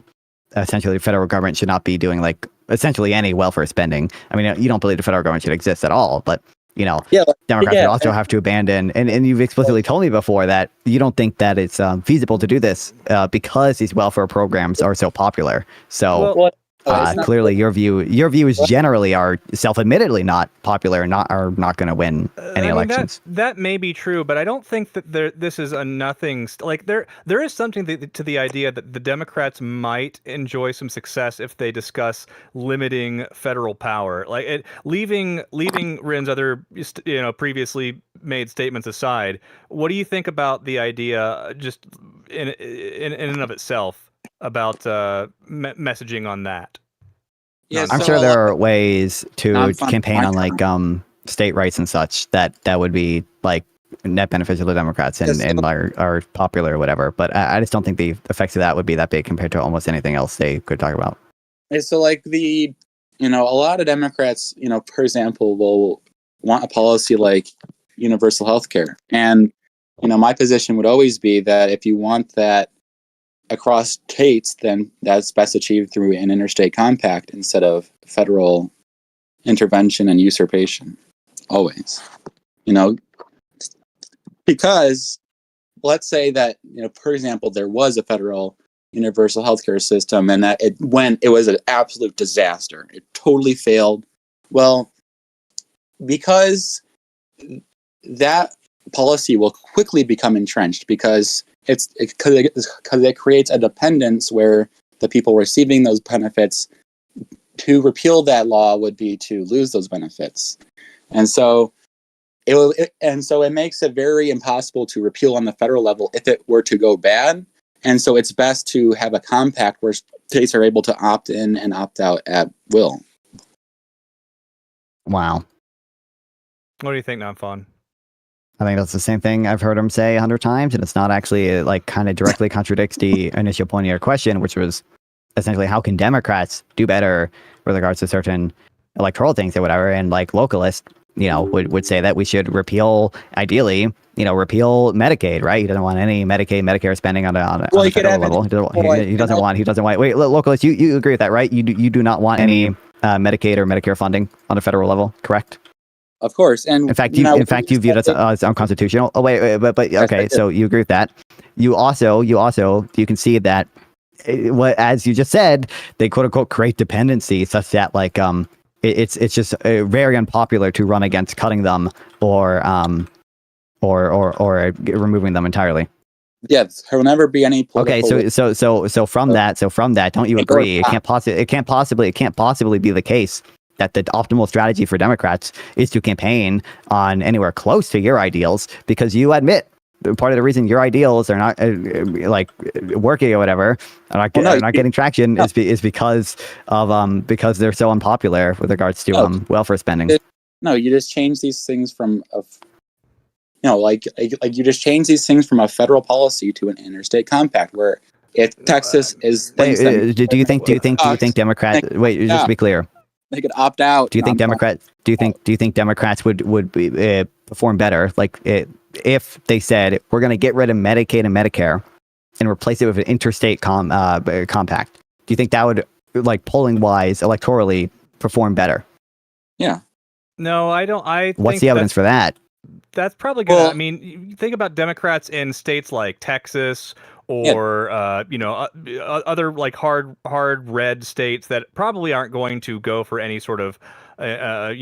essentially the federal government should not be doing essentially any welfare spending. I mean, you don't believe the federal government should exist at all, but Democrats would also have to abandon, and you've explicitly told me before that you don't think that it's feasible to do this because these welfare programs are so popular. So clearly your view is generally are self-admittedly not popular and are not going to win any elections. That may be true, but I don't think that this is a nothing. There is something to the idea that the Democrats might enjoy some success if they discuss limiting federal power, leaving Rin's other previously made statements aside. What do you think about the idea, just in and of itself, about messaging on that? Yeah, I'm sure there are ways to campaign on state rights and such that would be net beneficial to Democrats and are popular or whatever. But I just don't think the effects of that would be that big compared to almost anything else they could talk about. And so like a lot of Democrats, for example, will want a policy like universal health care. And, my position would always be that if you want that across states, then that's best achieved through an interstate compact instead of federal intervention and usurpation. Always. Because let's say that, for example, there was a federal universal healthcare system and that it was an absolute disaster. It totally failed. Well, because that policy will quickly become entrenched because it creates a dependence where the people receiving those benefits, to repeal that law would be to lose those benefits. And so it makes it very impossible to repeal on the federal level if it were to go bad. And so it's best to have a compact where states are able to opt in and opt out at will. Wow. What do you think, Nonfon? I think that's the same thing I've heard him say 100 times, and it's not actually kind of directly contradicts the initial point of your question, which was essentially how can Democrats do better with regards to certain electoral things or whatever, and localists, would say that we should repeal, ideally, repeal Medicaid, right? He doesn't want any Medicare spending on a federal level. He doesn't want. Wait, localists, you agree with that, right? You do not want any Medicaid or Medicare funding on a federal level, correct? Of course, and in fact, you view it as unconstitutional. Oh wait, but okay, so you agree with that. You can see that, as you just said, they quote unquote create dependency such that it's just very unpopular to run against cutting them or removing them entirely. Yes, there will never be any. Okay, so from that, don't you agree? It can't possibly be the case that the optimal strategy for Democrats is to campaign on anywhere close to your ideals, because you admit part of the reason your ideals are not working or whatever, are not getting traction is because they're so unpopular with regards to welfare spending. No, you just change these things from you just change these things from a federal policy to an interstate compact where if Texas is do you think Democrats just to be clear, they could opt out? Do you think Democrats would be, perform better if they said we're going to get rid of Medicaid and Medicare and replace it with an interstate compact? Do you think that would, polling wise, electorally, perform better? Yeah. No, I don't. What's the evidence for that? That's probably good. I mean, you think about Democrats in states like Texas or other hard red states that probably aren't going to go for any sort of a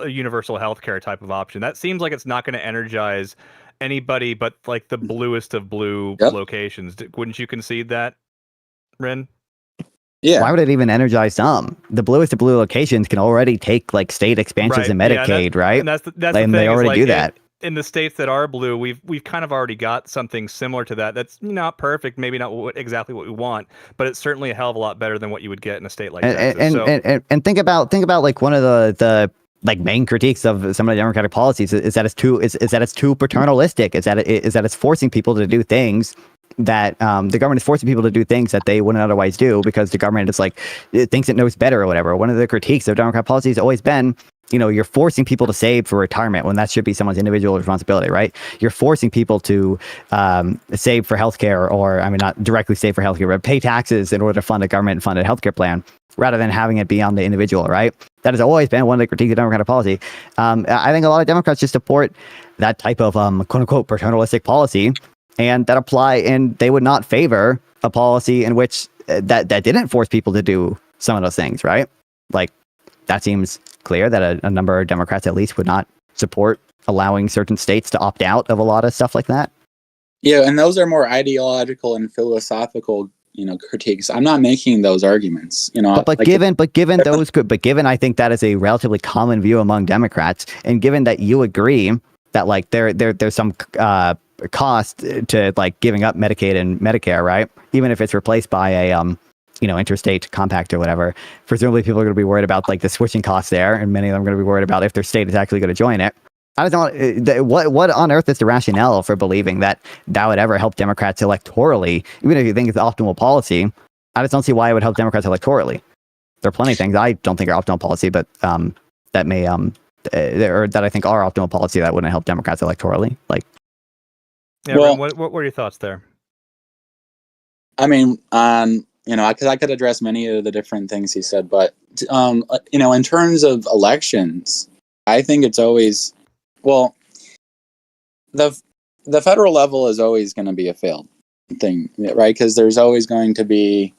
universal healthcare type of option. That seems like it's not going to energize anybody but the bluest of blue locations. Wouldn't you concede that, Ren? Yeah. Why would it even energize some? The bluest of blue locations can already take state expansions in Medicaid, right? And that's the thing. They already do that. In the states that are blue, we've kind of already got something similar to that. That's not perfect, maybe not exactly what we want, but it's certainly a hell of a lot better than what you would get in a state like Texas. And think about one of the main critiques of some of the Democratic policies is that it's too paternalistic. Is that it's forcing people to do things that the government is forcing people to do things that they wouldn't otherwise do because the government is it thinks it knows better or whatever. One of the critiques of Democrat policy has always been, you're forcing people to save for retirement when that should be someone's individual responsibility, right? You're forcing people to save for healthcare, or not directly save for healthcare, but pay taxes in order to fund a government-funded healthcare plan, rather than having it be on the individual, right? That has always been one of the critiques of Democratic policy. I think a lot of Democrats just support that type of quote-unquote paternalistic policy, and they would not favor a policy in which that didn't force people to do some of those things, right? That seems clear that a number of Democrats at least would not support allowing certain states to opt out of a lot of stuff like that. Yeah, and those are more ideological and philosophical, critiques. I'm not making those arguments, But given I think that is a relatively common view among Democrats, and given that you agree that there's some cost to giving up Medicaid and Medicare, right? Even if it's replaced by a interstate compact or whatever, presumably people are going to be worried about the switching costs there, and many of them are going to be worried about if their state is actually going to join it. I don't. What on earth is the rationale for believing that would ever help Democrats electorally? Even if you think it's optimal policy, I just don't see why it would help Democrats electorally. There are plenty of things I don't think are optimal policy, but that may or that I think are optimal policy that wouldn't help Democrats electorally. Like, yeah, well, what were your thoughts there? I mean, because I could address many of the different things he said, but in terms of elections, I think it's always the federal level is always going to be a failed thing, right? Because there's always going to be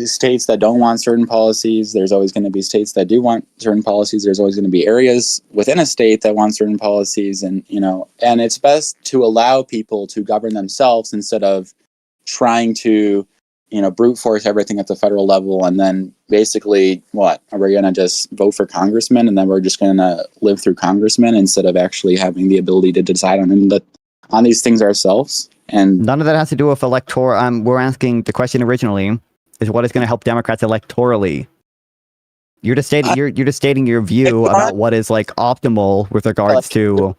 states that don't want certain policies. There's always going to be states that do want certain policies. There's always going to be areas within a state that want certain policies, and it's best to allow people to govern themselves instead of trying to brute force everything at the federal level, and then basically are we going to just vote for congressmen and then we're just going to live through congressmen instead of actually having the ability to decide on these things ourselves? And none of that has to do with electoral. We're asking the question originally is what is going to help Democrats electorally. You're just stating you're just stating your view about what is like optimal with regards to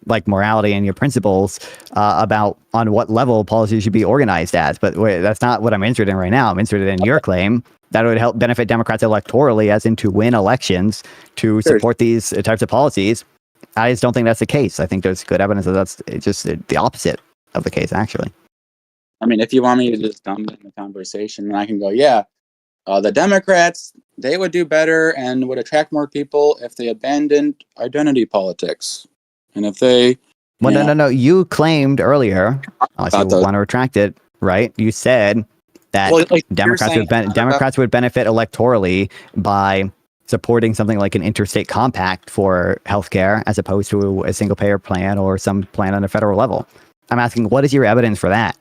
like morality and your principles about on what level policy should be organized as. But that's not what I'm interested in right now. I'm interested in your claim that it would help benefit Democrats electorally, as in to win elections, to support these types of policies. I just don't think that's the case. I think there's good evidence that that's just the opposite of the case, actually. I mean, if you want me to just dump it in the conversation, then I can go, the Democrats, they would do better and would attract more people if they abandoned identity politics. And if they... No. You claimed earlier, unless you want to retract it, right? You said that Democrats would benefit electorally by supporting something like an interstate compact for healthcare as opposed to a single-payer plan or some plan on a federal level. I'm asking, what is your evidence for that?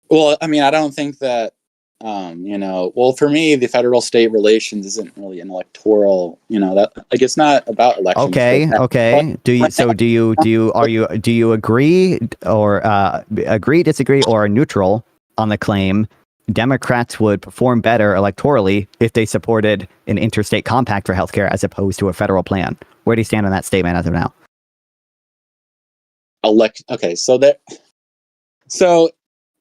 Well, I mean, I don't think that, for me, the federal-state relations isn't really an electoral, that like it's not about elections. Okay. Do you agree or disagree, or are neutral on the claim Democrats would perform better electorally if they supported an interstate compact for healthcare as opposed to a federal plan? Where do you stand on that statement as of now? So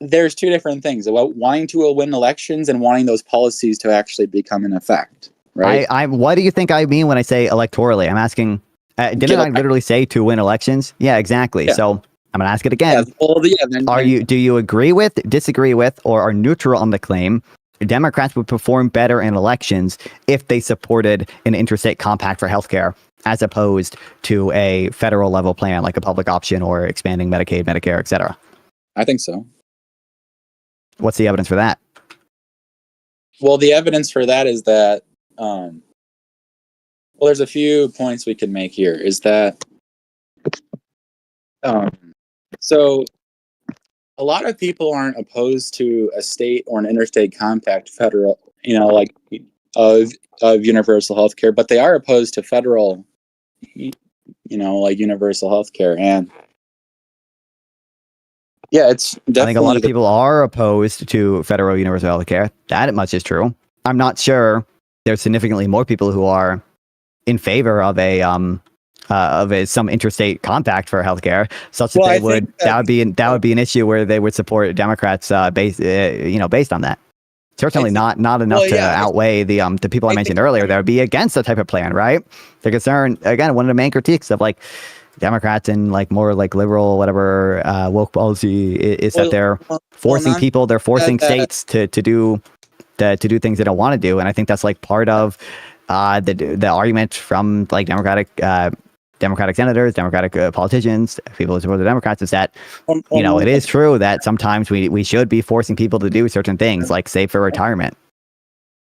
there's two different things about wanting to win elections and wanting those policies to actually become in effect, right? What do you think I mean when I say electorally? I'm asking, didn't I literally say to win elections? Yeah, exactly. Yeah. So I'm going to ask it again. Do you agree with, disagree with, or are neutral on the claim Democrats would perform better in elections if they supported an interstate compact for healthcare as opposed to a federal level plan like a public option or expanding Medicaid, Medicare, etc.? I think so. What's the evidence for that? Well, the evidence for that is that, there's a few points we can make here. Is that, so a lot of people aren't opposed to a state or an interstate compact federal, of universal health care, but they are opposed to federal, universal health care. And yeah, it's definitely... I think a lot of people are opposed to federal universal health care. That much is true. I'm not sure there's significantly more people who are in favor of some interstate compact for healthcare, such that that would be an issue where they would support Democrats based on that. Certainly not enough to outweigh the people I mentioned earlier that would be against that type of plan, right? The concern, again, one of the main critiques of like Democrats and like more like liberal, whatever, woke policy is that they're forcing people, they're forcing states to do things they don't want to do. And I think that's like part of the argument from like Democratic senators, Democratic politicians, people who support the Democrats, is that, it is true that sometimes we should be forcing people to do certain things, like save for retirement.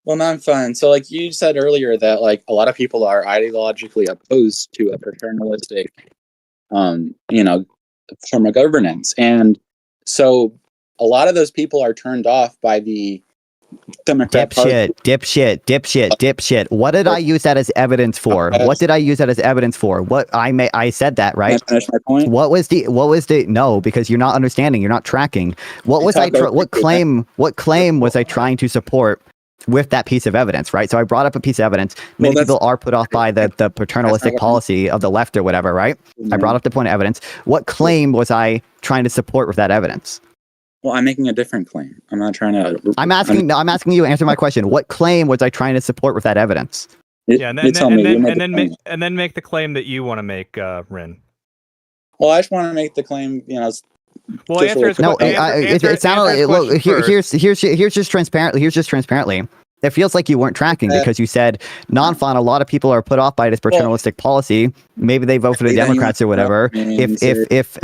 Well, Nonfon. So like you said earlier that like a lot of people are ideologically opposed to a paternalistic, form of governance. And so a lot of those people are turned off by the Democrat Party. Dipshit. What did I use that as evidence for? What did I use that as evidence for? I said that, right? Can I finish my point? What was the no, because you're not understanding, you're not tracking. What claim was I trying to support with that piece of evidence, right? So I brought up a piece of evidence. Many people are put off by the paternalistic policy of the left or whatever, right? I brought up the point of evidence. What claim was I trying to support with that evidence? Well, I'm making a different claim. I'm not trying to. I'm asking you to answer my question. What claim was I trying to support with that evidence? And then make the claim that you want to make, Rin. Well, I just want to make the claim, Well, answer his question. Here's just transparently. It feels like you weren't tracking because you said Nonfon. A lot of people are put off by this paternalistic policy. Maybe they vote for the Democrats or whatever. If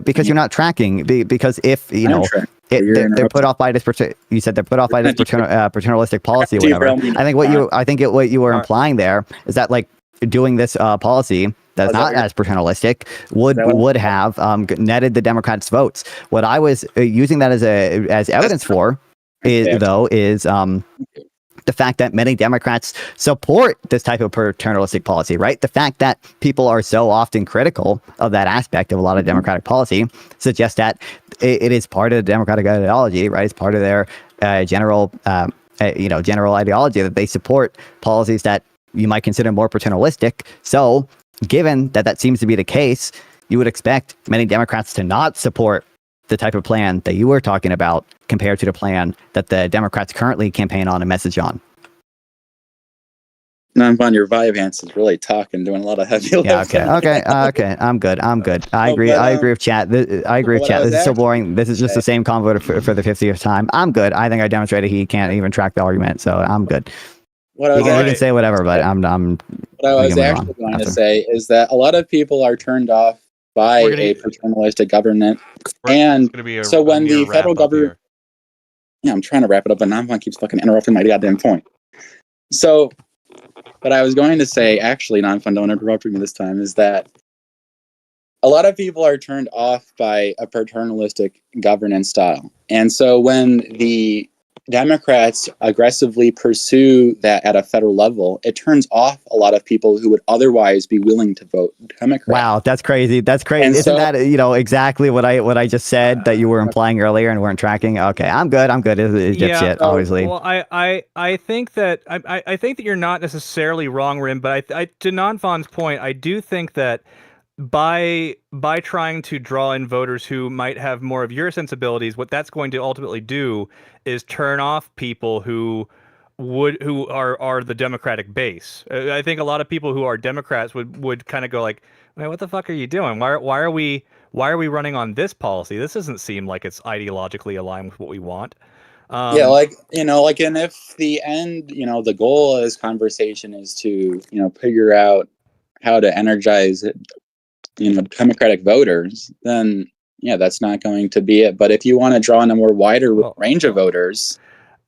because you're not tracking, because if they're put off by this. You said they're put off by this paternalistic policy or whatever. I think what you were implying there is that like doing this policy that's not as paternalistic would have netted the Democrats' votes. What I was using that as evidence for is the fact that many Democrats support this type of paternalistic policy, right? The fact that people are so often critical of that aspect of a lot of Democratic policy suggests that it is part of the Democratic ideology, right? It's part of their general ideology that they support policies that you might consider more paternalistic. So given that seems to be the case, you would expect many Democrats to not support the type of plan that you were talking about compared to the plan that the Democrats currently campaign on and message on. Nonfon, your Vyvanse is really talking, doing a lot of heavy lifting. Okay. I'm good. I agree with chat. I agree with chat. This is so boring. This is just the same convo for the 50th time. I'm good. I think I demonstrated he can't even track the argument, so I'm good. You can say whatever, but I'm. What I was actually going to say is that a lot of people are turned off by a paternalistic government, and so when the federal government, I'm trying to wrap it up, but Nonfon keeps fucking interrupting my goddamn point. So, what I was going to say, actually, Nonfon, don't interrupt me this time, is that a lot of people are turned off by a paternalistic governance style, and so when the Democrats aggressively pursue that at a federal level, it turns off a lot of people who would otherwise be willing to vote Democrat. Wow, that's crazy. And isn't that exactly what I just said that you were implying earlier and weren't tracking? Okay, I'm good. It's dipshit, obviously. Well, I think that I think that you're not necessarily wrong, Rim, but I to Nonfon's point, I do think that by trying to draw in voters who might have more of your sensibilities, what that's going to ultimately do is turn off people who are the Democratic base. I think a lot of people who are Democrats would kind of go like, "Wait, what the fuck are you doing? Why are we running on this policy? This doesn't seem like it's ideologically aligned with what we want." And if the end, the goal of this conversation is to, figure out how to energize Democratic voters, then that's not going to be it. But if you want to draw in a more wider range of voters,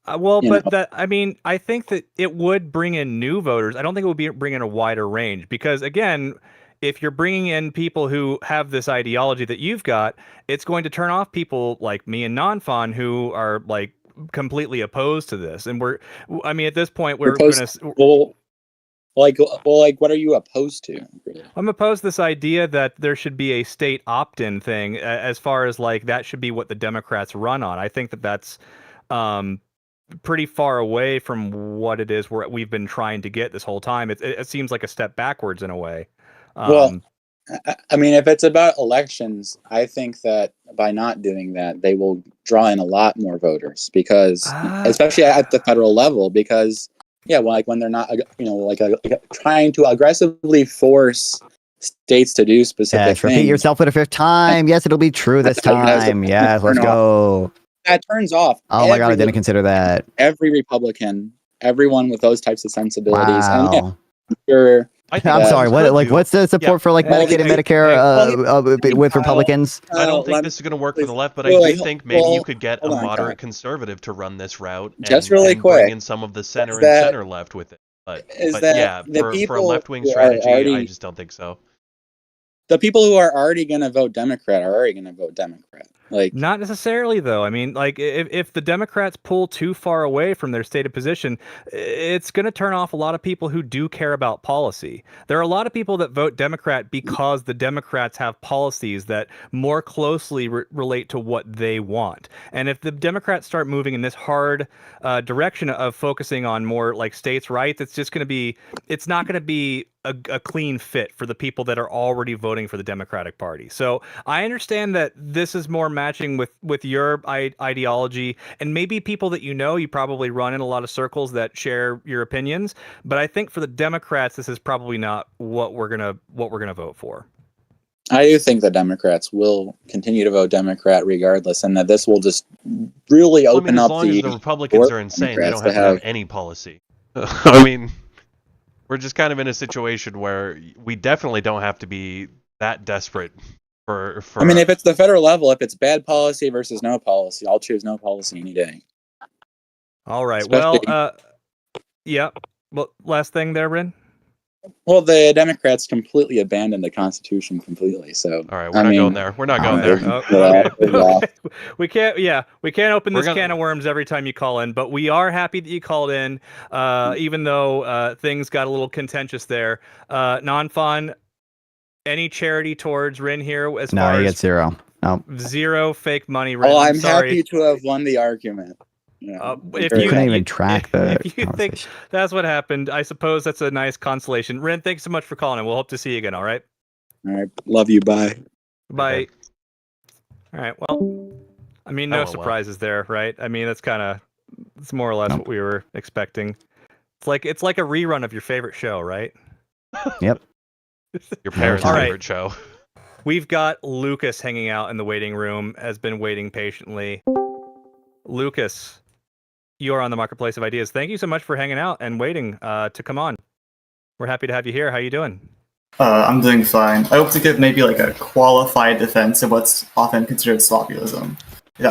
I think that it would bring in new voters. I don't think it would bring in a wider range because, again, if you're bringing in people who have this ideology that you've got, it's going to turn off people like me and Nonfon who are like completely opposed to this. And at this point, we're going to. What are you opposed to? I'm opposed to this idea that there should be a state opt-in thing as far as like that should be what the Democrats run on. I think that that's pretty far away from what it is we've been trying to get this whole time. It seems like a step backwards in a way. If it's about elections, I think that by not doing that, they will draw in a lot more voters because, especially at the federal level, because when they're not, trying to aggressively force states to do specific things. Repeat yourself for the fifth time. Yes, it'll be true this time. Yes, let's go. That turns off. Oh my God, I didn't consider that. Every Republican, everyone with those types of sensibilities. Wow. And I'm sorry. What's the support for Medicaid and Medicare with Republicans? I don't think this is going to work for the left, but I do think maybe you could get a moderate conservative to run this route and bring in some of the center and center left with it. But for a left-wing strategy, I just don't think so. The people who are already going to vote Democrat are already going to vote Democrat. Like, not necessarily, though. I mean, like, if the Democrats pull too far away from their stated position, it's going to turn off a lot of people who do care about policy. There are a lot of people that vote Democrat because the Democrats have policies that more closely relate to what they want. And if the Democrats start moving in this hard direction of focusing on more like states' rights, it's not going to be a clean fit for the people that are already voting for the Democratic Party. So I understand that this is more matching with your ideology, and maybe people that you probably run in a lot of circles that share your opinions. But I think for the Democrats, this is probably not what we're gonna vote for. I do think the Democrats will continue to vote Democrat regardless, and that this will just really open up as long as the Republicans are insane, they don't have to have any policy. I mean, we're just kind of in a situation where we definitely don't have to be that desperate for I mean, if it's the federal level, if it's bad policy versus no policy, I'll choose no policy any day. All right. Especially, yeah. Well, last thing there, Rin? Well, the Democrats completely abandoned the Constitution completely. So, all right, we're not going there. We're not going there. Okay. We can't open this can of worms every time you call in, but we are happy that you called in, even though things got a little contentious there. Nonfon, any charity towards Rin here? No, he gets zero. No. Zero fake money, Rin. Oh, I'm happy to have won the argument. If you couldn't even track the if you think that's what happened, I suppose that's a nice consolation. Rin, thanks so much for calling, and we'll hope to see you again. All right. All right. Love you. Bye. Bye. Okay. All right. Well, I mean, no surprises there, right? I mean, it's more or less what we were expecting. It's like a rerun of your favorite show, right? Yep. Your parents' favorite show. We've got Lucas hanging out in the waiting room, has been waiting patiently. Lucas, you are on the Marketplace of Ideas. Thank you so much for hanging out and waiting to come on. We're happy to have you here. How are you doing? I'm doing fine. I hope to give maybe like a qualified defense of what's often considered sloppyism.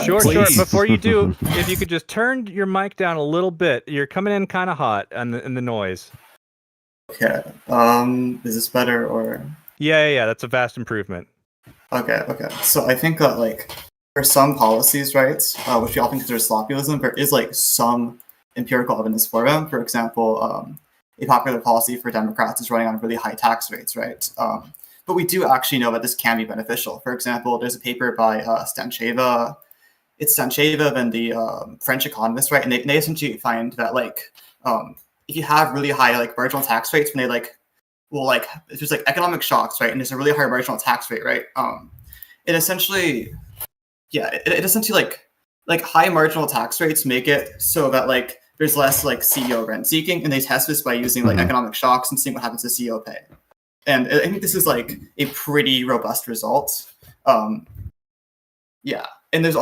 Sure. Before you do, if you could just turn your mic down a little bit. You're coming in kind of hot in the noise. Okay. Is this better or? Yeah. That's a vast improvement. Okay. So I think that like for some policies, right, which we often consider sloppyism, there is like some empirical evidence for them. For example, a popular policy for Democrats is running on really high tax rates, right? But we do actually know that this can be beneficial. For example, there's a paper by Stancheva. It's Stancheva and the French economist, right? And they essentially find that like if you have really high like marginal tax rates, when they if there's like economic shocks, right, and there's a really high marginal tax rate, right? It essentially like high marginal tax rates make it so that like there's less like CEO rent seeking, and they test this by using like economic shocks and seeing what happens to CEO pay. And I think this is like a pretty robust result. Yeah, and there's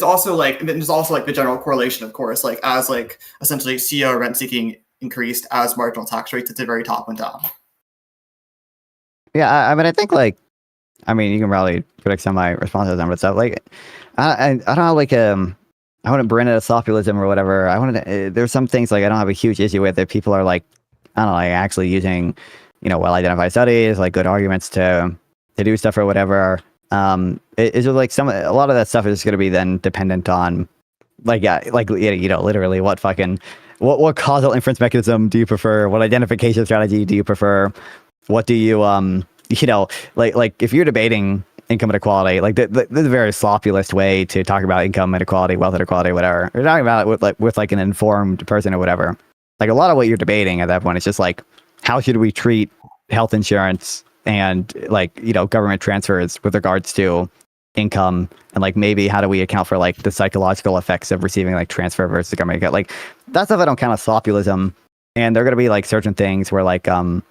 also like the general correlation, of course, like as like essentially CEO rent seeking increased as marginal tax rates at the very top went down. Yeah, I mean, I think like, I mean, you can probably predict some of my responses on stuff. Like, I don't know, like, I wouldn't brand it as sloppyism or whatever. There's some things like I don't have a huge issue with that people are like, I don't know, like actually using, well-identified studies, like good arguments to do stuff or whatever. It's just like a lot of that stuff is going to be then dependent on, literally what causal inference mechanism do you prefer? What identification strategy do you prefer? What do you, like if you're debating income inequality, like the very sloppyest way to talk about income inequality, wealth inequality, whatever. You're talking about it with an informed person or whatever. Like a lot of what you're debating at that point is just like, how should we treat health insurance and government transfers with regards to income, and like maybe how do we account for like the psychological effects of receiving like transfer versus government? Like that stuff I don't count as sloppyism, and there are gonna be like certain things where like I'm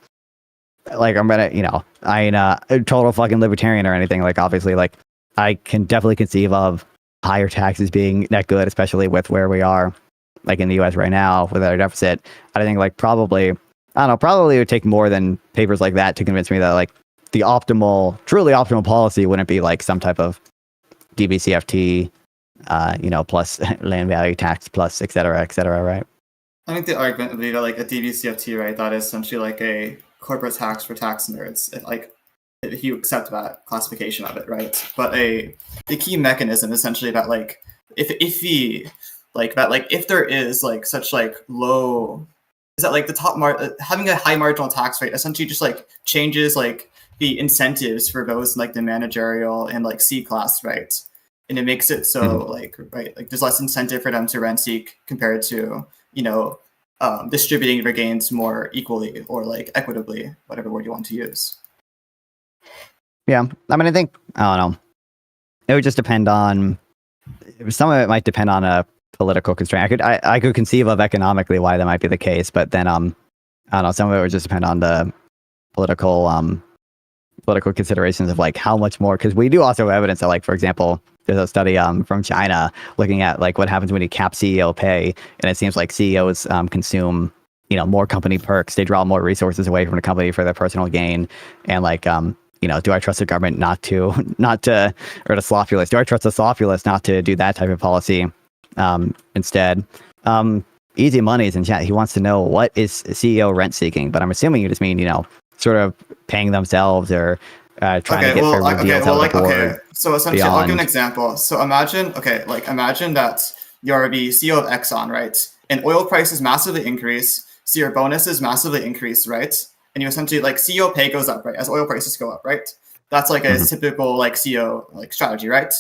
gonna, I ain't a total fucking libertarian or anything. Like, obviously, like, I can definitely conceive of higher taxes being net good, especially with where we are, like, in the U.S. right now with our deficit. I think, like, probably it would take more than papers like that to convince me that, like, the truly optimal policy wouldn't be, like, some type of DBCFT, plus land value tax, plus et cetera, right? I think the argument would be that, like, a DBCFT, right, that is essentially like a corporate tax for tax nerds. Like if you accept that classification of it, right? But the key mechanism essentially that like if there is like such like low, is that like the having a high marginal tax rate essentially just like changes like the incentives for those in, like the managerial and like C class, right? And it makes it so like there's less incentive for them to rent seek compared to distributing their gains more equally or like equitably, whatever word you want to use. Yeah, I mean, I think I don't know. It would just depend on some of it. Might depend on a political constraint. I could conceive of economically why that might be the case, but then I don't know. Some of it would just depend on the political considerations of like how much more, because we do also have evidence that, like, for example, there's a study from China looking at like what happens when you cap CEO pay, and it seems like CEOs consume more company perks. They draw more resources away from the company for their personal gain, and like do I trust the government not to or the sloppulist? Do I trust the sloppulist not to do that type of policy instead? Easy Money's in chat. He wants to know what is CEO rent seeking, but I'm assuming you just mean sort of paying themselves or trying to get favorable deals out of the board. So essentially, I'll give an example. So imagine that you're the CEO of Exxon, right? And oil prices massively increase, so your bonuses massively increase, right? And you essentially like CEO pay goes up, right, as oil prices go up, right? That's like a typical like CEO like strategy, right?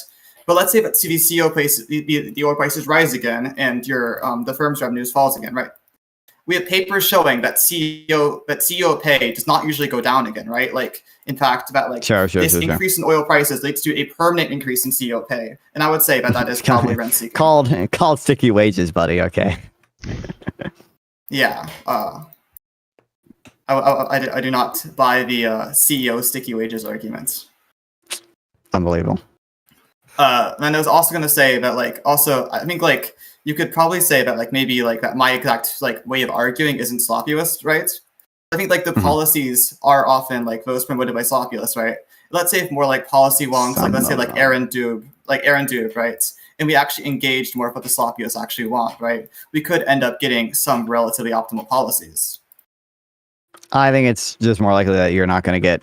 But let's say that the CEO price, the oil prices rise again, and your the firm's revenues falls again, right? We have papers showing that CEO pay does not usually go down again, right? Like, in fact, that like this increase in oil prices leads to a permanent increase in CEO pay, and I would say that is probably rent seeking. Called sticky wages, buddy. Okay. Yeah. I do not buy the CEO sticky wages argument. Unbelievable. And I was also going to say that, like, also, I think, like, you could probably say that, like, maybe, like, that my exact, like, way of arguing isn't sloppulist, right? I think, like, the policies are often, like, those promoted by sloppulist, right? Let's say if more, like, policy wonks, like, let's say, like, Aaron Dube, right? And we actually engaged more of what the sloppiest actually want, right? We could end up getting some relatively optimal policies. I think it's just more likely that you're not going to get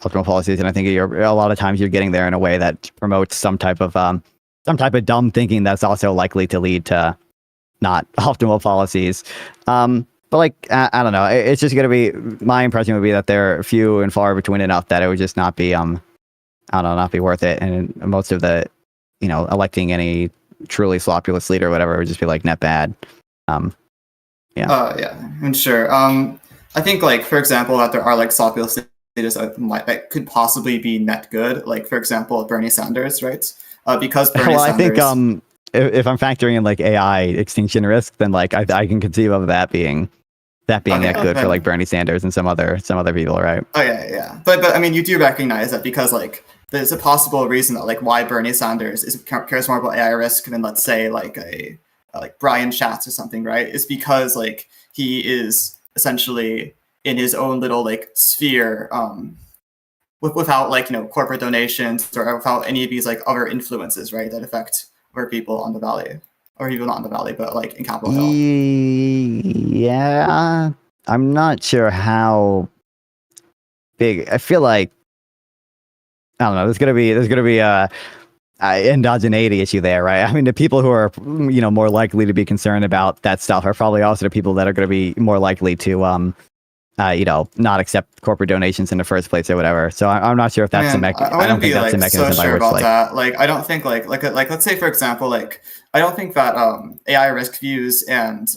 optimal policies, and I think a lot of times you're getting there in a way that promotes some type of dumb thinking that's also likely to lead to not optimal policies. But like I don't know, it's just going to be, my impression would be that they're few and far between enough that it would just not be not be worth it, and most of the electing any truly sloppulous leader or whatever would just be like net bad. And sure. I think, like, for example, that there are like sloppulous leaders that could possibly be net good. Like, for example, Bernie Sanders, right? Because Bernie Sanders. I think if I'm factoring in like AI extinction risk, then like I can conceive of that being net good for like Bernie Sanders and some other people, right? Oh yeah. But I mean, you do recognize that because like there's a possible reason that like why Bernie Sanders cares more about AI risk than, let's say, like like Brian Schatz or something, right? Is because like he is essentially in his own little like sphere, without like corporate donations or without any of these like other influences, right, that affect other people on the valley, or even not on the valley, but like in Capitol Hill. Yeah, I'm not sure how big. I feel like I don't know. There's gonna be a endogeneity issue there, right? I mean, the people who are more likely to be concerned about that stuff are probably also the people that are going to be more likely to not accept corporate donations in the first place or whatever. So I'm not sure if that's the mechanism. I don't think that's the mechanism by which that. Like, I don't think like let's say, for example, like I don't think that AI risk views and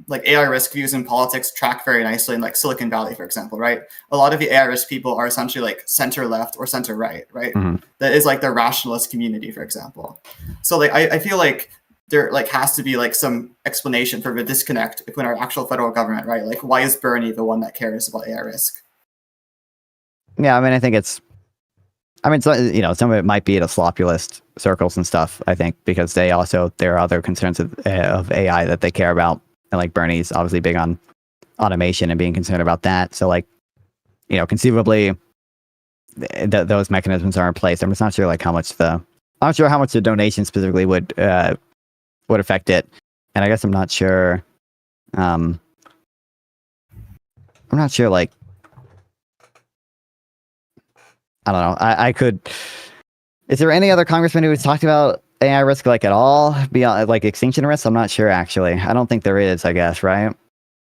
like AI risk views in politics track very nicely in like Silicon Valley, for example, right? A lot of the AI risk people are essentially like center left or center right, right? Mm-hmm. That is like the rationalist community, for example. So like I feel like there like has to be like some explanation for the disconnect between our actual federal government, right? Like, why is Bernie the one that cares about AI risk? Yeah, I mean, I think some of it might be at a sloppulist circles and stuff, I think, because there are other concerns of AI that they care about. And like Bernie's obviously big on automation and being concerned about that. So like, conceivably those mechanisms are in place. I'm just not sure like how much the donation specifically would affect it. And I guess I'm not sure like I don't know. I could. Is there any other congressman who has talked about AI risk like at all beyond like extinction risk? I'm not sure actually. I don't think there is. I guess right.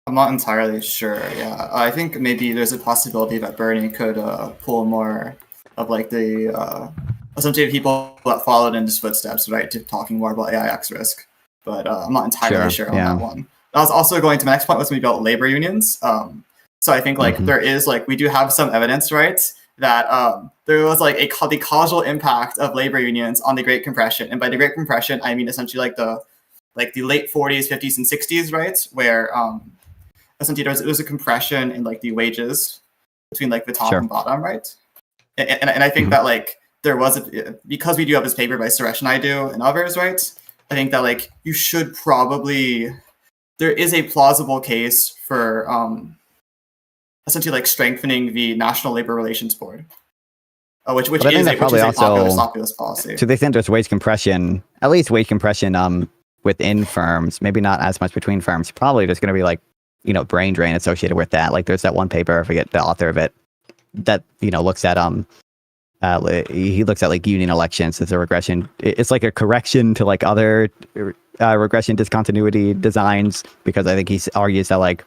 I'm not entirely sure. Yeah, I think maybe there's a possibility that Bernie could pull more of like the essentially people that followed in his footsteps, right, to talking more about AIX risk. But I'm not entirely sure on that one. I was also going to my next point was we built labor unions. So I think like there is like we do have some evidence, right, that there was like the causal impact of labor unions on the Great Compression, and by the Great Compression I mean essentially like the late 40s, 50s, and 60s, right, where essentially there was a compression in like the wages between like the top and bottom, right? And I think that like there was because we do have this paper by Suresh Naidu and others, right? I think that like you should probably there is a plausible case for essentially like strengthening the National Labor Relations Board, which is a popular slopulous policy. To the extent there's wage compression, at least wage compression within firms, maybe not as much between firms. Probably there's going to be like brain drain associated with that. Like there's that one paper, I forget the author of it, that looks at he looks at like union elections as a regression. It's like a correction to like other regression discontinuity designs, because I think he argues that like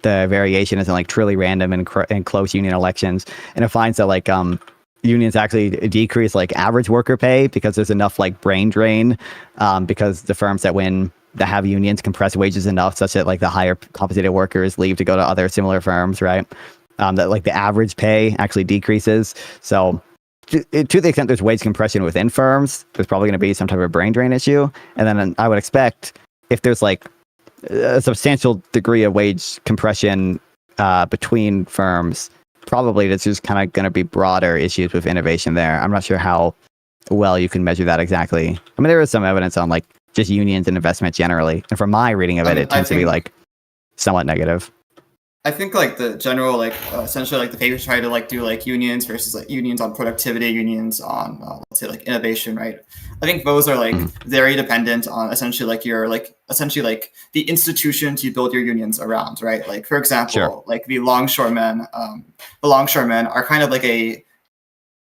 the variation isn't like truly random in close union elections, and it finds that like unions actually decrease like average worker pay because there's enough like brain drain, because the firms that have unions compress wages enough such that like the higher compensated workers leave to go to other similar firms, right? That like the average pay actually decreases. So to the extent there's wage compression within firms, there's probably going to be some type of brain drain issue. And then I would expect if there's like a substantial degree of wage compression between firms, probably there's just kind of going to be broader issues with innovation there. I'm not sure how well you can measure that exactly. I mean, there is some evidence on like just unions and investment generally, and from my reading of it, it tends to be like somewhat negative. I think like the general like essentially like the papers try to like do like unions versus like unions on productivity, unions on let's say like innovation, right? I think those are like very dependent on essentially like your like essentially like the institutions you build your unions around, right? Like for example, like the longshoremen are kind of like I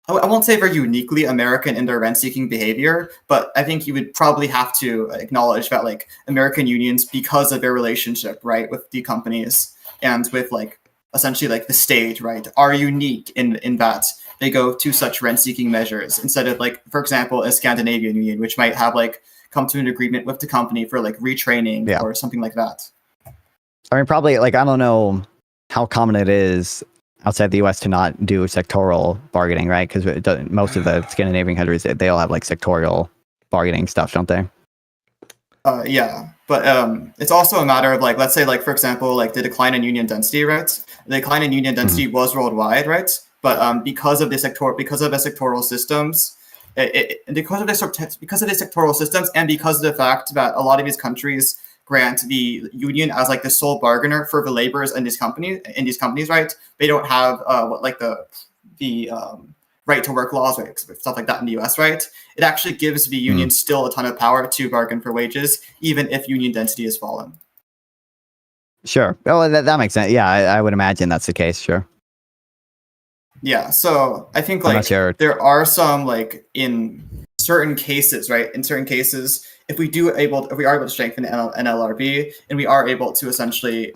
won't say they're uniquely American in their rent-seeking behavior, but I think you would probably have to acknowledge that like American unions, because of their relationship, right, with the companies and with like essentially like the state, right, are unique in that they go to such rent-seeking measures instead of like, for example, a Scandinavian union, which might have like come to an agreement with the company for like retraining or something like that. I mean, probably like I don't know how common it is outside the U.S. to not do sectoral bargaining, right? Because most of the Scandinavian countries, they all have like sectorial bargaining stuff, don't they? Yeah, but it's also a matter of like, let's say like, for example, like the decline in union density, right? The decline in union density was worldwide, right? But because of the sectoral systems, because of the sectoral systems, and because of the fact that a lot of these countries grant the union as like the sole bargainer for the laborers in these companies, right? They don't have the right to work laws, right? Stuff like that in the US, right? It actually gives the union still a ton of power to bargain for wages, even if union density has fallen. Sure. Oh, that makes sense. Yeah, I would imagine that's the case. Sure. Yeah. So I think like there are some like in certain cases, right? In certain cases, if we are able to strengthen NLRB and we are able to essentially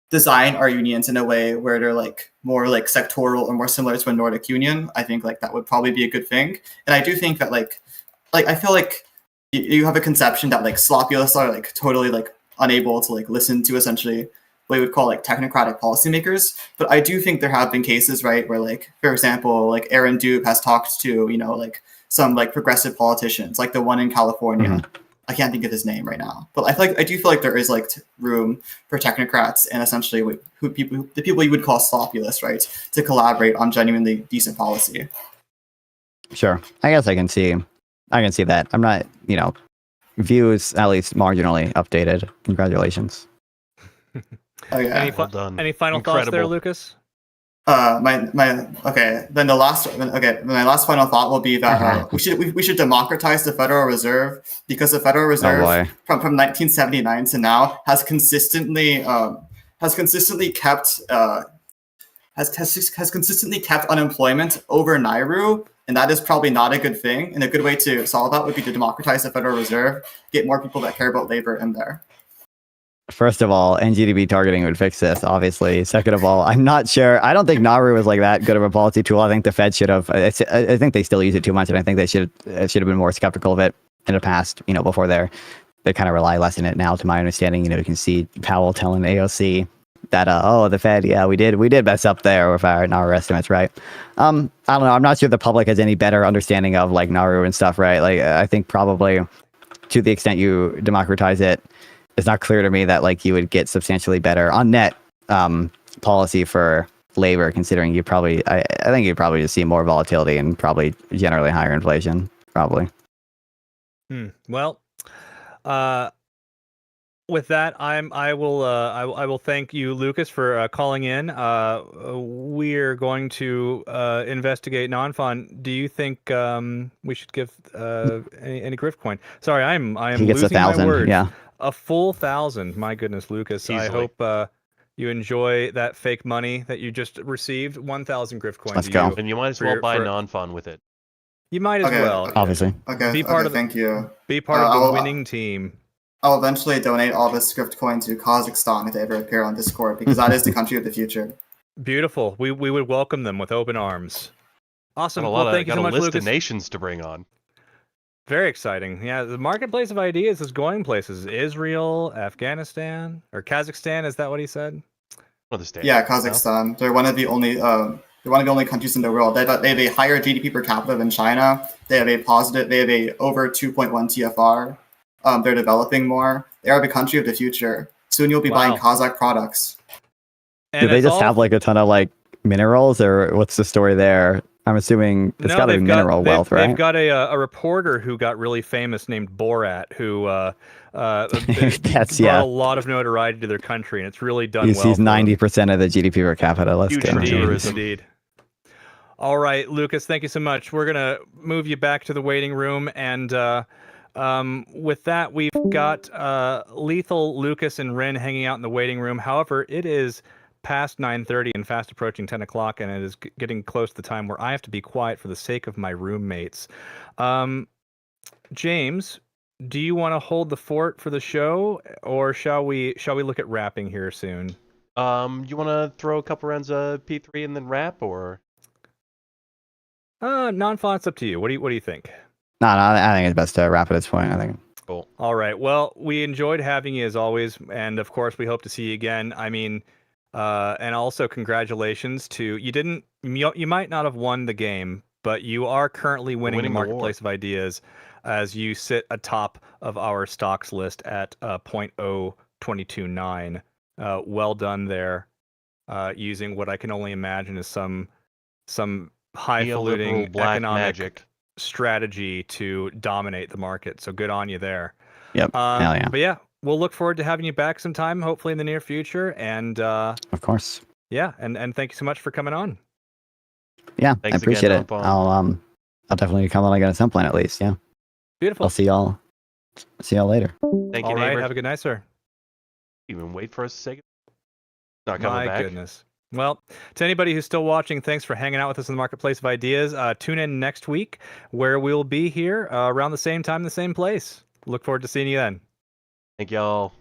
design our unions in a way where they're like more like sectoral or more similar to a Nordic union, I think like that would probably be a good thing. And I do think that like I feel like you have a conception that like slopulous are like totally like unable to like listen to essentially what we would call like technocratic policymakers. But I do think there have been cases, right, where like, for example, like Aaron Dube has talked to, like some like progressive politicians, like the one in California. I can't think of his name right now, but I do feel like there is like room for technocrats and essentially the people you would call slopulous, right, to collaborate on genuinely decent policy. Sure, I guess I can see that. I'm not, views at least marginally updated. Congratulations. Oh yeah, well done. Any final thoughts there, Lucas? My last final thought will be that we should democratize the Federal Reserve, because the Federal Reserve from 1979 to now has consistently kept has consistently kept unemployment over Nauru, and that is probably not a good thing. And a good way to solve that would be to democratize the Federal Reserve, get more people that care about labor in there. First of all, NGDB targeting would fix this, obviously. Second of all, I'm not sure. I don't think Nauru was like that good of a policy tool. I think the Fed should have. I think they still use it too much, and I think they should have been more skeptical of it in the past. Before they kind of rely less on it now. To my understanding, you can see Powell telling AOC that the Fed, we did mess up there with our Nauru estimates, right? I don't know. I'm not sure the public has any better understanding of like Nauru and stuff, right? Like I think probably to the extent you democratize it, it's not clear to me that like you would get substantially better on net policy for labor, considering I think you'd probably just see more volatility and probably generally higher inflation, probably. Well, with that, I will thank you, Lucas, for calling in. We're going to investigate Nonfon. Do you think we should give any grift coin? Sorry, I am he gets losing 1,000, my words. yeah. A full 1,000. My goodness, Lucas. Easily. I hope you enjoy that fake money that you just received. 1,000 grift coins. Let's go. And you might as well buy Nonfon with it. You might as well. Obviously. Okay. Thank you. Be part of the winning team. I'll eventually donate all this script coin to Kazakhstan if they ever appear on Discord, because that is the country of the future. Beautiful. We would welcome them with open arms. Awesome. Thank you so much, Lucas. Got a list of nations to bring on. Very exciting. Yeah, the marketplace of ideas is going places. Israel, Afghanistan, or Kazakhstan. Is that what he said? Well, the state. Yeah, Kazakhstan. No? They're one of the only. They're one of the only countries in the world. They have a higher GDP per capita than China. They have a over 2.1 TFR. They're developing more. They are the country of the future. Soon you'll be buying Kazakh products. Do they just have like a ton of like minerals, or what's the story there? I'm assuming it's got to be mineral wealth, right? They've got a reporter who got really famous named Borat, who brought a lot of notoriety to their country, and it's really done well. He's 90% of the GDP per capita. Let's go. Indeed. All right, Lucas, thank you so much. We're going to move you back to the waiting room, and with that, we've got Lethal, Lucas, and Ren hanging out in the waiting room. However, it is past 9:30 and fast approaching 10 o'clock, and it is getting close to the time where I have to be quiet for the sake of my roommates. James, do you want to hold the fort for the show, or shall we look at wrapping here soon? You want to throw a couple rounds of P3 and then wrap, or? Nonfon, it's up to you. What do you think? No, I think it's best to wrap at this point. I think. Cool. All right. Well, we enjoyed having you as always, and of course, we hope to see you again. I mean, and also congratulations to you might not have won the game, but you are currently winning the marketplace of ideas as you sit atop of our stocks list at 0.0229. Well done there, using what I can only imagine is some highfalutin economic magic strategy to dominate the market. So good on you there. Yep. Hell yeah. But yeah, we'll look forward to having you back sometime, hopefully in the near future. And of course. Yeah, and thank you so much for coming on. Yeah, thanks I appreciate again, it. I'll definitely come on again at some point at least. Yeah. Beautiful. I'll see y'all later. Thank you. All right, neighbor. have a good night, sir. Even wait for us to say not coming back. My goodness. Well, to anybody who's still watching, thanks for hanging out with us in the Marketplace of Ideas. Tune in next week where we'll be here around the same time, the same place. Look forward to seeing you then. Thank y'all.